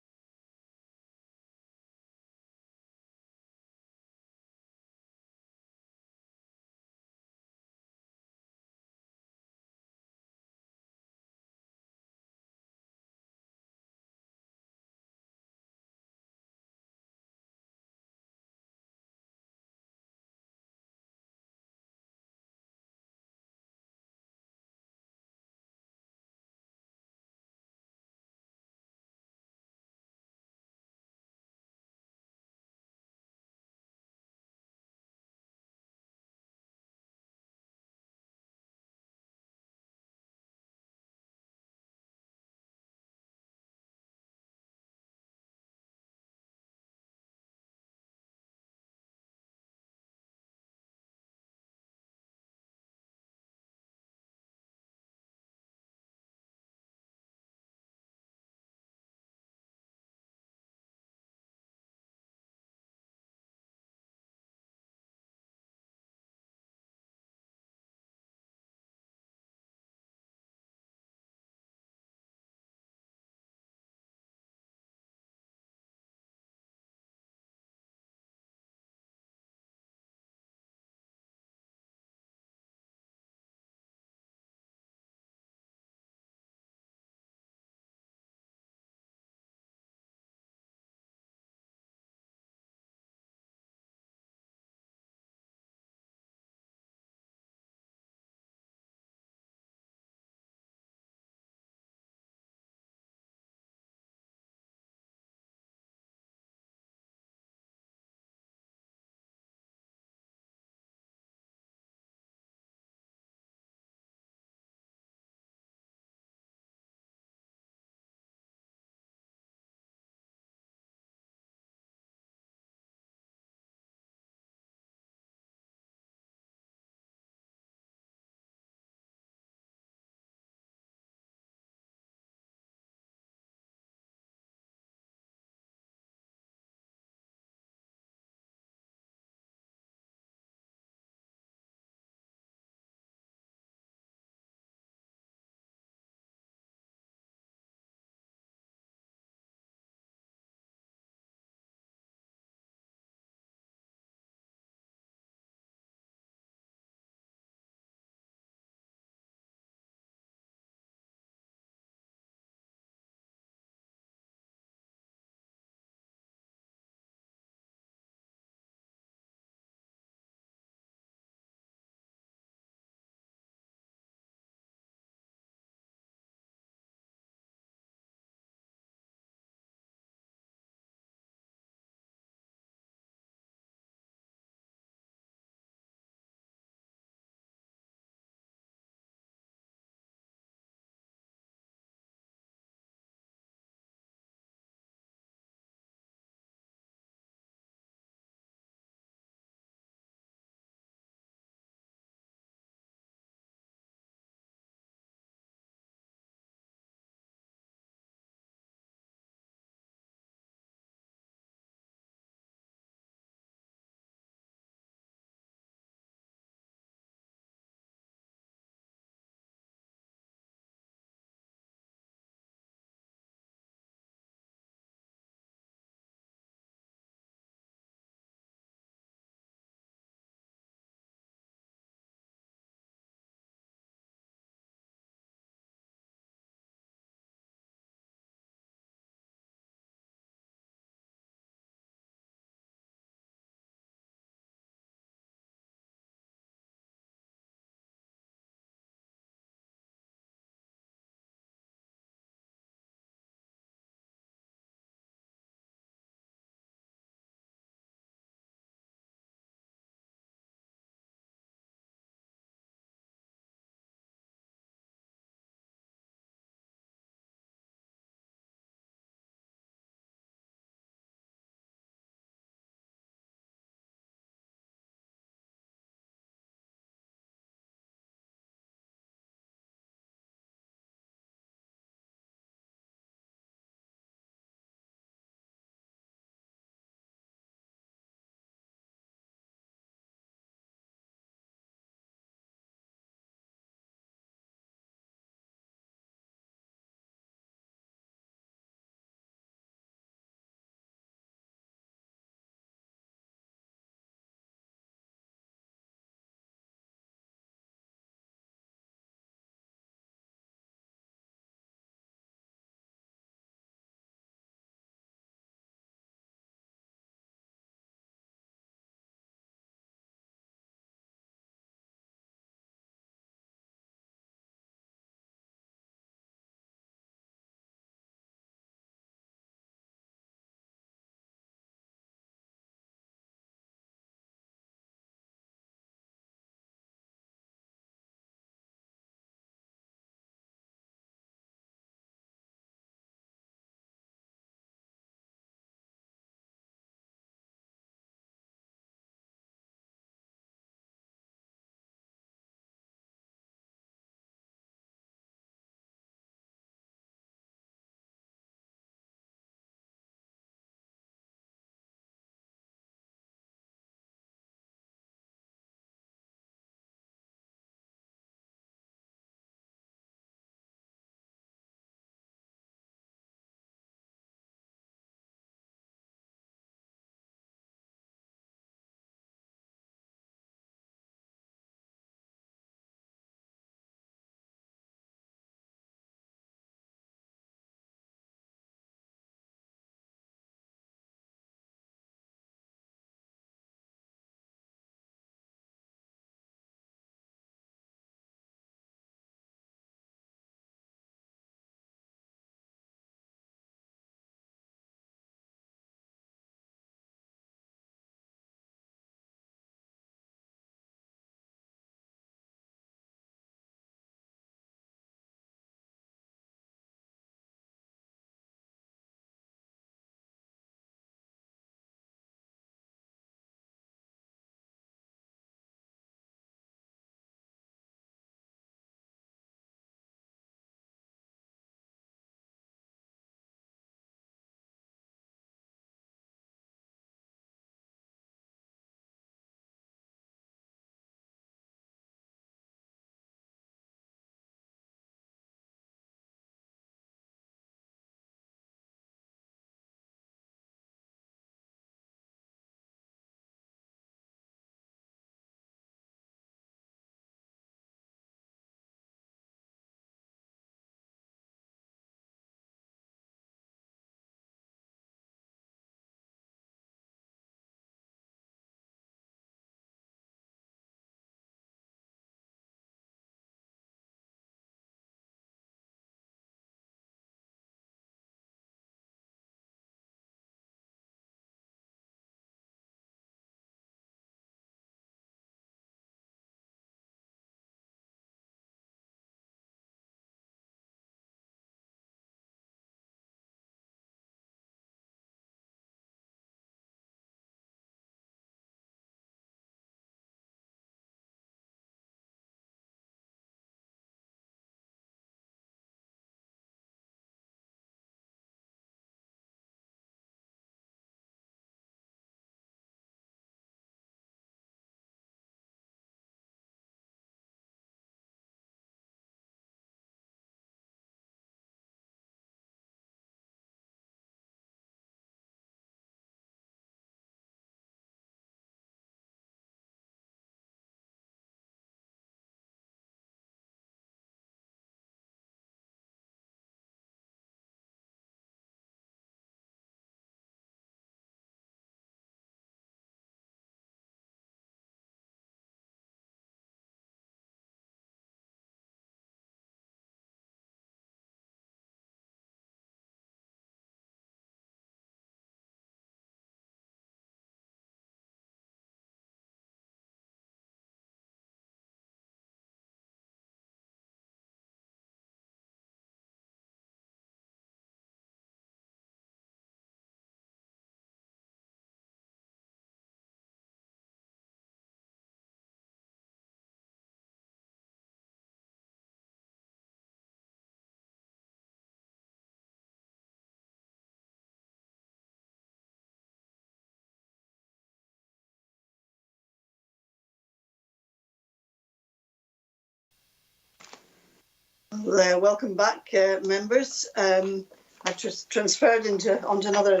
Well, welcome back, members. I've just transferred onto another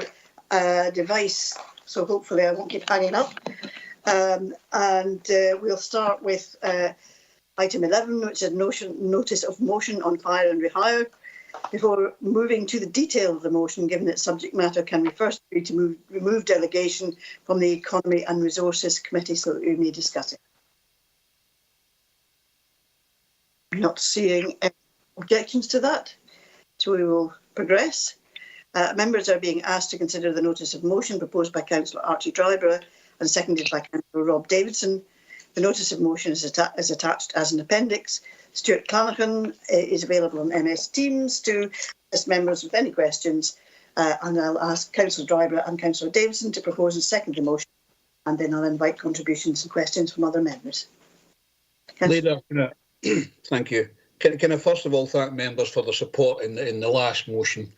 device, so hopefully I won't keep hanging up. We'll start with item 11, which is notice of motion on fire and rehire. Before moving to the detail of the motion, given its subject matter, can we first agree to remove delegation from the Economy and Resources Committee so that we may discuss it? Not seeing any objections to that, so we will progress. Members are being asked to consider the notice of motion proposed by Councillor Archie Dryborough and seconded by Councillor Rob Davidson. The notice of motion is attached as an appendix. Stuart Callaghan is available on MS Teams to assist members with any questions, and I'll ask Councillor Dryborough and Councillor Davidson to propose and second the motion, and then I'll invite contributions and questions from other members. Leader, thank you. Can I first of all thank members for the support in the last motion.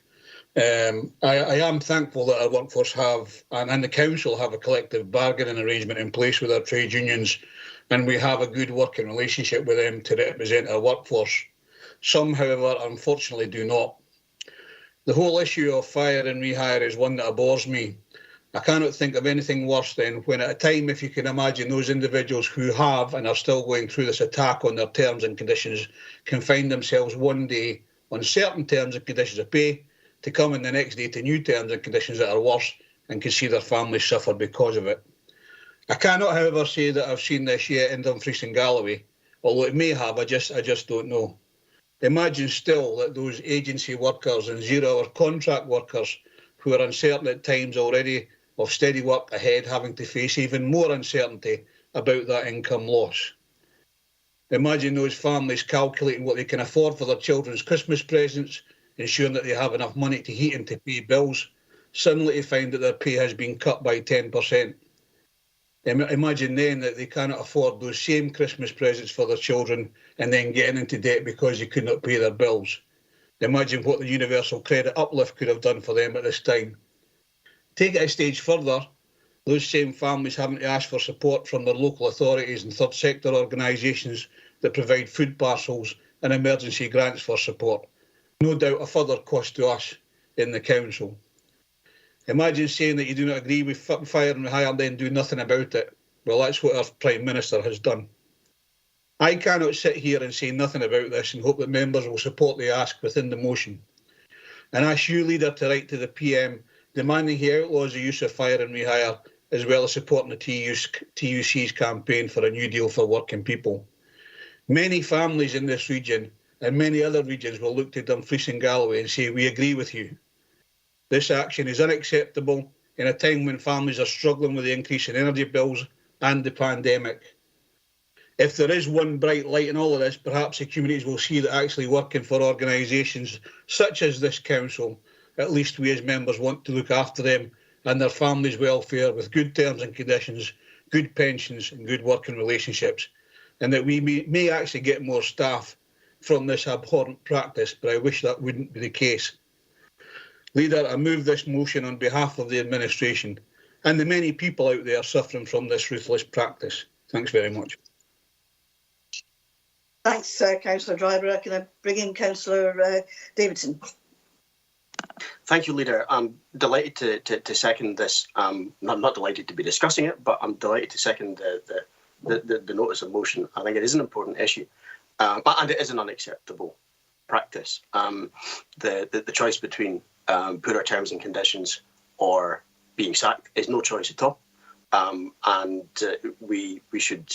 I am thankful that our workforce have, and the council have, a collective bargaining arrangement in place with our trade unions, and we have a good working relationship with them to represent our workforce. Some, however, unfortunately do not. The whole issue of fire and rehire is one that abhors me. I cannot think of anything worse than when, at a time, if you can imagine, those individuals who have and are still going through this attack on their terms and conditions can find themselves one day on certain terms and conditions of pay, to come in the next day to new terms and conditions that are worse, and can see their families suffer because of it. I cannot, however, say that I've seen this yet in Dumfries and Galloway, although it may have, I just don't know. Imagine still that those agency workers and zero-hour contract workers who are uncertain at times already of steady work ahead, having to face even more uncertainty about that income loss. Imagine those families calculating what they can afford for their children's Christmas presents, ensuring that they have enough money to heat and to pay bills, suddenly to find that their pay has been cut by 10%. Imagine then that they cannot afford those same Christmas presents for their children and then getting into debt because they could not pay their bills. Imagine what the universal credit uplift could have done for them at this time. Take it a stage further, those same families having to ask for support from their local authorities and third sector organisations that provide food parcels and emergency grants for support. No doubt a further cost to us in the council. Imagine saying that you do not agree with fire and rehire and then do nothing about it. Well, that's what our Prime Minister has done. I cannot sit here and say nothing about this and hope that members will support the ask within the motion. And ask you, Leader, to write to the PM demanding he outlaws the use of fire and rehire, as well as supporting the TUC's campaign for a new deal for working people. Many families in this region and many other regions will look to Dumfries and Galloway and say, we agree with you. This action is unacceptable in a time when families are struggling with the increase in energy bills and the pandemic. If there is one bright light in all of this, perhaps the communities will see that actually working for organisations such as this council, at least we as members want to look after them and their families' welfare with good terms and conditions, good pensions and good working relationships, and that we may actually get more staff from this abhorrent practice, but I wish that wouldn't be the case. Leader, I move this motion on behalf of the administration and the many people out there suffering from this ruthless practice. Thanks very much. Thanks, Councillor Dryborough. Can I bring in Councillor Davidson? Thank you, Leader. I'm delighted to second this. I'm not delighted to be discussing it, but I'm delighted to second the notice of motion. I think it is an important issue, and it is an unacceptable practice. The choice between poorer terms and conditions or being sacked is no choice at all, and we should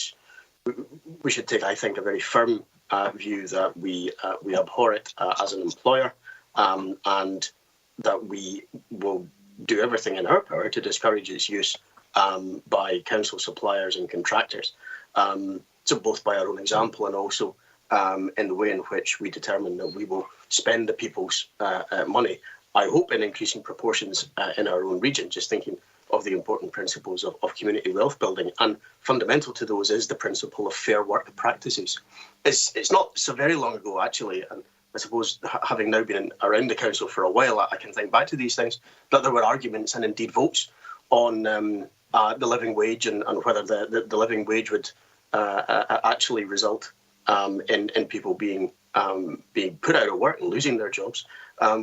take, I think, a very firm view that we abhor it as an employer, and that we will do everything in our power to discourage its use by council suppliers and contractors. So both by our own example and also in the way in which we determine that we will spend the people's money, I hope in increasing proportions in our own region, just thinking of the important principles of community wealth building. And fundamental to those is the principle of fair work practices. It's not so very long ago, actually, and I suppose having now been around the council for a while, I can think back to these things, that there were arguments and indeed votes on the living wage and whether the living wage would actually result in people being being put out of work and losing their jobs,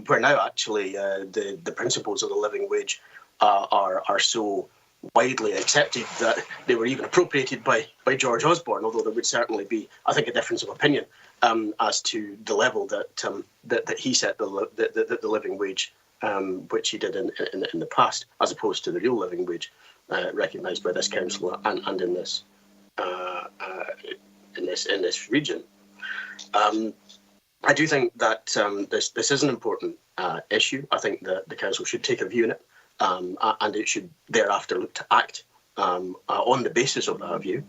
where now actually the principles of the living wage are so widely accepted that they were even appropriated by George Osborne, although there would certainly be, I think, a difference of opinion as to the level that he set the living wage, which he did in the past, as opposed to the real living wage recognised by this council and in this region. I do think that this is an important issue. I think that the council should take a view on it, and it should thereafter look to act on the basis of that view.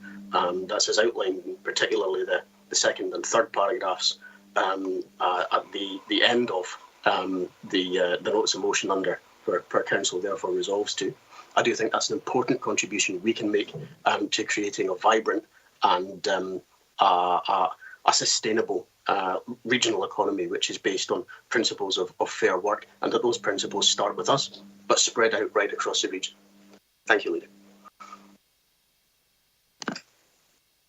That's as outlined, particularly the second and third paragraphs at the end of the notice of motion under per council therefore resolves to. I do think that's an important contribution we can make to creating a vibrant and a sustainable regional economy which is based on principles of fair work, and that those principles start with us but spread out right across the region. Thank you, Leader.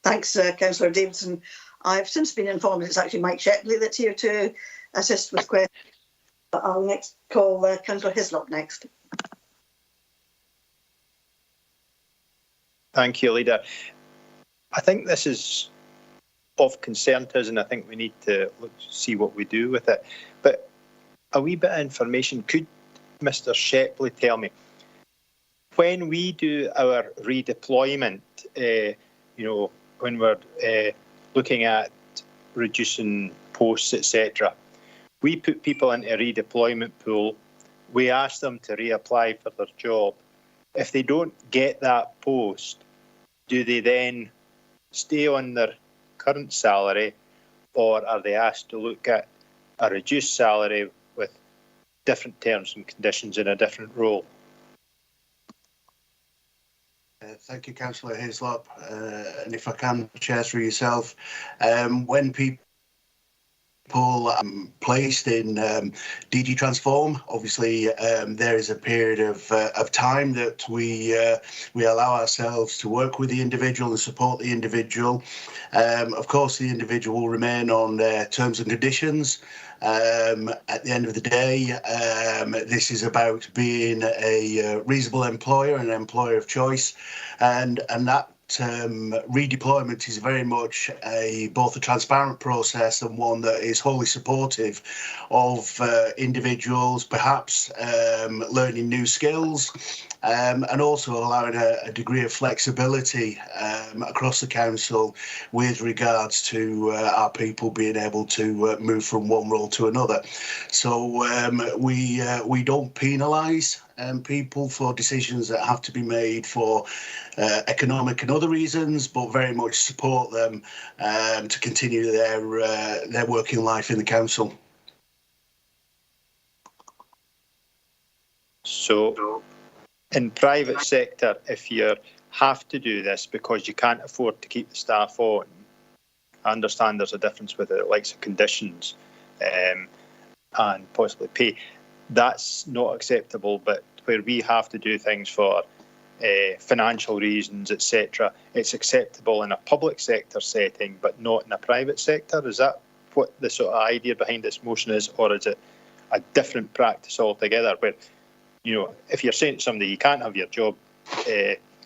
Thanks, Councillor Davidson. I've since been informed it's actually Mike Shepley that's here to assist with questions. I'll next call Councillor Hislop next. Thank you, Leader. I think this is of concern to us, and I think we need to see what we do with it. But a wee bit of information, could Mr. Shepley tell me, when we do our redeployment, when we're looking at reducing posts, etc., we put people into a redeployment pool, we ask them to reapply for their job. If they don't get that post, do they then stay on their current salary, or are they asked to look at a reduced salary with different terms and conditions in a different role? Thank you, Councillor Hislop. And if I can, Chair, through yourself, when people placed in DG Transform, obviously there is a period of time that we allow ourselves to work with the individual and support the individual. Of course, the individual will remain on their terms and conditions. At the end of the day, this is about being a reasonable employer and an employer of choice, and that redeployment is very much both a transparent process and one that is wholly supportive of individuals perhaps learning new skills, and also allowing a degree of flexibility across the council with regards to our people being able to move from one role to another. So we don't penalise people for decisions that have to be made for economic and other reasons, but very much support them to continue their working life in the council. So, in private sector, if you have to do this because you can't afford to keep the staff on, I understand there's a difference with the likes of conditions and possibly pay. That's not acceptable, but where we have to do things for financial reasons, etc., it's acceptable in a public sector setting, but not in a private sector. Is that what the sort of idea behind this motion is, or is it a different practice altogether? Where, if you're saying to somebody you can't have your job,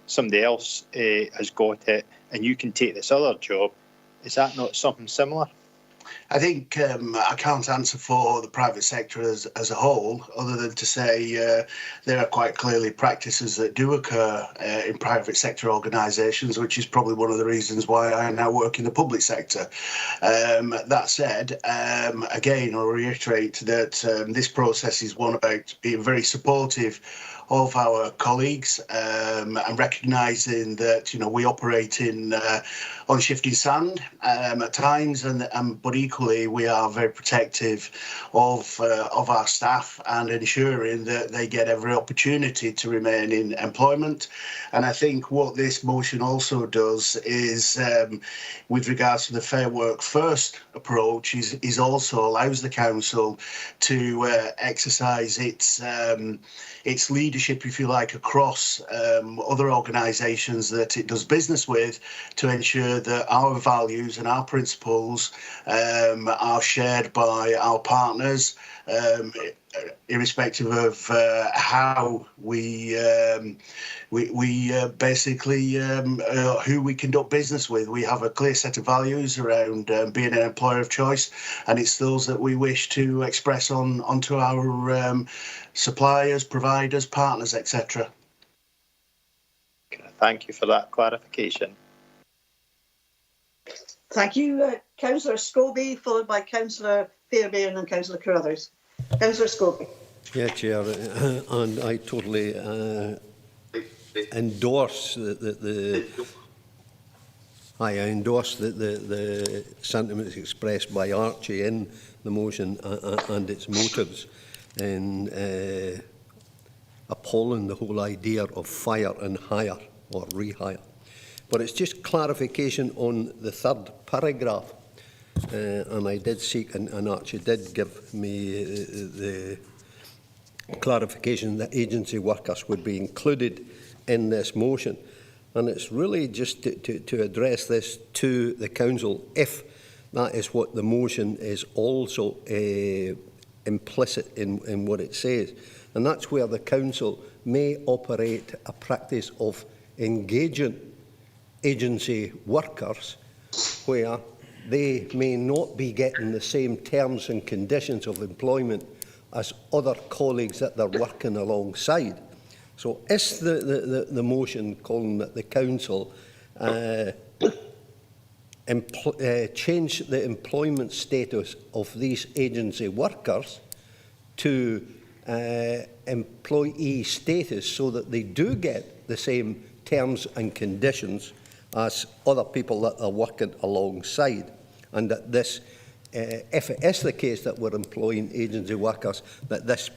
somebody else has got it, and you can take this other job, is that not something similar? I think I can't answer for the private sector as a whole, other than to say there are quite clearly practices that do occur in private sector organisations, which is probably one of the reasons why I now work in the public sector. That said, again, I'll reiterate that this process is one about being very supportive of our colleagues and recognising that we operate on shifting sand at times, but equally we are very protective of our staff and ensuring that they get every opportunity to remain in employment. And I think what this motion also does is, with regards to the Fair Work First approach, is also allows the council to exercise its leadership leadership, if you like, across other organisations that it does business with, to ensure that our values and our principles are shared by our partners, irrespective of how we basically who we conduct business with. We have a clear set of values around being an employer of choice, and it's those that we wish to express onto our suppliers, providers, partners, etc. Thank you for that clarification. Thank you, Councillor Scobie, followed by Councillor Fairbairn and Councillor Carruthers. Councillor Scobie. Yeah, Chair, and I totally endorse I endorse the sentiments expressed by Archie in the motion and its motives in appalling the whole idea of fire and hire or rehire. But it's just clarification on the third paragraph, and I did seek, and Archie did give me the clarification that agency workers would be included in this motion. And it's really just to address this to the Council, if that is what the motion is also implicit in what it says. And that's where the Council may operate a practice of engaging agency workers where they may not be getting the same terms and conditions of employment as other colleagues that they're working alongside. So is the motion calling that the Council change the employment status of these agency workers to employee status so that they do get the same terms and conditions as other people that are working alongside, and that this, if it is the case that we're employing agency workers, that this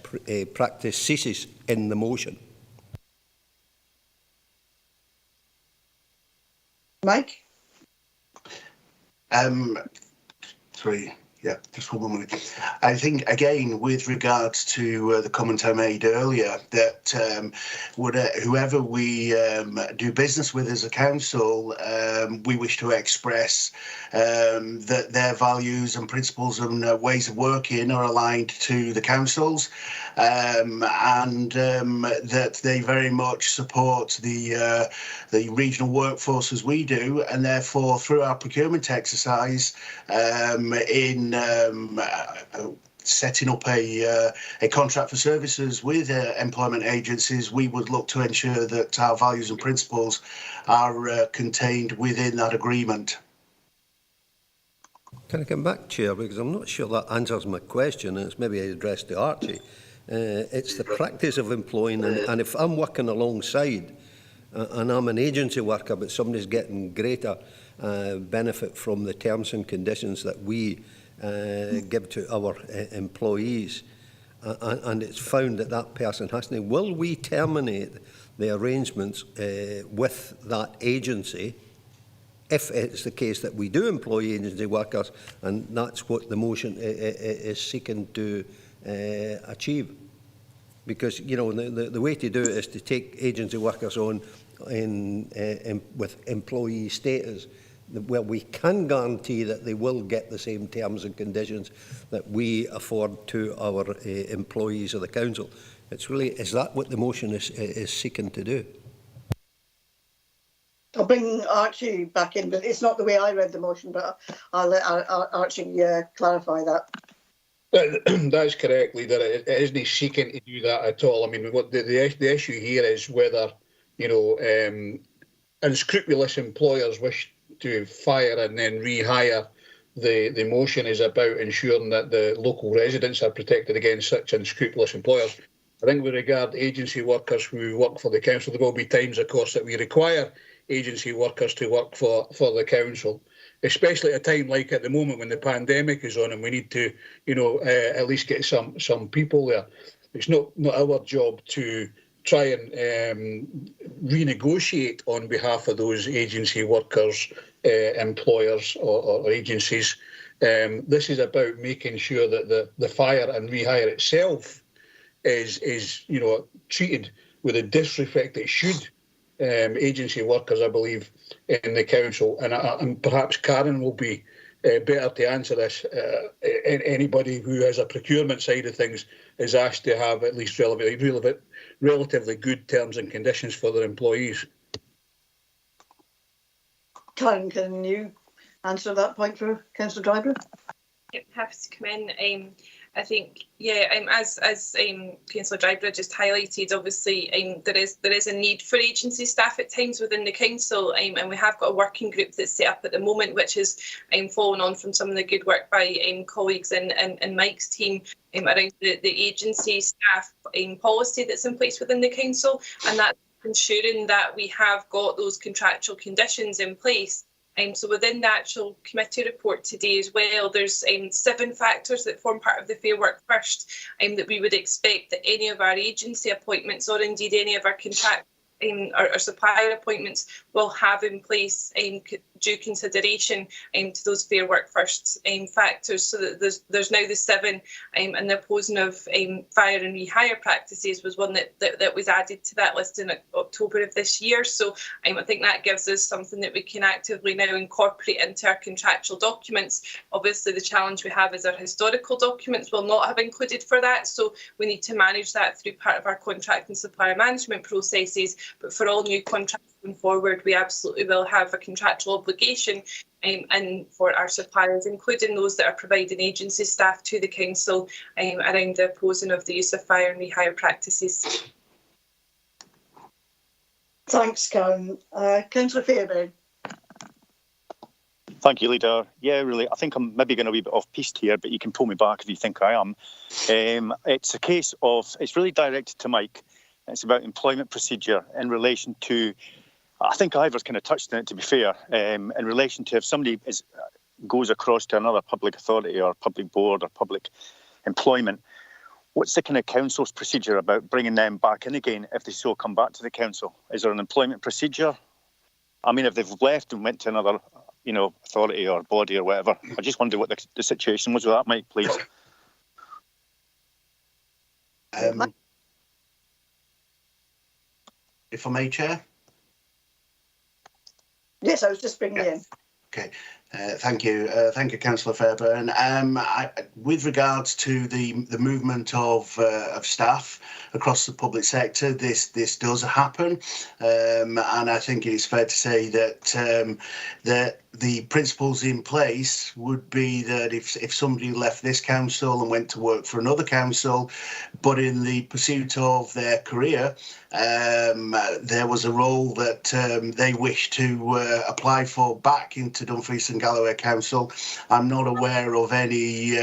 practice ceases in the motion? Mike? Sorry. Yeah, just one moment. I think, again, with regards to the comment I made earlier, that whoever we do business with as a council, we wish to express that their values and principles and ways of working are aligned to the council's, and that they very much support the regional workforce as we do, and therefore, through our procurement exercise, in setting up a contract for services with employment agencies, we would look to ensure that our values and principles are contained within that agreement. Can I come back, Chair, because I'm not sure that answers my question, and it's maybe addressed to Archie. It's the practice of employing, and if I'm working alongside and I'm an agency worker, but somebody's getting greater benefit from the terms and conditions that we give to our employees, and it's found that that person hasn't, will we terminate the arrangements with that agency if it's the case that we do employ agency workers, and that's what the motion is seeking to achieve? Because, you know, the way to do it is to take agency workers on with employee status, where we can guarantee that they will get the same terms and conditions that we afford to our employees of the council. It's really, is that what the motion is seeking to do? I'll bring Archie back in, but it's not the way I read the motion, but I'll let Archie clarify that. That's correct, Leader. It isn't seeking to do that at all. I mean, what the issue here is whether, you know, unscrupulous employers wish to fire and then rehire. The motion is about ensuring that the local residents are protected against such unscrupulous employers. I think with regard to agency workers who work for the council, there will be times, of course, that we require agency workers to work for the council, especially at a time like at the moment when the pandemic is on and we need to, you know, at least get some people there. It's not our job to try and renegotiate on behalf of those agency workers, employers or agencies. This is about making sure that the fire and rehire itself is you know, treated the disrespect it should agency workers, I believe, in the council. And perhaps Karen will be better to answer this. Anybody who has a procurement side of things is asked to have at least relatively good terms and conditions for their employees. Karen, can you answer that point for Councillor Driver? Yep, happy to come in. I think, as Councillor Drybread just highlighted, obviously there is a need for agency staff at times within the council, and we have got a working group that's set up at the moment, which is following on from some of the good work by colleagues in Mike's team around the agency staff policy that's in place within the council, and that's ensuring that we have got those contractual conditions in place. So within the actual committee report today as well, there's 7 factors that form part of the Fair Work First that we would expect that any of our agency appointments or indeed any of our contract or supplier appointments will have in place due consideration to those Fair Work First factors. So that there's now the 7, and the opposing of fire and rehire practices was one that was added to that list in October of this year. So I think that gives us something that we can actively now incorporate into our contractual documents. Obviously, the challenge we have is our historical documents will not have included for that, so we need to manage that through part of our contract and supplier management processes. But for all new contracts going forward, we absolutely will have a contractual obligation and for our suppliers, including those that are providing agency staff to the council, around the opposing of the use of fire and rehire practices. Thanks, Karen. Councillor Fairbairn. Thank you, Leader. Yeah, really, I think I'm maybe going to be a bit off-piste here, but you can pull me back if you think I am. It's a case of, it's really directed to Mike. It's about employment procedure in relation to, I think Ivor's kind of touched on it, to be fair, in relation to if somebody goes across to another public authority or public board or public employment, what's the kind of council's procedure about bringing them back in again if they so come back to the council? Is there an employment procedure? I mean, if they've left and went to another, authority or body or whatever, I just wonder what the situation was with that, Mike, please. If I may, Chair? Yes, I was just bringing you in. Okay, thank you. Thank you, Councillor Fairbairn. With regards to the movement of staff across the public sector, this does happen, and I think it is fair to say that the principles in place would be that if somebody left this council and went to work for another council, but in the pursuit of their career, there was a role that they wish to apply for back into Dumfries and Galloway Council, I'm not aware of any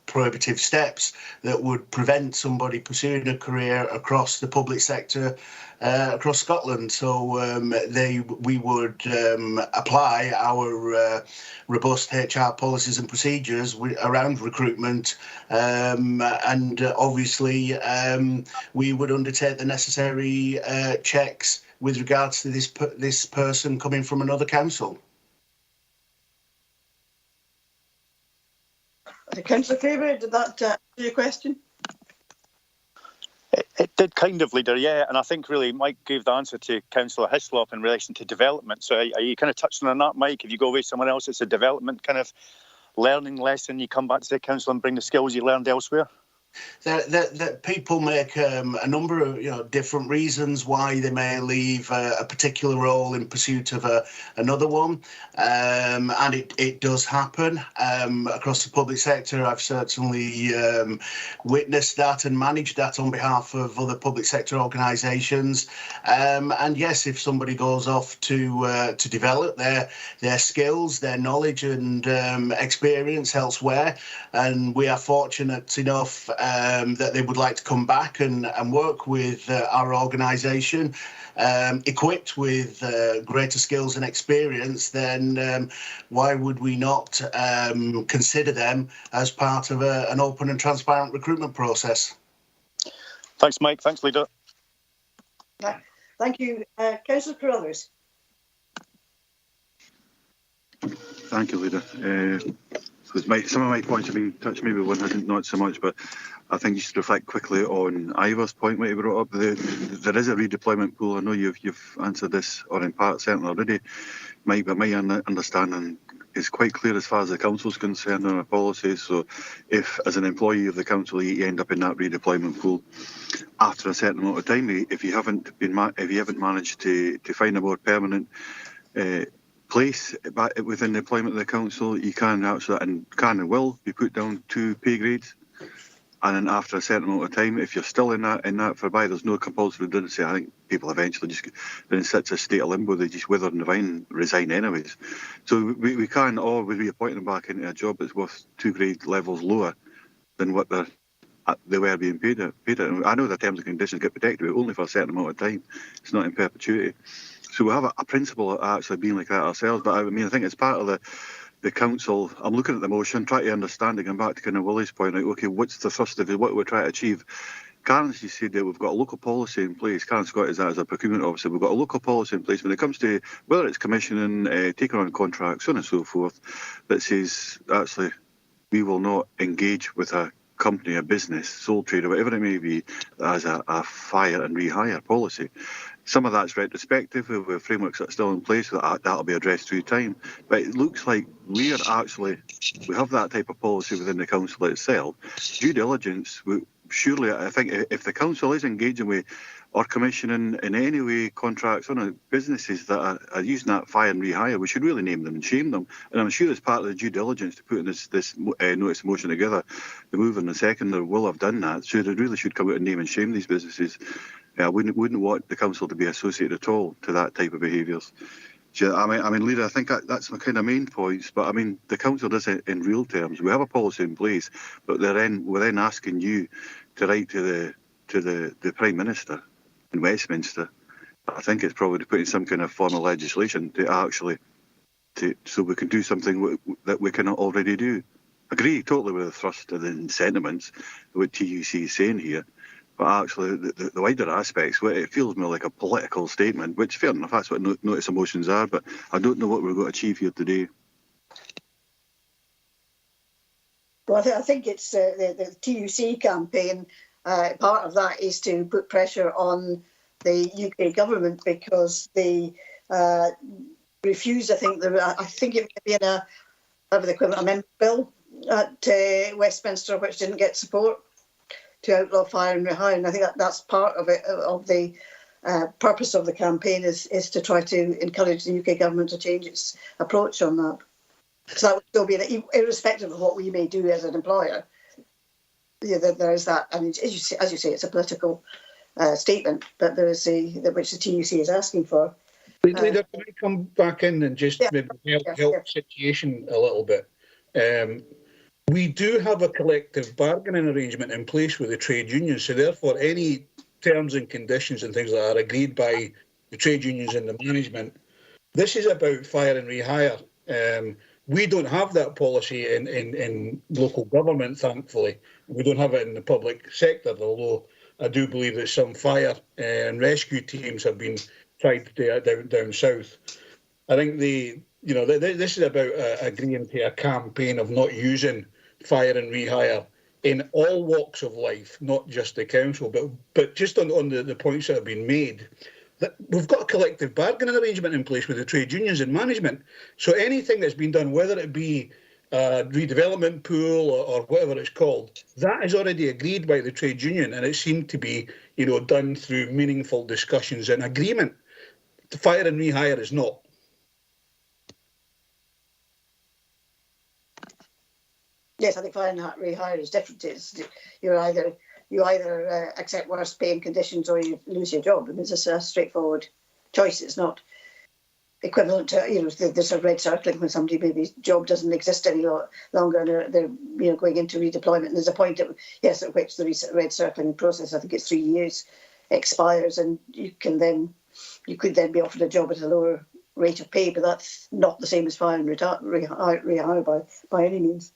prohibitive steps that would prevent somebody pursuing a career across the public sector across Scotland. So we would apply our robust HR policies and procedures around recruitment, and obviously we would undertake the necessary checks with regards to this person coming from another council. Councillor Faber, did that answer your question? It did kind of, Leader, yeah, and I think really Mike gave the answer to Councillor Hislop in relation to development. So are you kind of touching on that, Mike? If you go away somewhere else, it's a development kind of learning lesson, you come back to the council and bring the skills you learned elsewhere? That people make a number of different reasons why they may leave a particular role in pursuit of another one, and it does happen across the public sector. I've certainly witnessed that and managed that on behalf of other public sector organisations. And yes, if somebody goes off to develop their skills, their knowledge and experience elsewhere, and we are fortunate enough that they would like to come back and work with our organisation, equipped with greater skills and experience, then why would we not consider them as part of an open and transparent recruitment process? Thanks, Mike. Thanks, Leader. Thank you. Councillor Carruthers. Thank you, Leader. Because some of my points have been touched, maybe one hasn't, not so much, but I think you should reflect quickly on Ivor's point, what he brought up. There is a redeployment pool. I know you've answered this, or in part certainly already, Mike, but my understanding is quite clear as far as the council's concerned on our policies. So if, as an employee of the council, you end up in that redeployment pool after a certain amount of time, if you haven't managed to find a more permanent place within the employment of the council, you can actually and will be put down 2 pay grades. And then after a certain amount of time, if you're still in that for there's no compulsory redundancy. I think people eventually just then sits a state of limbo. They just wither and resign anyways. So we can always reappoint them back into a job that's worth 2 grade levels lower than what they were being paid at. I know the terms and conditions get protected, but only for a certain amount of time. It's not in perpetuity. So we have a principle of actually being like that ourselves. But I think it's part of the council. I'm looking at the motion, trying to understand it, going back to kind of Willie's point, like, okay, what's the thrust of it, what we're trying to achieve? Karen, she said that we've got a local policy in place. Karen Scott is that as a procurement officer. We've got a local policy in place when it comes to whether it's commissioning, taking on contracts, so on and so forth, that says actually we will not engage with a company, a business, sole trader, whatever it may be, as a fire and rehire policy. Some of that's retrospective, with frameworks that are still in place, that'll be addressed through time. But it looks like we have that type of policy within the council itself. Due diligence, surely, I think if the council is engaging with or commissioning in any way contracts on businesses that are using that fire and rehire, we should really name them and shame them. And I'm sure as part of the due diligence to putting this notice of motion together, the mover and the seconder will have done that. So they really should come out and name and shame these businesses. I wouldn't want the council to be associated at all to that type of behaviours. I mean, Leader, I think that's my kind of main points. But I mean, the council does it in real terms. We have a policy in place, but we're then asking you to write to the Prime Minister in Westminster. I think it's probably to put in some kind of formal legislation to actually so we can do something that we cannot already do. Agree totally with the thrust of the sentiments, what TUC is saying here. But actually, the wider aspects, it feels more like a political statement, which, fair enough, that's what notice of motions are, but I don't know what we're going to achieve here today. Well, I think it's the TUC campaign. Part of that is to put pressure on the UK government because they refused, I think it may be in a amendment bill at Westminster, which didn't get support, to outlaw fire and rehire. And I think that's part of it, of the purpose of the campaign is to try to encourage the UK government to change its approach on that. So that would still be, irrespective of what we may do as an employer, there is that. I mean, as you say, it's a political statement, but there is which the TUC is asking for. Leader, can I come back in and just maybe help the situation a little bit? We do have a collective bargaining arrangement in place with the trade unions, so therefore any terms and conditions and things like that are agreed by the trade unions and the management. This is about fire and rehire. We don't have that policy in local government, thankfully. We don't have it in the public sector, although I do believe that some fire and rescue teams have been tried down south. I think this is about agreeing to a campaign of not using fire and rehire in all walks of life, not just the council, but just on the points that have been made. That we've got a collective bargaining arrangement in place with the trade unions and management. So anything that's been done, whether it be a redevelopment pool or whatever it's called, that is already agreed by the trade union, and it seemed to be done through meaningful discussions and agreement. The fire and rehire is not. Yes, I think fire and rehire is different. You either accept worse paying conditions or you lose your job. I mean, it's a straightforward choice. It's not equivalent to there's a red circling when somebody maybe job doesn't exist any longer and they're going into redeployment. And there's a point at which the red circling process, I think it's 3 years, expires, and you could then be offered a job at a lower rate of pay, but that's not the same as fire and rehire by any means.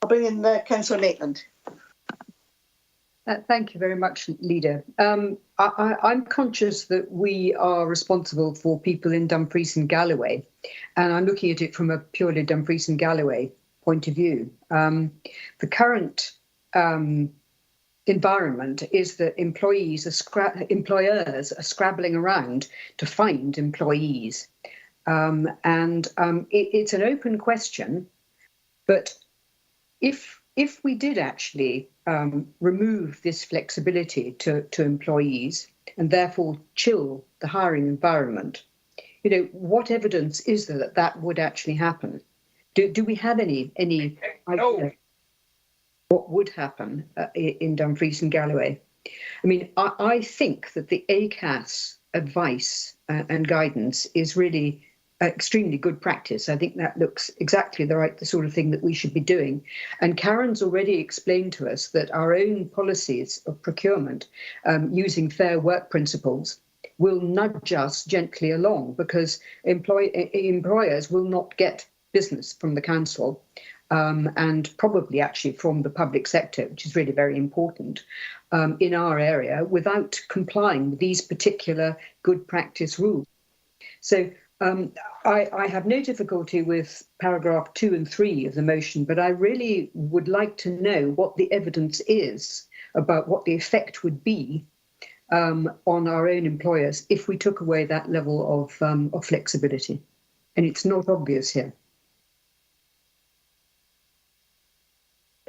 I'll bring in Councillor Maitland. Thank you very much, Leader. I'm conscious that we are responsible for people in Dumfries and Galloway, and I'm looking at it from a purely Dumfries and Galloway point of view. The current environment is that employers are scrabbling around to find employees. It's an open question, but if we did actually remove this flexibility to employees and therefore chill the hiring environment, what evidence is there that that would actually happen? Do we have any idea what would happen in Dumfries and Galloway? I mean, I think that the ACAS advice and guidance is really extremely good practice. I think that looks exactly the sort of thing that we should be doing. And Karen's already explained to us that our own policies of procurement using fair work principles will nudge us gently along, because employers will not get business from the council and probably actually from the public sector, which is really very important in our area, without complying with these particular good practice rules. So I have no difficulty with paragraph 2 and 3 of the motion, but I really would like to know what the evidence is about what the effect would be on our own employers if we took away that level of flexibility. And it's not obvious here.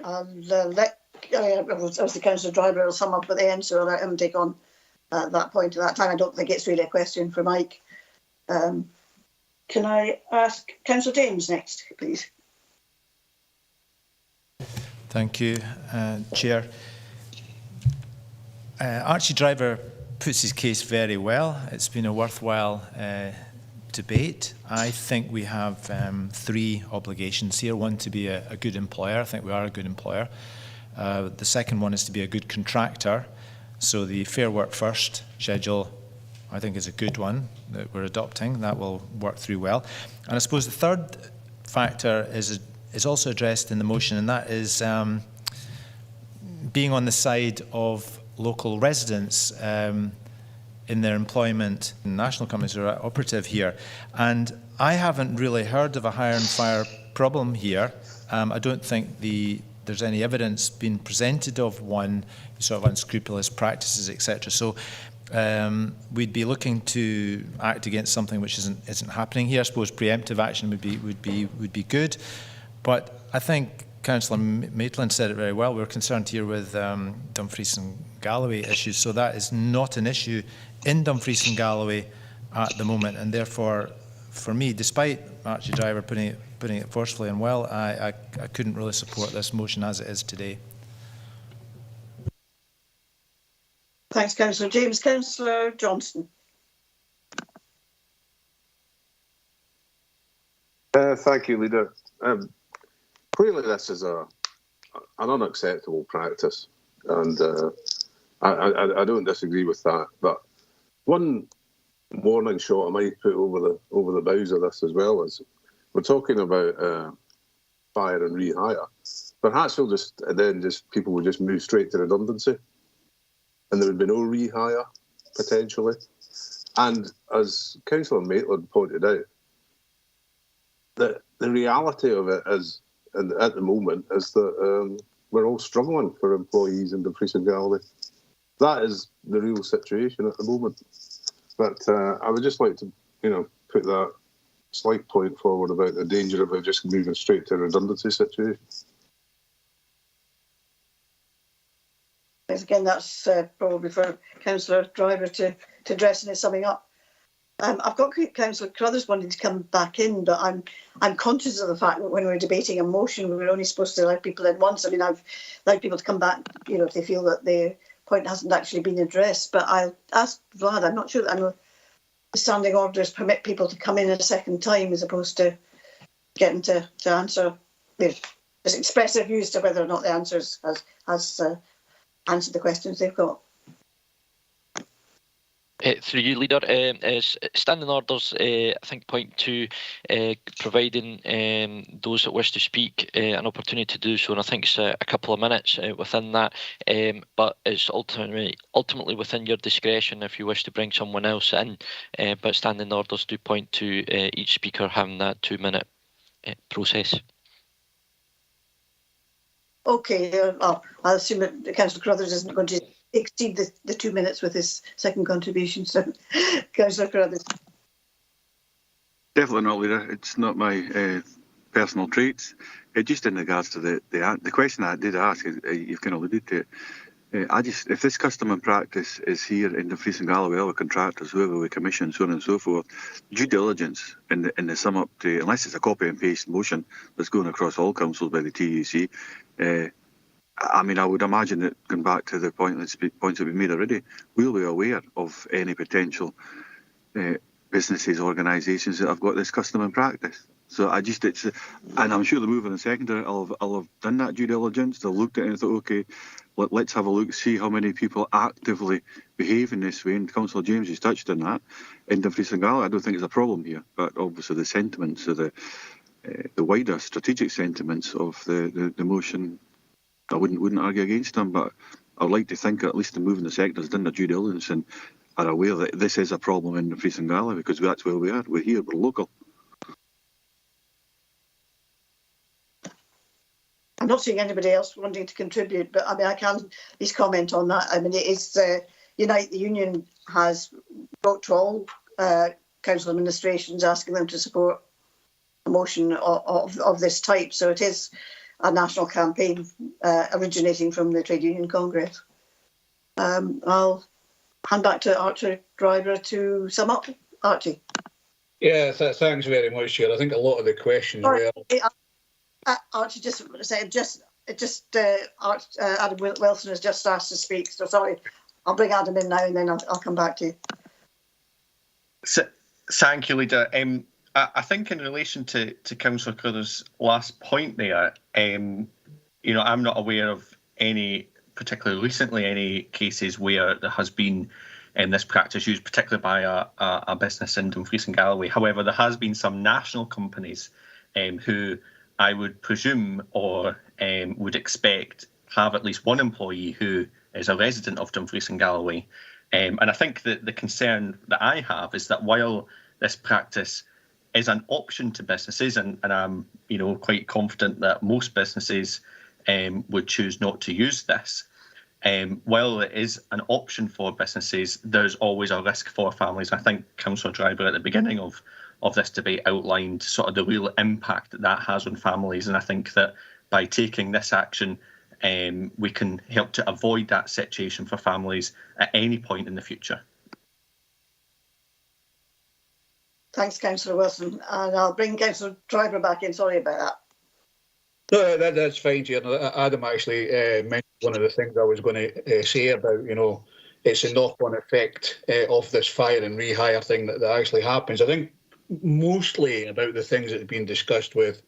As the council driver will sum up at the end, so I'll let him take on that point at that time. I don't think it's really a question for Mike. Can I ask Councillor James next, please? Thank you, Chair. Archie Driver puts his case very well. It's been a worthwhile debate. I think we have 3 obligations here. One, to be a good employer. I think we are a good employer. The second one is to be a good contractor. So the Fair Work First schedule, I think, is a good one that we're adopting. That will work through well. And I suppose the third factor is also addressed in the motion, and that is being on the side of local residents in their employment. National companies are operative here. And I haven't really heard of a hire and fire problem here. I don't think there's any evidence being presented of one, sort of unscrupulous practices, etc. So we'd be looking to act against something which isn't happening here. I suppose preemptive action would be good, but I think Councillor Maitland said it very well. We're concerned here with Dumfries and Galloway issues, so that is not an issue in Dumfries and Galloway at the moment, and therefore, for me, despite Archie Driver putting it forcefully and well, I couldn't really support this motion as it is today. Thanks, Councillor James. Councillor Johnson. Thank you, Leader. Clearly, this is an unacceptable practice, and I don't disagree with that. But one warning shot I might put over the bows of this as well is we're talking about fire and rehire. Perhaps people will just move straight to redundancy, and there would be no rehire potentially. And as Councillor Maitland pointed out, the reality of it is, and at the moment, is that we're all struggling for employees in Dumfries and Galloway. That is the real situation at the moment. But I would just like to, put that slight point forward about the danger of it just moving straight to a redundancy situation. Again, that's probably for Councillor Driver to address in his summing up. I've got Councillor Carruthers wanting to come back in, but I'm conscious of the fact that when we're debating a motion, we're only supposed to allow people in once. I mean, I've allowed people to come back, if they feel that their point hasn't actually been addressed. But I'll ask Vlad. I'm not sure that I know the standing orders permit people to come in a second time as opposed to getting to answer. Just express their views to whether or not the answers has answered the questions they've got. Through you, Leader, standing orders, I think, point to providing those that wish to speak an opportunity to do so, and I think it's a couple of minutes within that, but it's ultimately within your discretion if you wish to bring someone else in, but standing orders do point to each speaker having that 2-minute process. Okay, I'll assume that Councillor Carruthers isn't going to exceed the 2 minutes with his second contribution. So, Councillor Carruthers. Definitely not, Leader. It's not my personal traits. Just in regards to the question I did ask, you've kind of alluded to it. If this custom and practice is here in Dumfries and Galloway, all the contractors, whoever we commission, so on and so forth, due diligence in the sum up to, unless it's a copy and paste motion that's going across all councils by the TUC, I mean, I would imagine that going back to the points that we've made already, we'll be aware of any potential businesses, organisations that have got this custom and practice. So and I'm sure the mover and seconder will have done that due diligence. They'll looked at it and thought, okay, let's have a look, see how many people actively behave in this way. And Councillor James has touched on that. In Dumfries and Galloway, I don't think it's a problem here, but obviously the sentiments of the wider strategic sentiments of the motion, I wouldn't argue against them, but I'd like to think at least the moving the sector has done their due diligence and are aware that this is a problem in Dumfries and Galloway, because that's where we are. We're here, we're local. I'm not seeing anybody else wanting to contribute, but I mean, I can at least comment on that. I mean, it is Unite the Union has wrote to all council administrations asking them to support a motion of this type. So it is a national campaign originating from the Trade Union Congress. I'll hand back to Archie Driver to sum up. Archie. Yeah, thanks very much, Chair. I think a lot of the questions were... Archie, just a second, Adam Wilson has just asked to speak, so sorry. I'll bring Adam in now and then I'll come back to you. Thank you, Leader. I think in relation to Councillor Carruthers' last point there, I'm not aware of any, particularly recently, any cases where there has been this practice used, particularly by a business in Dumfries and Galloway. However, there has been some national companies who I would presume or would expect have at least one employee who is a resident of Dumfries and Galloway. And I think that the concern that I have is that while this practice is an option to businesses, and I'm quite confident that most businesses would choose not to use this, while it is an option for businesses, there's always a risk for families. I think Councillor Driver at the beginning of this debate outlined sort of the real impact that has on families, and I think that by taking this action, we can help to avoid that situation for families at any point in the future. Thanks, Councillor Wilson, and I'll bring Councillor Driver back in. Sorry about that. No, that's fine, Chair. Adam actually mentioned one of the things I was going to say about, it's a knock-on effect of this fire and rehire thing that actually happens. I think mostly about the things that have been discussed with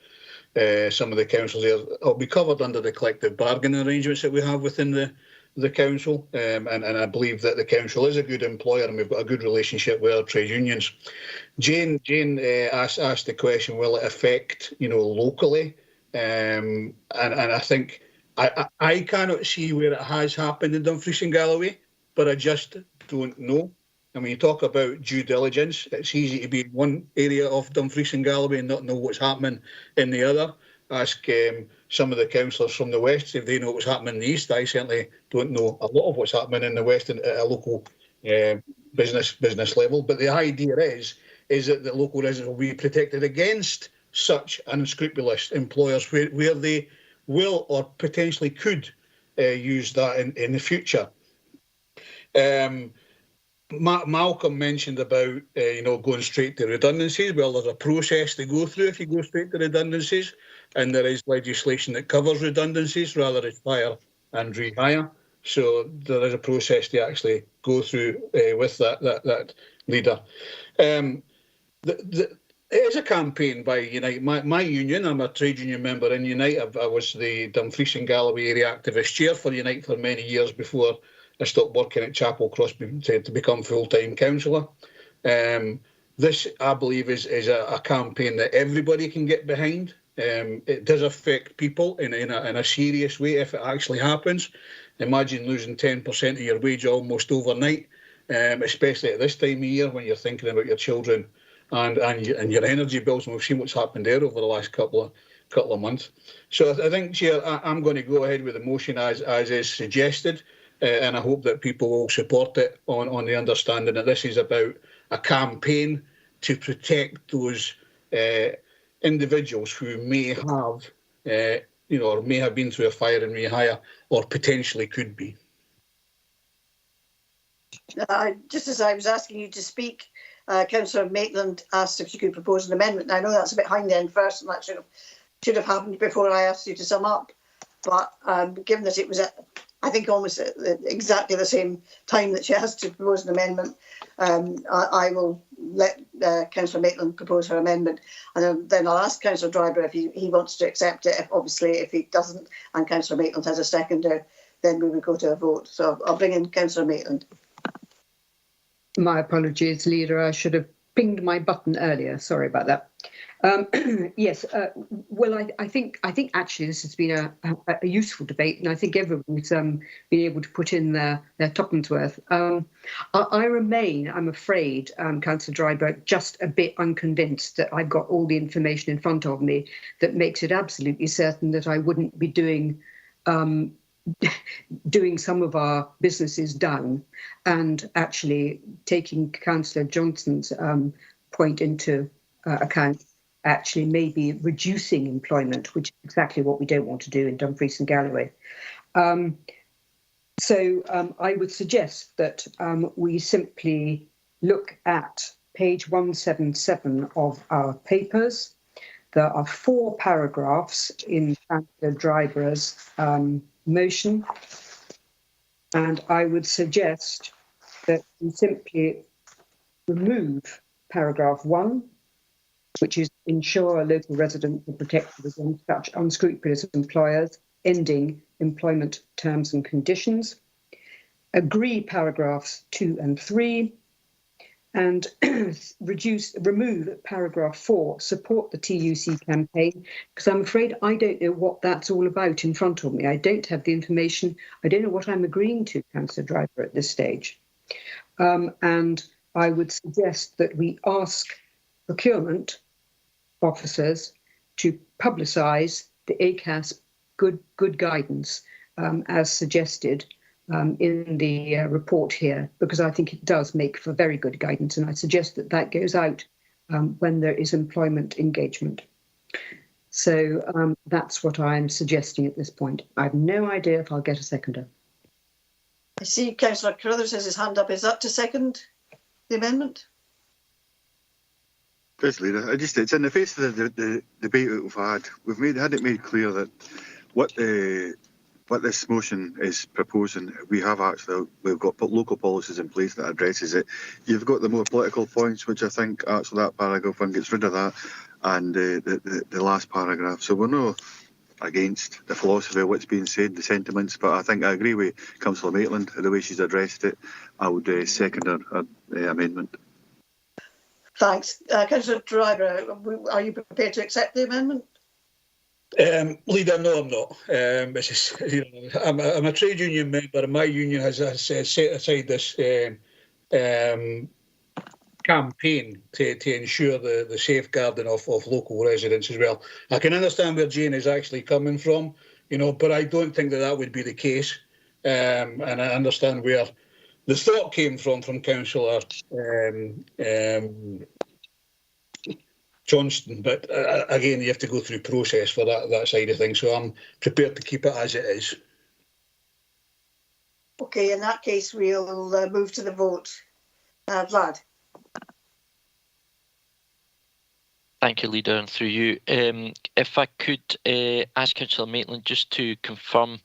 some of the councils there will be covered under the collective bargaining arrangements that we have within the council, and I believe that the council is a good employer and we've got a good relationship with our trade unions. Jane asked the question, will it affect locally? And I think I cannot see where it has happened in Dumfries and Galloway, but I just don't know. I mean, you talk about due diligence. It's easy to be in one area of Dumfries and Galloway and not know what's happening in the other. Ask some of the councillors from the west if they know what's happening in the east. I certainly don't know a lot of what's happening in the west at a local business level. But the idea is that the local residents will be protected against such unscrupulous employers where they will or potentially could use that in the future. Malcolm mentioned about going straight to redundancies. Well, there's a process to go through if you go straight to redundancies, and there is legislation that covers redundancies rather than fire and rehire. So there is a process to actually go through with that leader. It is a campaign by Unite. My union, I'm a trade union member in Unite. I was the Dumfries and Galloway area activist chair for Unite for many years before I stopped working at Chapel Cross to become full-time councillor. This, I believe, is a campaign that everybody can get behind. It does affect people in a serious way if it actually happens. Imagine losing 10% of your wage almost overnight, especially at this time of year when you're thinking about your children and your energy bills. And we've seen what's happened there over the last couple couple of months. So I think, Chair, I'm going to go ahead with the motion as is suggested, and I hope that people will support it on the understanding that this is about a campaign to protect those individuals who may have, or may have been through a fire and rehire, or potentially could be. Just as I was asking you to speak, Councillor Maitland asked if you could propose an amendment. Now, I know that's a bit hind end first, and that should have happened before I asked you to sum up. But given that it was, I think, almost at exactly the same time that she has to propose an amendment, I will let Councillor Maitland propose her amendment, and then I'll ask Councillor Dryber if he wants to accept it. Obviously, if he doesn't, and Councillor Maitland has a seconder, then we will go to a vote. So I'll bring in Councillor Maitland. My apologies, Leader. I should have pinged my button earlier. Sorry about that. Yes. Well, I think actually this has been a useful debate, and I think everyone's been able to put in their tuppence worth. I remain, I'm afraid, Councillor Dryber, just a bit unconvinced that I've got all the information in front of me that makes it absolutely certain that I wouldn't be doing some of our businesses down, and actually taking Councillor Johnson's point into account, actually maybe reducing employment, which is exactly what we don't want to do in Dumfries and Galloway. So I would suggest that we simply look at page 177 of our papers. There are 4 paragraphs in Councillor Dryber's motion, and I would suggest that we simply remove paragraph 1, which is ensure local residents are protected against such unscrupulous employers, ending employment terms and conditions. Agree paragraphs 2 and 3, and remove paragraph 4, support the TUC campaign, because I'm afraid I don't know what that's all about in front of me. I don't have the information. I don't know what I'm agreeing to, Councillor Dryber, at this stage. And I would suggest that we ask procurement officers to publicise the ACAS good guidance as suggested in the report here, because I think it does make for very good guidance, and I suggest that that goes out when there is employment engagement. So that's what I'm suggesting at this point. I have no idea if I'll get a seconder. I see Councillor Carruthers has his hand up. Is that to second the amendment? Yes, Leader. It's in the face of the debate that we've had. We've had it made clear that what this motion is proposing, we've got local policies in place that addresses it. You've got the more political points, which I think actually that paragraph 1 gets rid of that, and the last paragraph. So we're not against the philosophy of what's being said, the sentiments, but I think I agree with Councillor Maitland, the way she's addressed it. I would second her amendment. Thanks. Councillor Dryber, are you prepared to accept the amendment? Leader, no, I'm not. I'm a trade union member, and my union has set aside this campaign to ensure the safeguarding of local residents as well. I can understand where Jane is actually coming from, but I don't think that would be the case. And I understand where the thought came from Councillor Johnston, but again, you have to go through process for that side of things. So I'm prepared to keep it as it is. Okay, in that case, we'll move to the vote. Vlad. Thank you, Leader, and through you. If I could ask Councillor Maitland just to confirm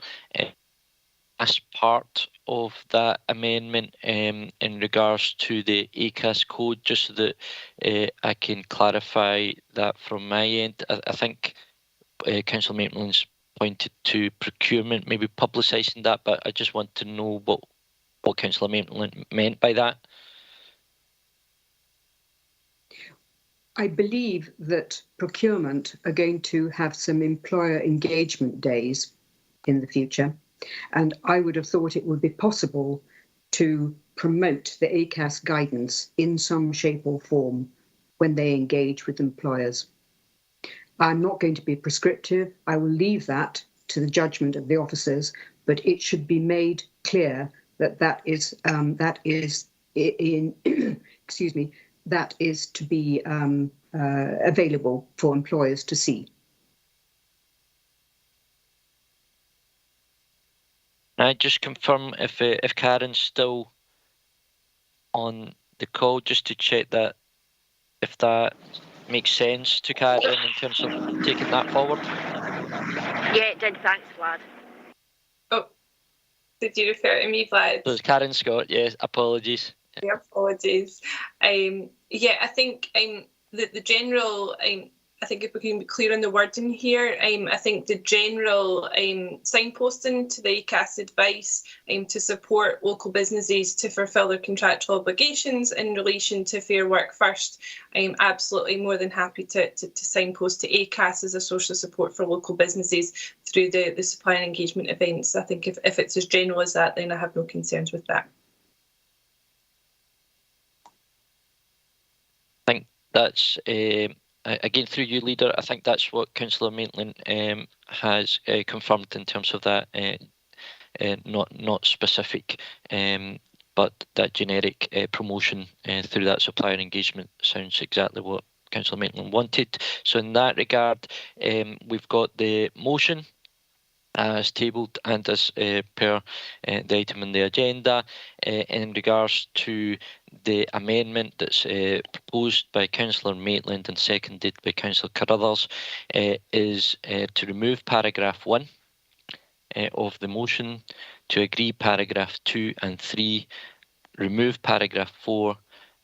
as part of that amendment in regards to the ACAS code, just so that I can clarify that from my end. I think Councillor Maitland's pointed to procurement, maybe publicising that, but I just want to know what Councillor Maitland meant by that. I believe that procurement are going to have some employer engagement days in the future, and I would have thought it would be possible to promote the ACAS guidance in some shape or form when they engage with employers. I'm not going to be prescriptive. I will leave that to the judgment of the officers, but it should be made clear that that is excuse me, that is to be available for employers to see. I just confirm if Karen's still on the call, just to check that if that makes sense to Karen in terms of taking that forward. Yeah, it did. Thanks, Vlad. Oh, did you refer to me, Vlad? So it's Karen Scott. Yes, apologies. Yeah, apologies. Yeah, I think the general. I think if we can be clear on the wording here, I think the general signposting to the ACAS advice to support local businesses to fulfil their contractual obligations in relation to Fair Work First. I'm absolutely more than happy to signpost to ACAS as a source of support for local businesses through the supply and engagement events. I think if it's as general as that, then I have no concerns with that. I think that's again through you, Leader. I think that's what Councillor Maitland has confirmed in terms of that, not specific, but that generic promotion through that supplier engagement sounds exactly what Councillor Maitland wanted. So in that regard, we've got the motion as tabled and as per the item on the agenda. In regards to the amendment that's proposed by Councillor Maitland and seconded by Councillor Carruthers, is to remove paragraph 1 of the motion, to agree paragraph 2 and 3, remove paragraph 4,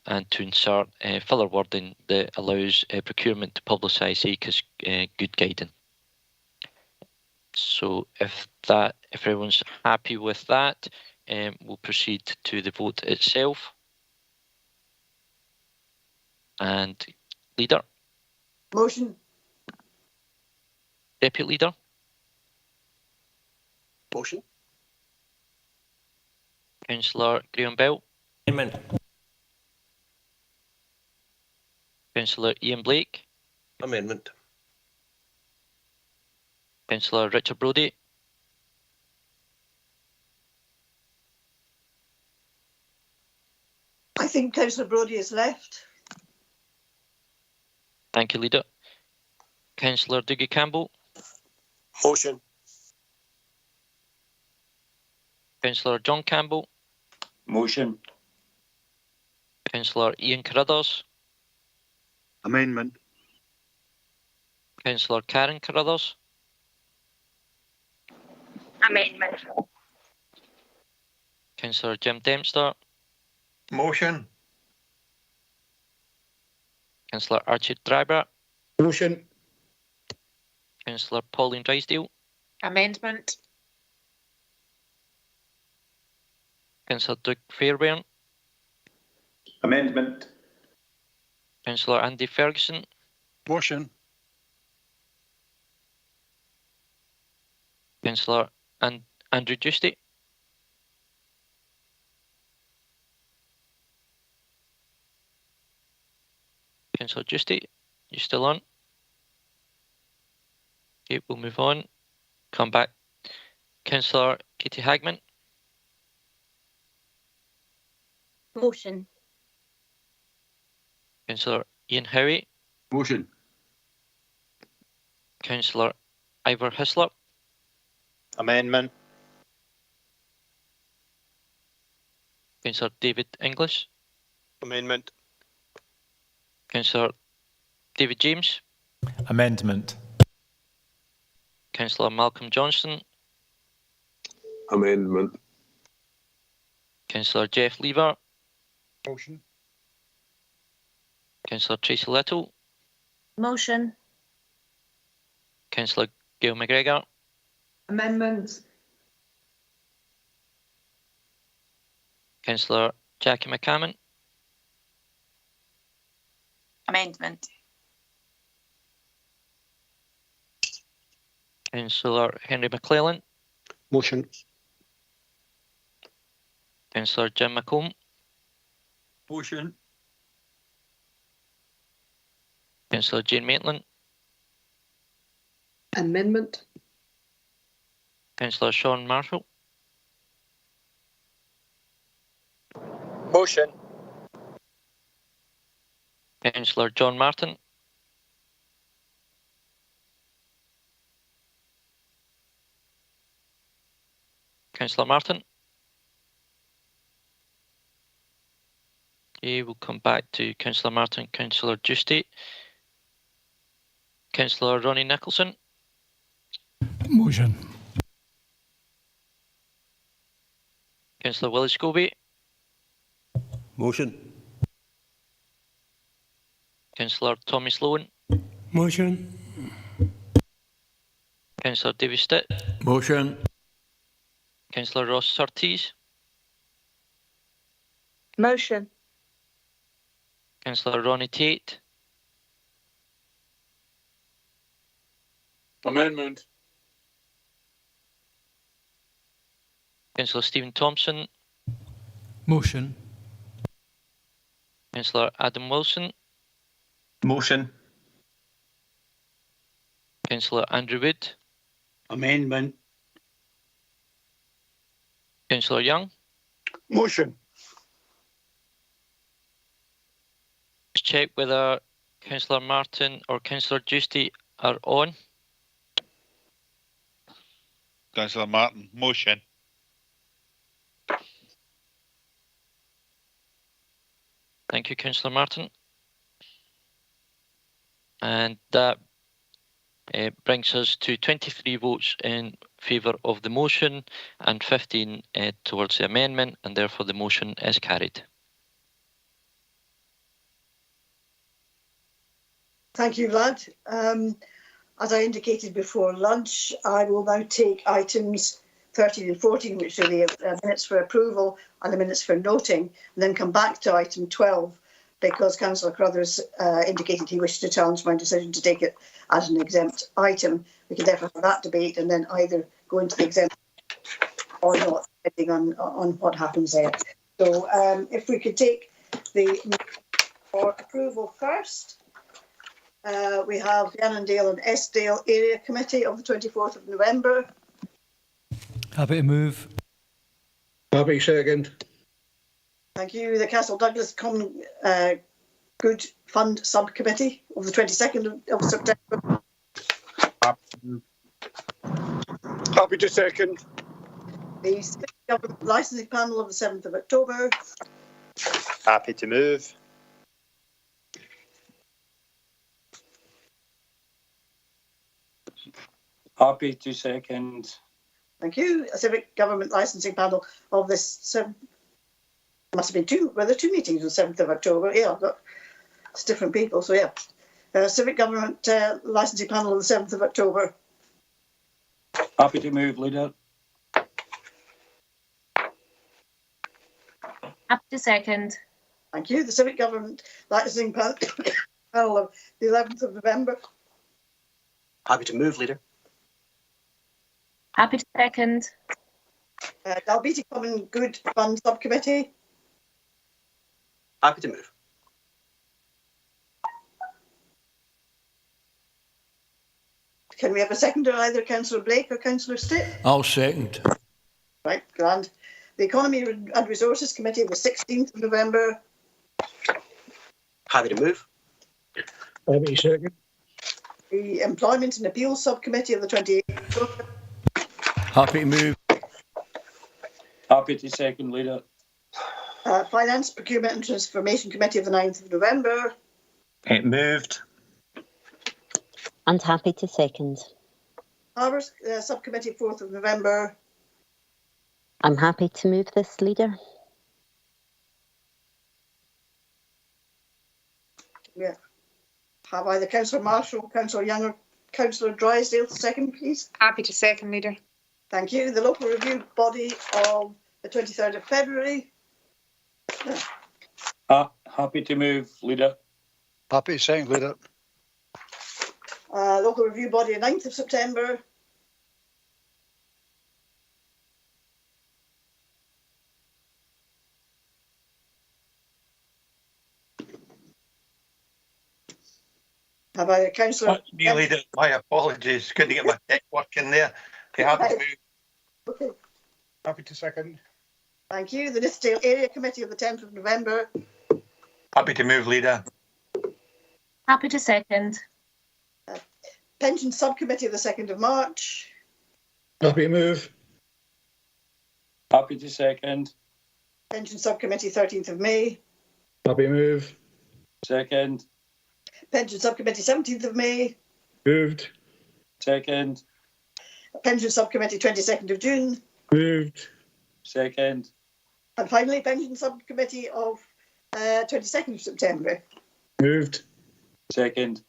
and to insert further wording that allows procurement to publicise ACAS good guidance. So if everyone's happy with that, we'll proceed to the vote itself. And Leader? Motion. Deputy Leader? Motion. Councillor Graham Bell? Amendment. Councillor Ian Blake? Amendment. Councillor Richard Brodie? I think Councillor Brodie is left. Thank you, Leader. Councillor Dougie Campbell? Motion. Councillor John Campbell? Motion. Councillor Ian Carruthers? Amendment. Councillor Karen Carruthers? Amendment. Councillor Jim Dempster? Motion. Councillor Archie Dryber? Motion. Councillor Pauline Drysdale? Amendment. Councillor Doug Fairbairn? Amendment. Councillor Andy Ferguson? Motion. Councillor Andrew Justy? Councillor Justy, you still on? Okay, we'll move on. Come back. Councillor Katie Hagman? Motion. Councillor Ian Howie? Motion. Councillor Ivor Hislop? Amendment. Councillor David English? Amendment. Councillor David James? Amendment. Councillor Malcolm Johnston? Amendment. Councillor Jeff Lever? Motion. Councillor Tracy Little? Motion. Councillor Gail McGregor? Amendment. Councillor Jackie McCammon? Amendment. Councillor Henry McClellan? Motion. Councillor Jim McComb? Motion. Councillor Jane Maitland? Amendment. Councillor Sean Marshall. Motion. Councillor John Martin. Councillor Martin. Okay, we'll come back to Councillor Martin. Councillor Giusti. Councillor Ronnie Nicholson. Motion. Councillor Willie Scobie. Motion. Councillor Tommy Sloan. Motion. Councillor David Stitt. Motion. Councillor Ross Surtees. Motion. Councillor Ronnie Tate. Amendment. Councillor Stephen Thompson. Motion. Councillor Adam Wilson. Motion. Councillor Andrew Wood. Amendment. Councillor Young. Motion. Let's check whether Councillor Martin or Councillor Giusti are on. Councillor Martin. Motion. Thank you, Councillor Martin. And that brings us to 23 votes in favour of the motion and 15 towards the amendment, and therefore the motion is carried. Thank you, Vlad. As I indicated before lunch, I will now take items 13 and 14, which are the minutes for approval and the minutes for noting, and then come back to item 12, because Councillor Crothers indicated he wished to challenge my decision to take it as an exempt item. We can therefore have that debate and then either go into the exempt or not, depending on what happens there. So if we could take the for approval first. We have the Annandale and Eskdale Area Committee of the 24th of November. Happy to move. Happy second. Thank you. The Castle Douglas Common Good Fund Subcommittee of the 22nd of September. Happy to second. The City Government Licensing Panel of the 7th of October. Happy to move. Happy to second. Thank you. A Civic Government Licensing Panel of this must have been two. Were there two meetings on the 7th of October? Yeah, I've got it's different people. So yeah, Civic Government Licensing Panel of the 7th of October. Happy to move, Leader. Happy to second. Thank you. The Civic Government Licensing Panel of the 11th of November. Happy to move, Leader. Happy to second. Dalbeattie Common Good Fund Subcommittee. Happy to move. Can we have a seconder, either Councillor Blake or Councillor Stitt? I'll second. Right, grand. The Economy and Resources Committee of the 16th of November. Happy to move. Happy second. The Employment and Appeals Subcommittee of the 28th of October. Happy to move. Happy to second, Leader. Finance, Procurement and Transformation Committee of the 9th of November. It moved. And happy to second. Harbours Subcommittee 4th of November. I'm happy to move this, Leader. Yeah. Have either Councillor Marshall, Councillor Young or Councillor Drysdale to second, please. Happy to second, Leader. Thank you. The Local Review Body of the 23rd of February. Happy to move, Leader. Happy to second, Leader. Local Review Body of 9th of September. Have I, Councillor? Me, Leader. My apologies. Couldn't get my tech working there. Happy to move. Okay. Happy to second. Thank you. The Nithsdale Area Committee of the 10th of November. Happy to move, Leader. Happy to second. Pension Subcommittee of the 2nd of March. Happy to move. Happy to second. Pension Subcommittee 13th of May. Happy to move. Second. Pension Subcommittee 17th of May. Moved. Second. Pension Subcommittee 22nd of June. Moved. Second. And finally, Pension Subcommittee of 22nd of September. Moved. Second.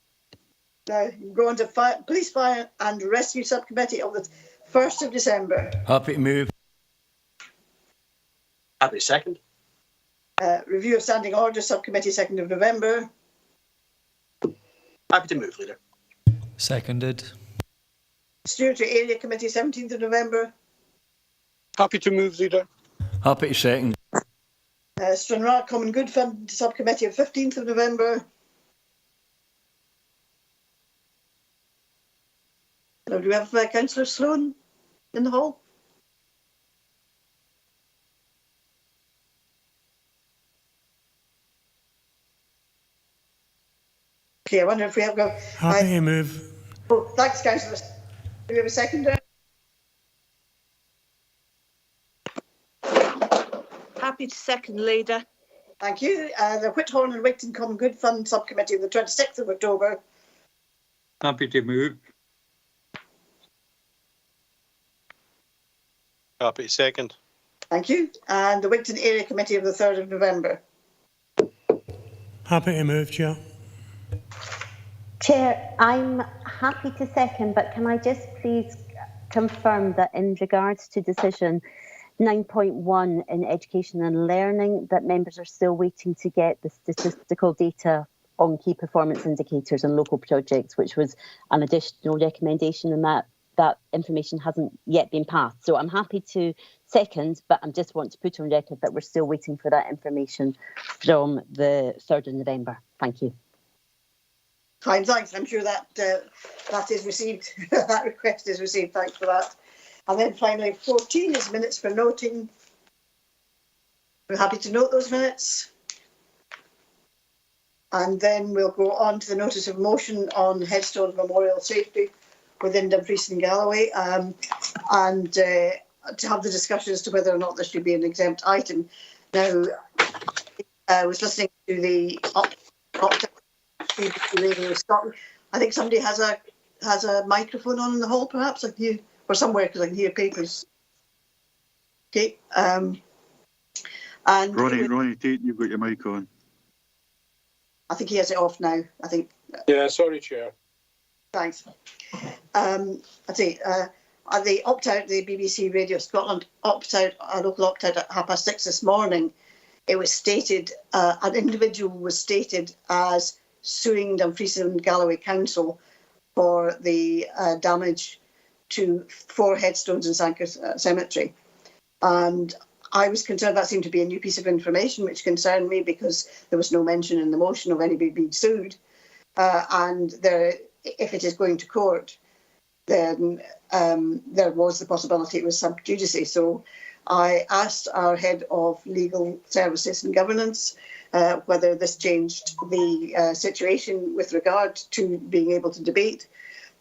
Now, you go on to Police, Fire and Rescue Subcommittee of the 1st of December. Happy to move. Happy to second. Review of Standing Orders Subcommittee 2nd of November. Happy to move, Leader. Seconded. Stewardship Area Committee 17th of November. Happy to move, Leader. Happy to second. Stranraer Common Good Fund Subcommittee of 15th of November. Now, do we have Councillor Sloan in the hall? Okay, I wonder if we have got... Happy to move. Oh, thanks, Councillor. Do we have a seconder? Happy to second, Leader. Thank you. The Whithorn and Wigton Common Good Fund Subcommittee of the 26th of October. Happy to move. Happy to second. Thank you. And the Wigton Area Committee of the 3rd of November. Happy to move, Chair. Chair, I'm happy to second, but can I just please confirm that in regards to decision 9.1 in education and learning, that members are still waiting to get the statistical data on key performance indicators and local projects, which was an additional recommendation, and that information hasn't yet been passed. So I'm happy to second, but I just want to put on record that we're still waiting for that information from the 3rd of November. Thank you. Fine, thanks. I'm sure that that is received. That request is received. Thanks for that. And then finally, 14 is minutes for noting. We're happy to note those minutes. And then we'll go on to the notice of motion on headstone memorial safety within Dumfries and Galloway, and to have the discussion as to whether or not there should be an exempt item. Now, I was listening to the BBC Radio Scotland. I think somebody has a microphone on in the hall, perhaps, I can hear, or somewhere, because I can hear papers. Okay. And Ronnie Tate, you've got your mic on. I think he has it off now. I think. Yeah, sorry, Chair. Thanks. I say the opt-out, the BBC Radio Scotland opt-out, a local opt-out at 6:30 this morning. It was stated, an individual was stated as suing Dumfries and Galloway Council for the damage to 4 headstones in Sankers Cemetery. And I was concerned that seemed to be a new piece of information, which concerned me because there was no mention in the motion of anybody being sued. And if it is going to court, then there was the possibility it was sub judice. So I asked our head of legal services and governance whether this changed the situation with regard to being able to debate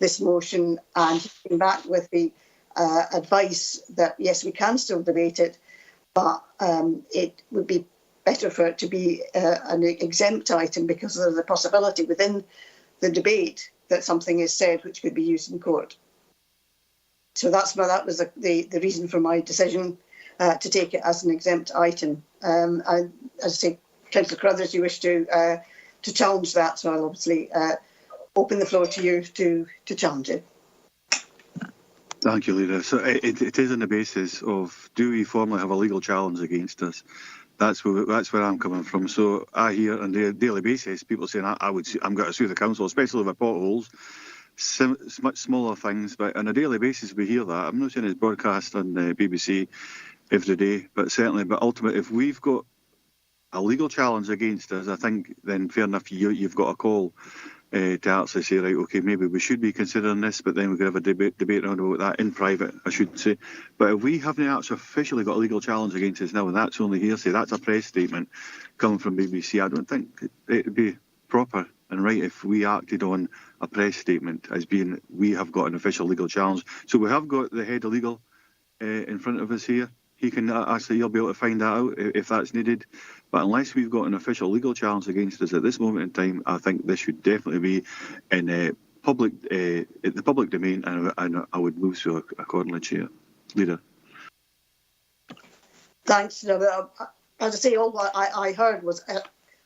this motion, and he came back with the advice that yes, we can still debate it, but it would be better for it to be an exempt item because there's a possibility within the debate that something is said which could be used in court. So that was the reason for my decision to take it as an exempt item. As I say, Councillor Carruthers, you wish to challenge that, so I'll obviously open the floor to you to challenge it. Thank you, Leader. So it is on the basis of, do we formally have a legal challenge against us? That's where I'm coming from. So I hear on a daily basis people saying I'm going to sue the council, especially over potholes, much smaller things. But on a daily basis we hear that. I'm not saying it's broadcast on the BBC every day, but certainly. But ultimately, if we've got a legal challenge against us, I think then fair enough, you've got a call to actually say, right, okay, maybe we should be considering this, but then we could have a debate around about that in private, I should say. But if we haven't actually officially got a legal challenge against us now, and that's only hearsay, that's a press statement coming from BBC, I don't think it would be proper and right if we acted on a press statement as being we have got an official legal challenge. So we have got the head of legal in front of us here. He can actually, you'll be able to find that out if that's needed. But unless we've got an official legal challenge against us at this moment in time, I think this should definitely be in the public domain, and I would move so accordingly, Chair. Leader. Thanks. No, as I say, all what I heard was,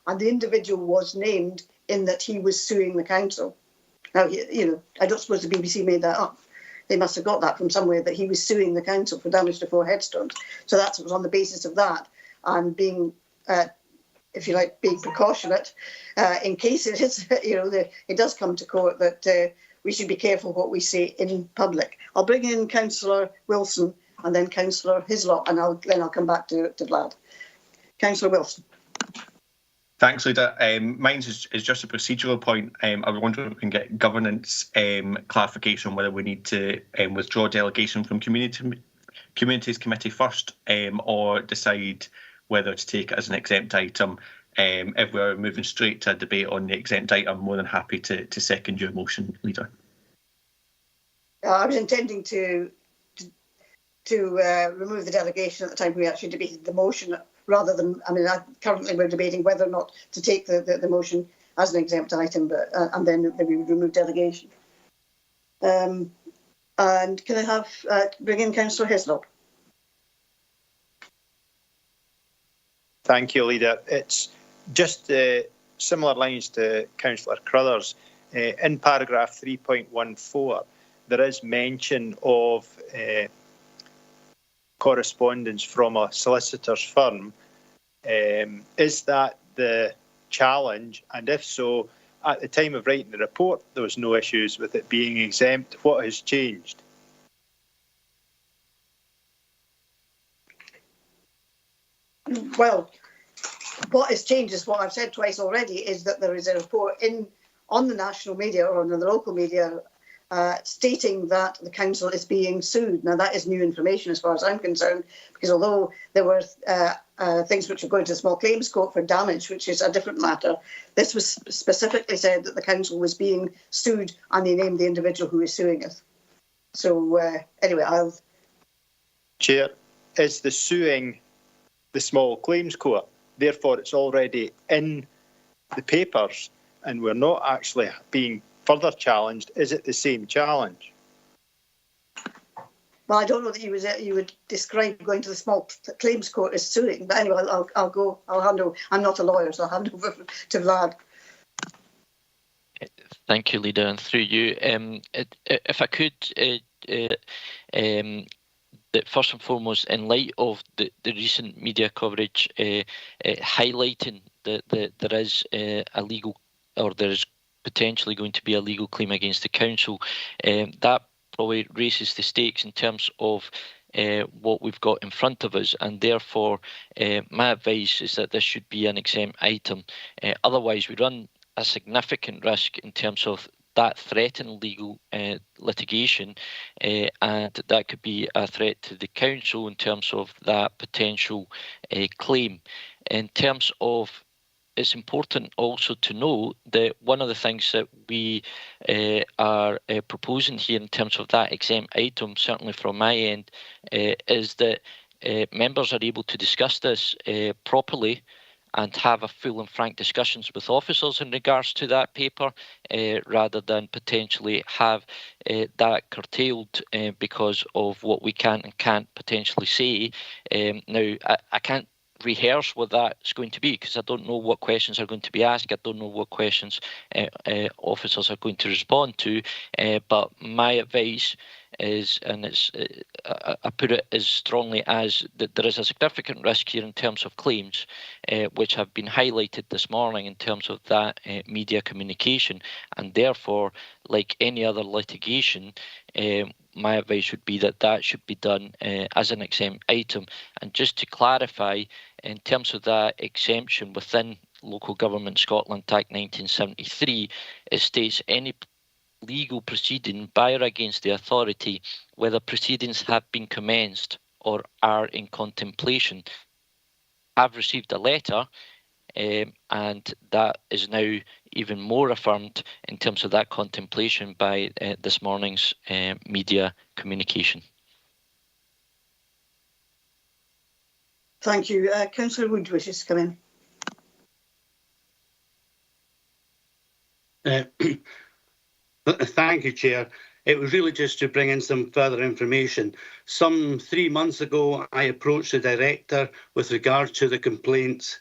and the individual was named in that he was suing the council. Now, I don't suppose the BBC made that up. They must have got that from somewhere, that he was suing the council for damage to 4 headstones. So that was on the basis of that, and being, if you like, being precautionate in case it is, it does come to court, that we should be careful what we say in public. I'll bring in Councillor Wilson and then Councillor Hislop, and then I'll come back to Vlad. Councillor Wilson. Thanks, Leader. Mine is just a procedural point. I was wondering if we can get governance clarification whether we need to withdraw delegation from Communities Committee first, or decide whether to take it as an exempt item. If we're moving straight to a debate on the exempt item, I'm more than happy to second your motion, Leader. I was intending to remove the delegation at the time we actually debated the motion, rather than, currently we're debating whether or not to take the motion as an exempt item, but and then we would remove delegation. And can I have bring in Councillor Hislop? Thank you, Leader. It's just similar lines to Councillor Crothers. In paragraph 3.14, there is mention of correspondence from a solicitor's firm. Is that the challenge? And if so, at the time of writing the report, there was no issues with it being exempt. What has changed? Well, what has changed is what I've said twice already, is that there is a report on the national media or on the local media stating that the council is being sued. Now, that is new information as far as I'm concerned, because although there were things which were going to the small claims court for damage, which is a different matter, this was specifically said that the council was being sued, and they named the individual who is suing it. So anyway, Chair, is the suing the small claims court? Therefore, it's already in the papers, and we're not actually being further challenged. Is it the same challenge? Well, I don't know that you would describe going to the small claims court as suing, but anyway, I'll hand over. I'm not a lawyer, so I'll hand over to Vlad. Thank you, Leader, and through you. If I could, that first and foremost, in light of the recent media coverage highlighting that there is a legal, or there is potentially going to be a legal claim against the council, that probably raises the stakes in terms of what we've got in front of us, and therefore my advice is that this should be an exempt item. Otherwise, we run a significant risk in terms of that threatened legal litigation, and that could be a threat to the council in terms of that potential claim. In terms of, it's important also to know that one of the things that we are proposing here in terms of that exempt item, certainly from my end, is that members are able to discuss this properly and have a full and frank discussions with officers in regards to that paper, rather than potentially have that curtailed because of what we can and can't potentially say. Now, I can't rehearse what that's going to be, because I don't know what questions are going to be asked. I don't know what questions officers are going to respond to, but my advice is, and it's I put it as strongly as that there is a significant risk here in terms of claims, which have been highlighted this morning in terms of that media communication, and therefore, like any other litigation, my advice would be that that should be done as an exempt item. And just to clarify, in terms of that exemption within Local Government Scotland Act 1973, it states any legal proceeding by or against the authority, whether proceedings have been commenced or are in contemplation. I've received a letter, and that is now even more affirmed in terms of that contemplation by this morning's media communication. Thank you. Councillor Wood wishes to come in. Thank you, Chair. It was really just to bring in some further information. Some 3 months ago, I approached the Director with regard to the complaints,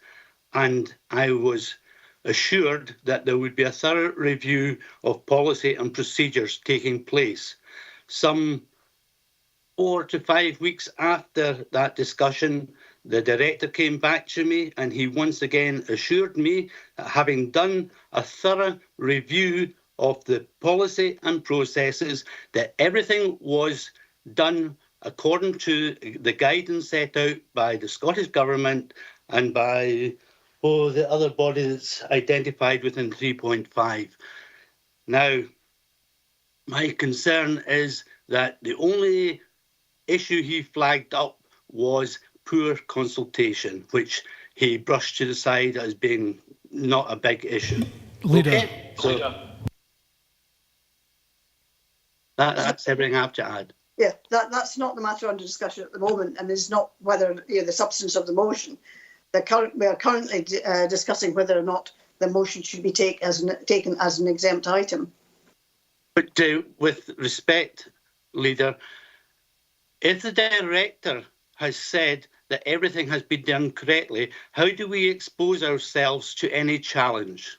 and I was assured that there would be a thorough review of policy and procedures taking place. Some 4 to 5 weeks after that discussion, the Director came back to me and he once again assured me that having done a thorough review of the policy and processes, that everything was done according to the guidance set out by the Scottish Government and by the other body that's identified within 3.5. Now, my concern is that the only issue he flagged up was poor consultation, which he brushed to the side as being not a big issue. Leader. Okay, so that's everything I have to add. Yeah, that's not the matter under discussion at the moment, and is not whether the substance of the motion. We are currently discussing whether or not the motion should be taken as an exempt item. But with respect, Leader, if the Director has said that everything has been done correctly, how do we expose ourselves to any challenge?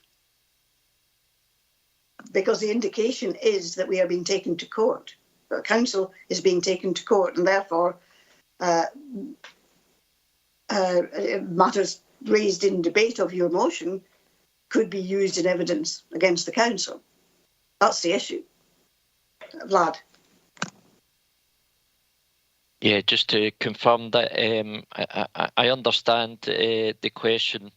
Because the indication is that we are being taken to court. The council is being taken to court, and therefore matters raised in debate of your motion could be used in evidence against the council. That's the issue. Vlad. Yeah, just to confirm that I understand the question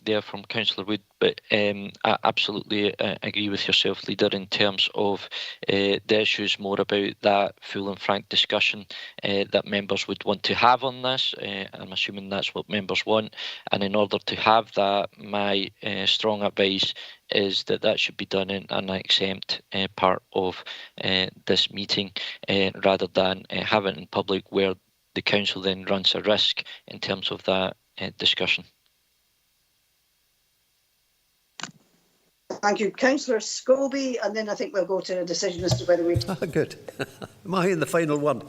there from Councillor Wood, but I absolutely agree with yourself, Leader, in terms of the issues more about that full and frank discussion that members would want to have on this. I'm assuming that's what members want, and in order to have that, my strong advice is that that should be done in an exempt part of this meeting rather than have it in public where the council then runs a risk in terms of that discussion. Thank you. Councillor Scobie, and then I think we'll go to a decision as to whether we... Good. Am I in the final one?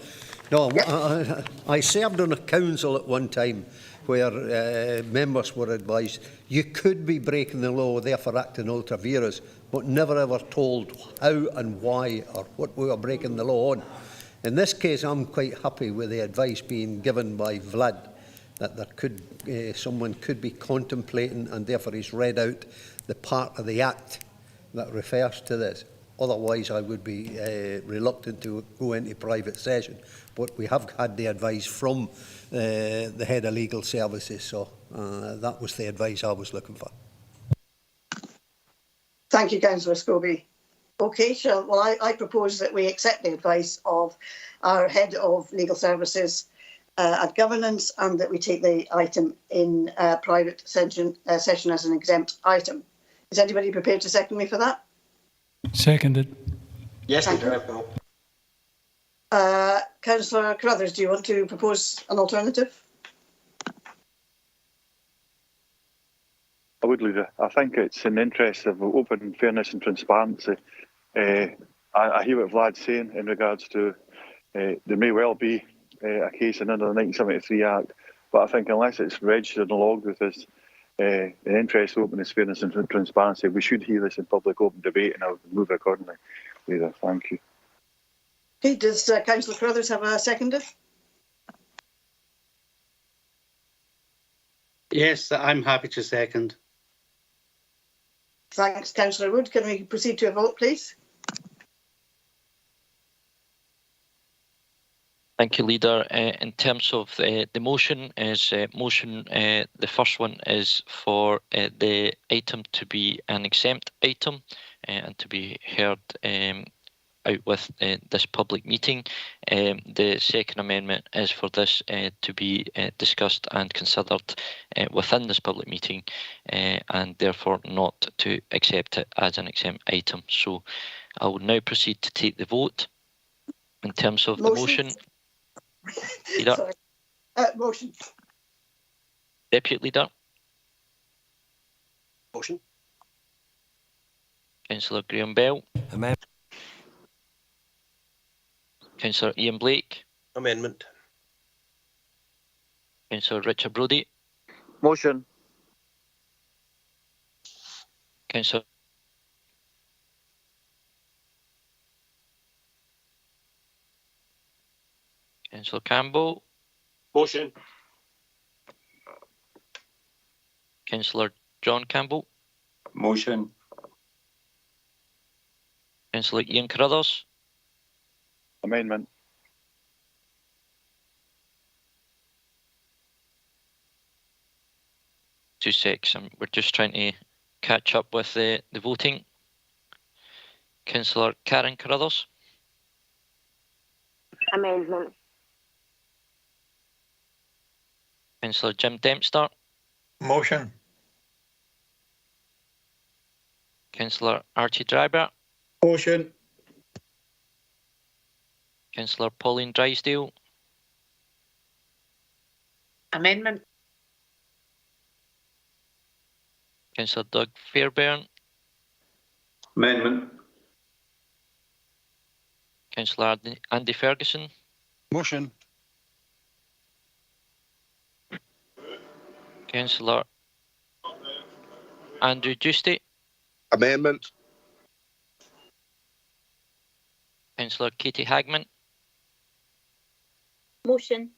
No, yep. I served on a council at one time where members were advised you could be breaking the law, therefore acting ultra vires, but never ever told how and why or what we were breaking the law on. In this case, I'm quite happy with the advice being given by Vlad that there could someone could be contemplating, and therefore he's read out the part of the Act that refers to this. Otherwise, I would be reluctant to go into private session. But we have had the advice from the head of legal services, so that was the advice I was looking for. Thank you, Councillor Scobie. Okay, well, I propose that we accept the advice of our head of legal services at governance, and that we take the item in private session as an exempt item. Is anybody prepared to second me for that? Seconded. Yes, I do. Councillor Carruthers, do you want to propose an alternative? I would, Leader. I think it's in the interest of open fairness and transparency. I hear what Vlad's saying in regards to there may well be a case under the 1973 Act, but I think unless it's registered and logged with us, in the interest of openness, fairness and transparency, we should hear this in public open debate, and I would move accordingly. Leader, thank you. Okay, does Councillor Carruthers have a seconder? Yes, I'm happy to second. Thanks, Councillor Wood. Can we proceed to a vote, please? Thank you, Leader. In terms of the motion, the first one is for the item to be an exempt item and to be heard out with this public meeting. The second amendment is for this to be discussed and considered within this public meeting and therefore not to accept it as an exempt item. So I will now proceed to take the vote. In terms of the motion, Leader. Sorry. Motion. Deputy Leader. Motion. Councillor Graham Bell. Amendment. Councillor Ian Blake. Amendment. Councillor Richard Brodie. Motion. Councillor Councillor Campbell. Motion. Councillor John Campbell. Motion. Councillor Ian Carruthers. Amendment. Two secs. We're just trying to catch up with the voting. Councillor Karen Carruthers. Amendment. Councillor Jim Dempster. Motion. Councillor Archie Drybert. Motion. Councillor Pauline Drysdale. Amendment. Councillor Doug Fairbairn. Amendment. Councillor Andy Ferguson. Motion. Councillor Andrew Giusti. Amendment. Councillor Katie Hagman. Motion.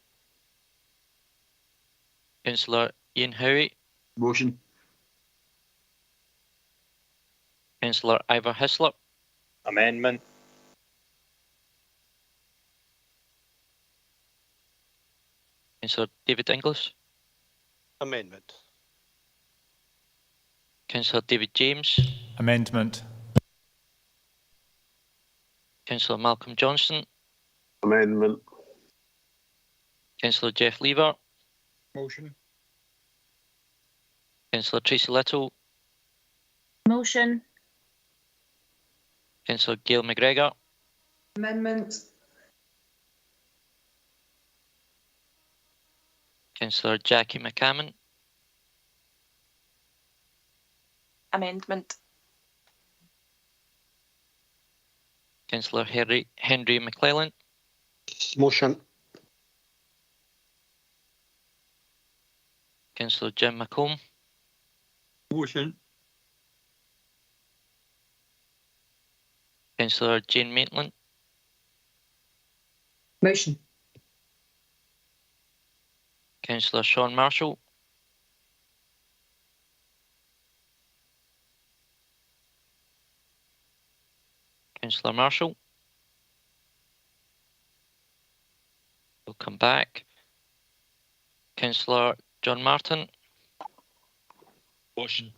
Councillor Ian Howie. Motion. Councillor Ivor Hislop. Amendment. Councillor David Inglis. Amendment. Councillor David James. Amendment. Councillor Malcolm Johnston. Amendment. Councillor Jeff Lever. Motion. Councillor Tracy Little. Motion. Councillor Gail McGregor. Amendment. Councillor Jackie McCammon. Amendment. Councillor Henry McClellan. Motion. Councillor Jim McComb. Motion. Councillor Jane Maitland. Motion. Councillor Sean Marshall. Councillor Marshall. We'll come back. Councillor John Martin. Motion.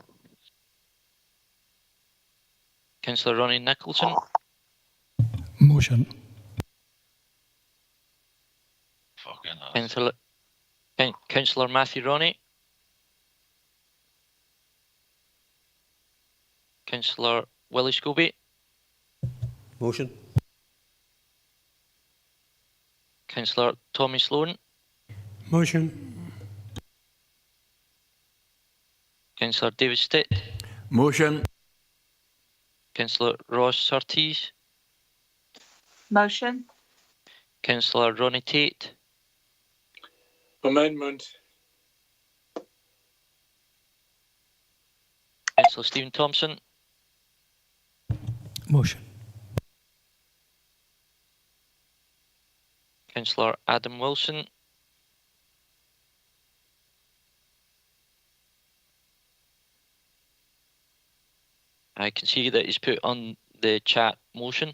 Councillor Ronnie Nicholson. Motion. Councillor Matthew Ronnie. Councillor Willie Scobie. Motion. Councillor Tommy Sloan. Motion. Councillor David Stitt. Motion. Councillor Ross Surtees. Motion. Councillor Ronnie Tate. Amendment. Councillor Stephen Thompson. Motion. Councillor Adam Wilson. I can see that he's put on the chat motion,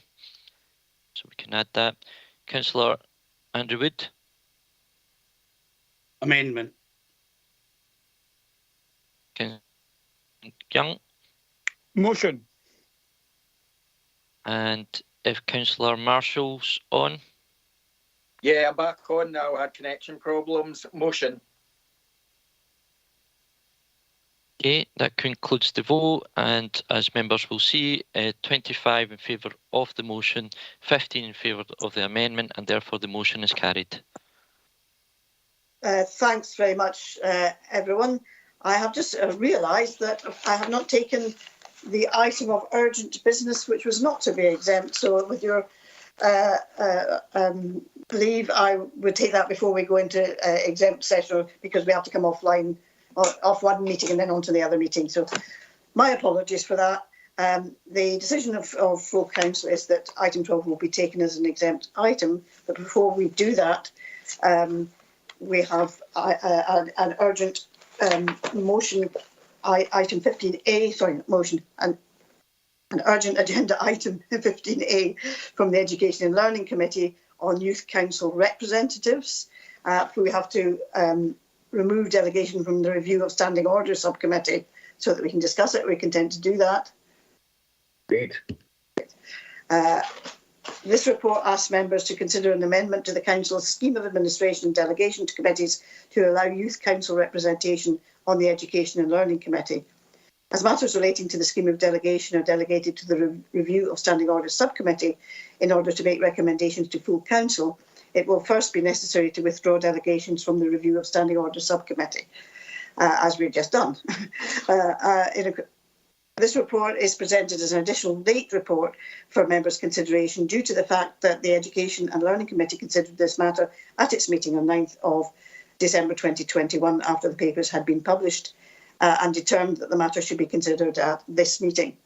so we can add that. Councillor Andrew Wood. Amendment. Ken Young. Motion. And if Councillor Marshall's on. Yeah, I'm back on now. I had connection problems. Motion. Okay, that concludes the vote, and as members will see, 25 in favour of the motion, 15 in favour of the amendment, and therefore the motion is carried. Thanks very much, everyone. I have just realised that I have not taken the item of urgent business, which was not to be exempt. So with your leave, I would take that before we go into exempt session, because we have to come offline, off one meeting and then on to the other meeting. So my apologies for that. The decision of full council is that item 12 will be taken as an exempt item. But before we do that, we have an urgent motion, item 15A, sorry, motion, an urgent agenda item 15A from the Education and Learning Committee on Youth Council representatives. We have to remove delegation from the review of standing order subcommittee so that we can discuss it. We're content to do that. Great. This report asks members to consider an amendment to the Council's scheme of administration and delegation to committees to allow Youth Council representation on the Education and Learning Committee. As matters relating to the scheme of delegation are delegated to the review of standing order subcommittee in order to make recommendations to full council, it will first be necessary to withdraw delegations from the review of standing order subcommittee, as we've just done. This report is presented as an additional late report for members' consideration due to the fact that the Education and Learning Committee considered this matter at its meeting on 9th of December 2021 after the papers had been published and determined that the matter should be considered at this meeting.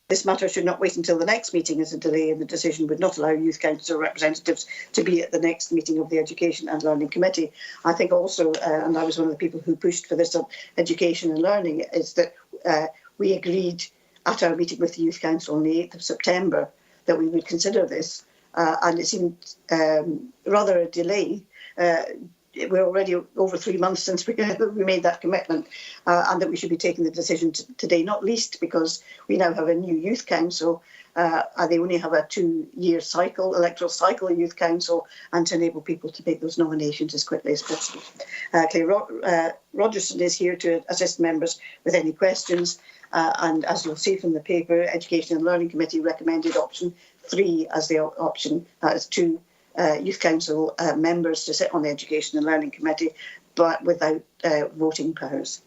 This matter should not wait until the next meeting, as a delay in the decision would not allow Youth Council representatives to be at the next meeting of the Education and Learning Committee. I think also, and I was one of the people who pushed for this Education and Learning, is that we agreed at our meeting with the Youth Council on the 8th of September that we would consider this, and it seemed rather a delay. We're already over 3 months since we made that commitment, and that we should be taking the decision today, not least because we now have a new Youth Council, and they only have a 2-year cycle, electoral cycle, Youth Council, and to enable people to make those nominations as quickly as possible. Rogerson is here to assist members with any questions, and as you'll see from the paper, Education and Learning Committee recommended option 3 as the option, that is 2 Youth Council members to sit on the Education and Learning Committee, but without voting powers.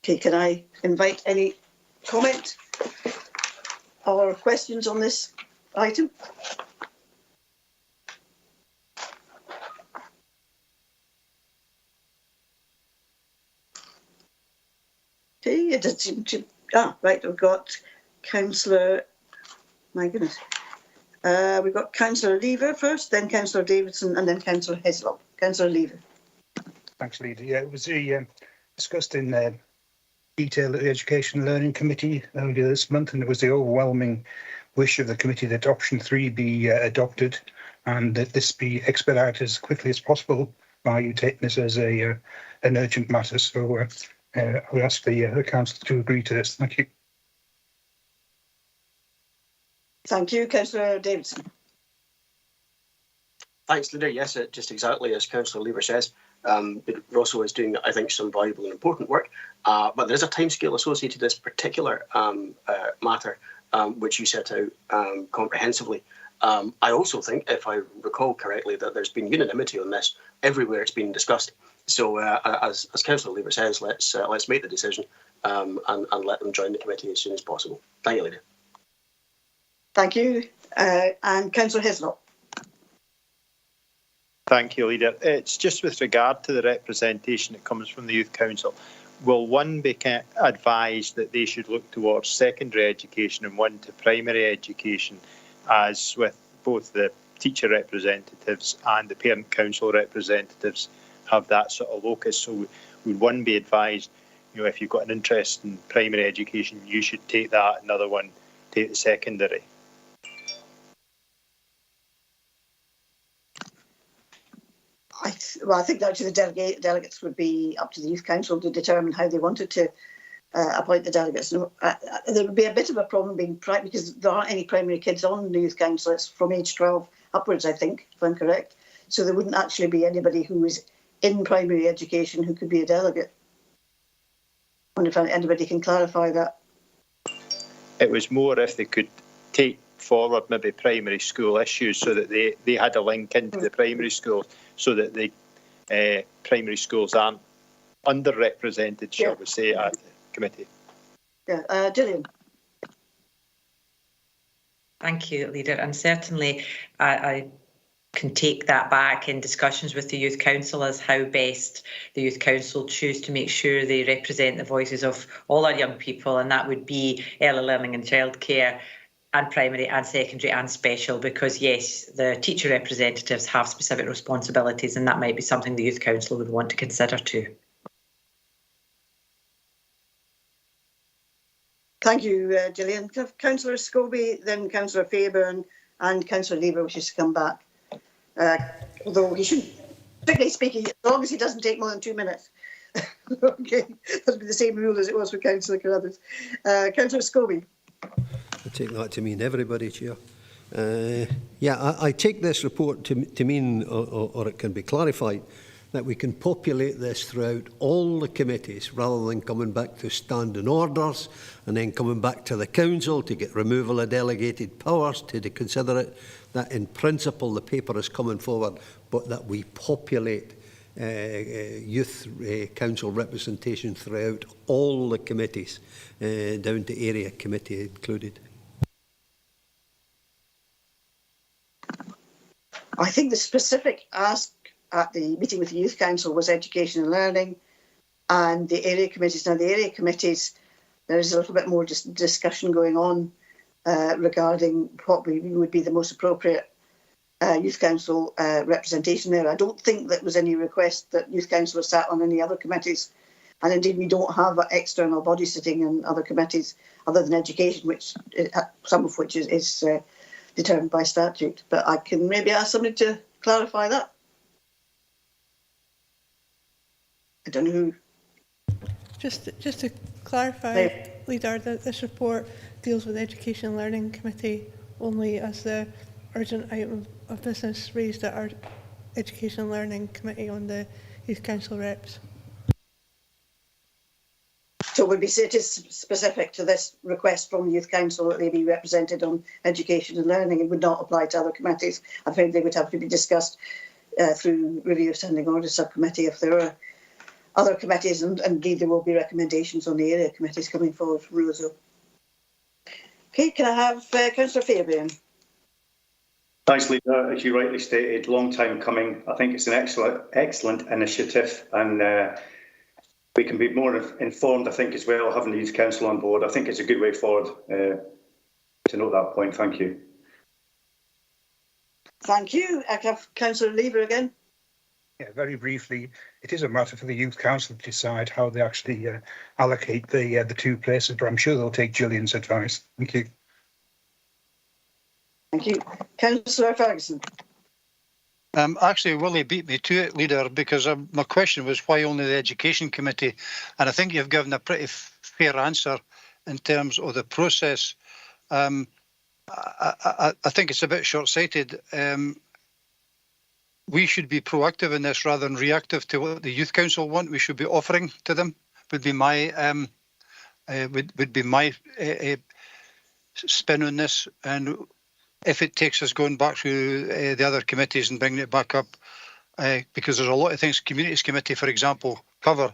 Okay, can I invite any comment or questions on this item? Okay, it does seem to. Right, we've got Councillor. My goodness. We've got Councillor Lever first, then Councillor Davidson, and then Councillor Hislop. Councillor Lever. Thanks, Leader. Yeah, it was discussed in detail at the Education and Learning Committee earlier this month, and it was the overwhelming wish of the committee that option 3 be adopted and that this be expedited as quickly as possible by you taking this as an urgent matter. So I would ask the Council to agree to this. Thank you. Thank you, Councillor Davidson. Thanks, Leader. Yes, just exactly as Councillor Lever says. Rosso is doing, I think, some valuable and important work, but there is a timescale associated with this particular matter, which you set out comprehensively. I also think, if I recall correctly, that there's been unanimity on this everywhere it's been discussed. So, as Councillor Lever says, let's make the decision and let them join the committee as soon as possible. Thank you, Leader. Thank you. And Councillor Hislop. Thank you, Leader. It's just with regard to the representation that comes from the Youth Council. Will one be advised that they should look towards secondary education and one to primary education, as with both the teacher representatives and the parent council representatives have that sort of locus? So would one be advised, if you've got an interest in primary education, you should take that, another one take the secondary? I think actually the delegates would be up to the Youth Council to determine how they wanted to appoint the delegates. No, there would be a bit of a problem being because there aren't any primary kids on the Youth Council. It's from age 12 upwards, I think, if I'm correct. So there wouldn't actually be anybody who was in primary education who could be a delegate. I wonder if anybody can clarify that. It was more if they could take forward maybe primary school issues so that they had a link into the primary schools, so that the primary schools aren't underrepresented, shall we say, at the committee. Yeah, Gillian. Thank you, Leader. And certainly I can take that back in discussions with the Youth Council as how best the Youth Council choose to make sure they represent the voices of all our young people, and that would be early learning and childcare, and primary and secondary and special, because yes, the teacher representatives have specific responsibilities, and that might be something the Youth Council would want to consider too. Thank you, Gillian. Councillor Scobie, then Councillor Fairbairn, and Councillor Lever wishes to come back. Although he shouldn't, strictly speaking, as long as he doesn't take more than 2 minutes. Okay, that'll be the same rule as it was for Councillor Carruthers. Councillor Scobie. I take that to mean everybody, Chair. I take this report to mean, or it can be clarified, that we can populate this throughout all the committees rather than coming back to standing orders and then coming back to the council to get removal of delegated powers to consider it. That in principle the paper is coming forward, but that we populate youth council representation throughout all the committees, down to area committee included. I think the specific ask at the meeting with the Youth Council was education and learning, and the area committees. Now, the area committees, there is a little bit more discussion going on regarding what would be the most appropriate Youth Council representation there. I don't think that was any request that Youth Council was sat on any other committees, and indeed we don't have external bodies sitting in other committees other than education, which some of which is determined by statute. But I can maybe ask somebody to clarify that. I don't know who. Just to clarify, Leader, that this report deals with the Education and Learning Committee only as the urgent item of business raised at our Education and Learning Committee on the Youth Council reps. So it would be it is specific to this request from the Youth Council that they be represented on education and learning. It would not apply to other committees. I think they would have to be discussed through review of standing orders subcommittee if there are other committees, and indeed there will be recommendations on the area committees coming forward from ROSO. Okay, can I have Councillor Fairbairn? Thanks, Leader. As you rightly stated, long time coming. I think it's an excellent initiative, and we can be more informed, I think, as well, having the Youth Council on board. I think it's a good way forward to note that point. Thank you. Thank you. I have Councillor Lever again. Yeah, very briefly, it is a matter for the Youth Council to decide how they actually allocate the two places, but I'm sure they'll take Gillian's advice. Thank you. Thank you. Councillor Ferguson. Actually, Willie beat me to it, Leader, because my question was why only the Education Committee? And I think you've given a pretty fair answer in terms of the process. I think it's a bit short-sighted. We should be proactive in this rather than reactive to what the Youth Council want. We should be offering to them. Would be my spin on this. And if it takes us going back to the other committees and bringing it back up, because there's a lot of things Communities Committee, for example, cover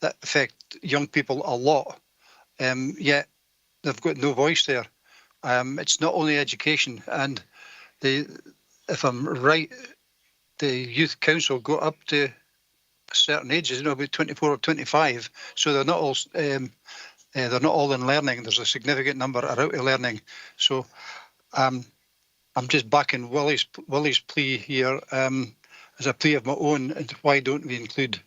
that affect young people a lot, yet they've got no voice there. It's not only education, and if I'm right, the Youth Council go up to certain ages, about 24 or 25, so they're not all in learning. There's a significant number are out of learning. So I'm just backing Willie's plea here as a plea of my own. And why don't we include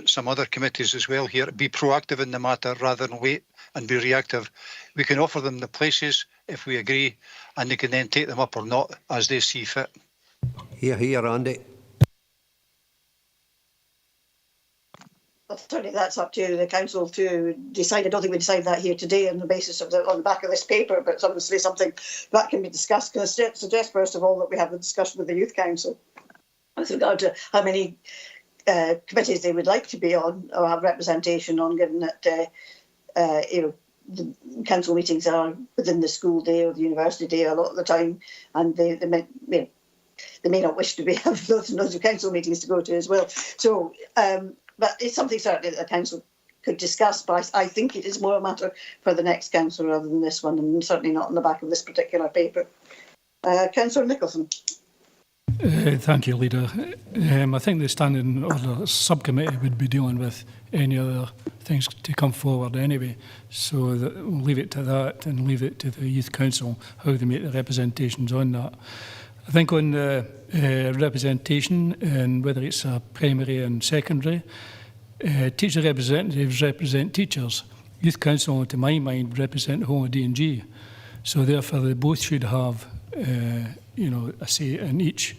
some other committees as well here? Be proactive in the matter rather than wait and be reactive. We can offer them the places if we agree, and they can then take them up or not as they see fit. Here, Andy. certainly that's up to the council to decide. I don't think we decide that here today on the basis of on the back of this paper, but it's obviously something that can be discussed. Can I suggest first of all that we have the discussion with the Youth Council with regard to how many committees they would like to be on or have representation on, given that the council meetings are within the school day or the university day a lot of the time, and they may not wish to be having loads of council meetings to go to as well. So, but it's something certainly that the council could discuss, but I think it is more a matter for the next council rather than this one, and certainly not on the back of this particular paper. Councillor Nicholson. Thank you, Leader. I think the Standing Order Subcommittee would be dealing with any other things to come forward anyway, so we'll leave it to that and leave it to the Youth Council how they make the representations on that. I think on the representation, and whether it's a primary and secondary, teacher representatives represent teachers. Youth Council, to my mind, represent the whole of D&G. So therefore, they both should have, a say in each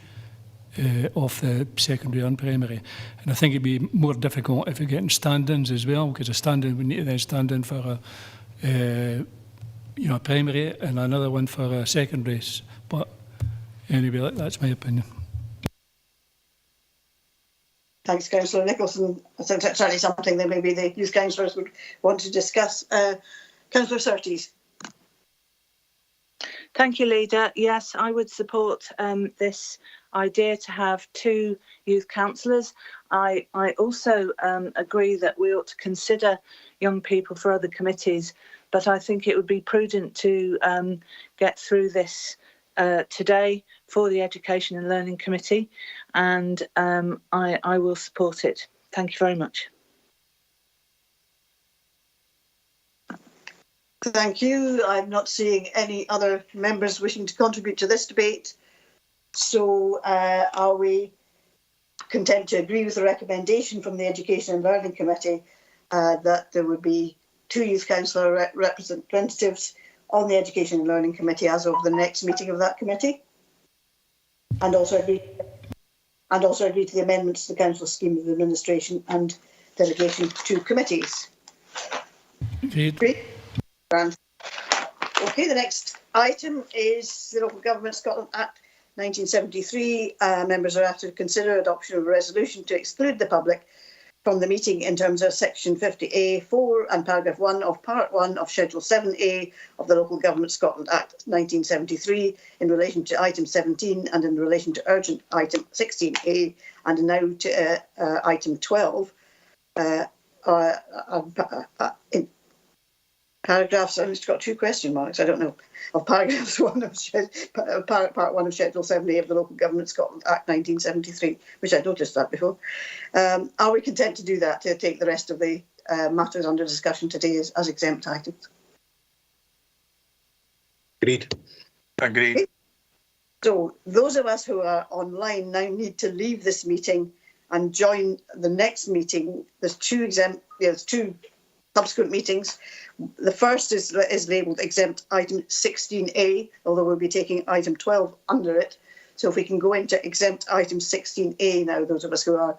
of the secondary and primary. And I think it'd be more difficult if you're getting stand-ins as well, because a stand-in would need to then stand in for a primary and another one for a secondary. But anyway, that's my opinion. Thanks, Councillor Nicholson. I think that's certainly something that maybe the youth councillors would want to discuss. Councillor Surtees. Thank you, Leader. Yes, I would support this idea to have 2 youth councillors. I also agree that we ought to consider young people for other committees, but I think it would be prudent to get through this today for the Education and Learning Committee, and I will support it. Thank you very much. Thank you. I'm not seeing any other members wishing to contribute to this debate. So are we content to agree with the recommendation from the Education and Learning Committee that there would be 2 youth councillor representatives on the Education and Learning Committee as of the next meeting of that committee? And also agree to the amendments to the council scheme of administration and delegation to committees. Agreed. Okay, the next item is the Local Government Scotland Act 1973. Members are asked to consider adoption of a resolution to exclude the public from the meeting in terms of section 50A4 and paragraph 1 of part 1 of schedule 7A of the Local Government Scotland Act 1973 in relation to item 17 and in relation to urgent item 16A and now to item 12. In paragraphs, I've just got 2 question marks, I don't know, of paragraphs 1 of part 1 of schedule 7A of the Local Government Scotland Act 1973, which I'd noticed that before. Are we content to do that, to take the rest of the matters under discussion today as exempt items? Agreed. Agreed. Okay. So those of us who are online now need to leave this meeting and join the next meeting. There's 2 subsequent meetings. The first is labelled exempt item 16A, although we'll be taking item 12 under it. So if we can go into exempt item 16A now, those of us who are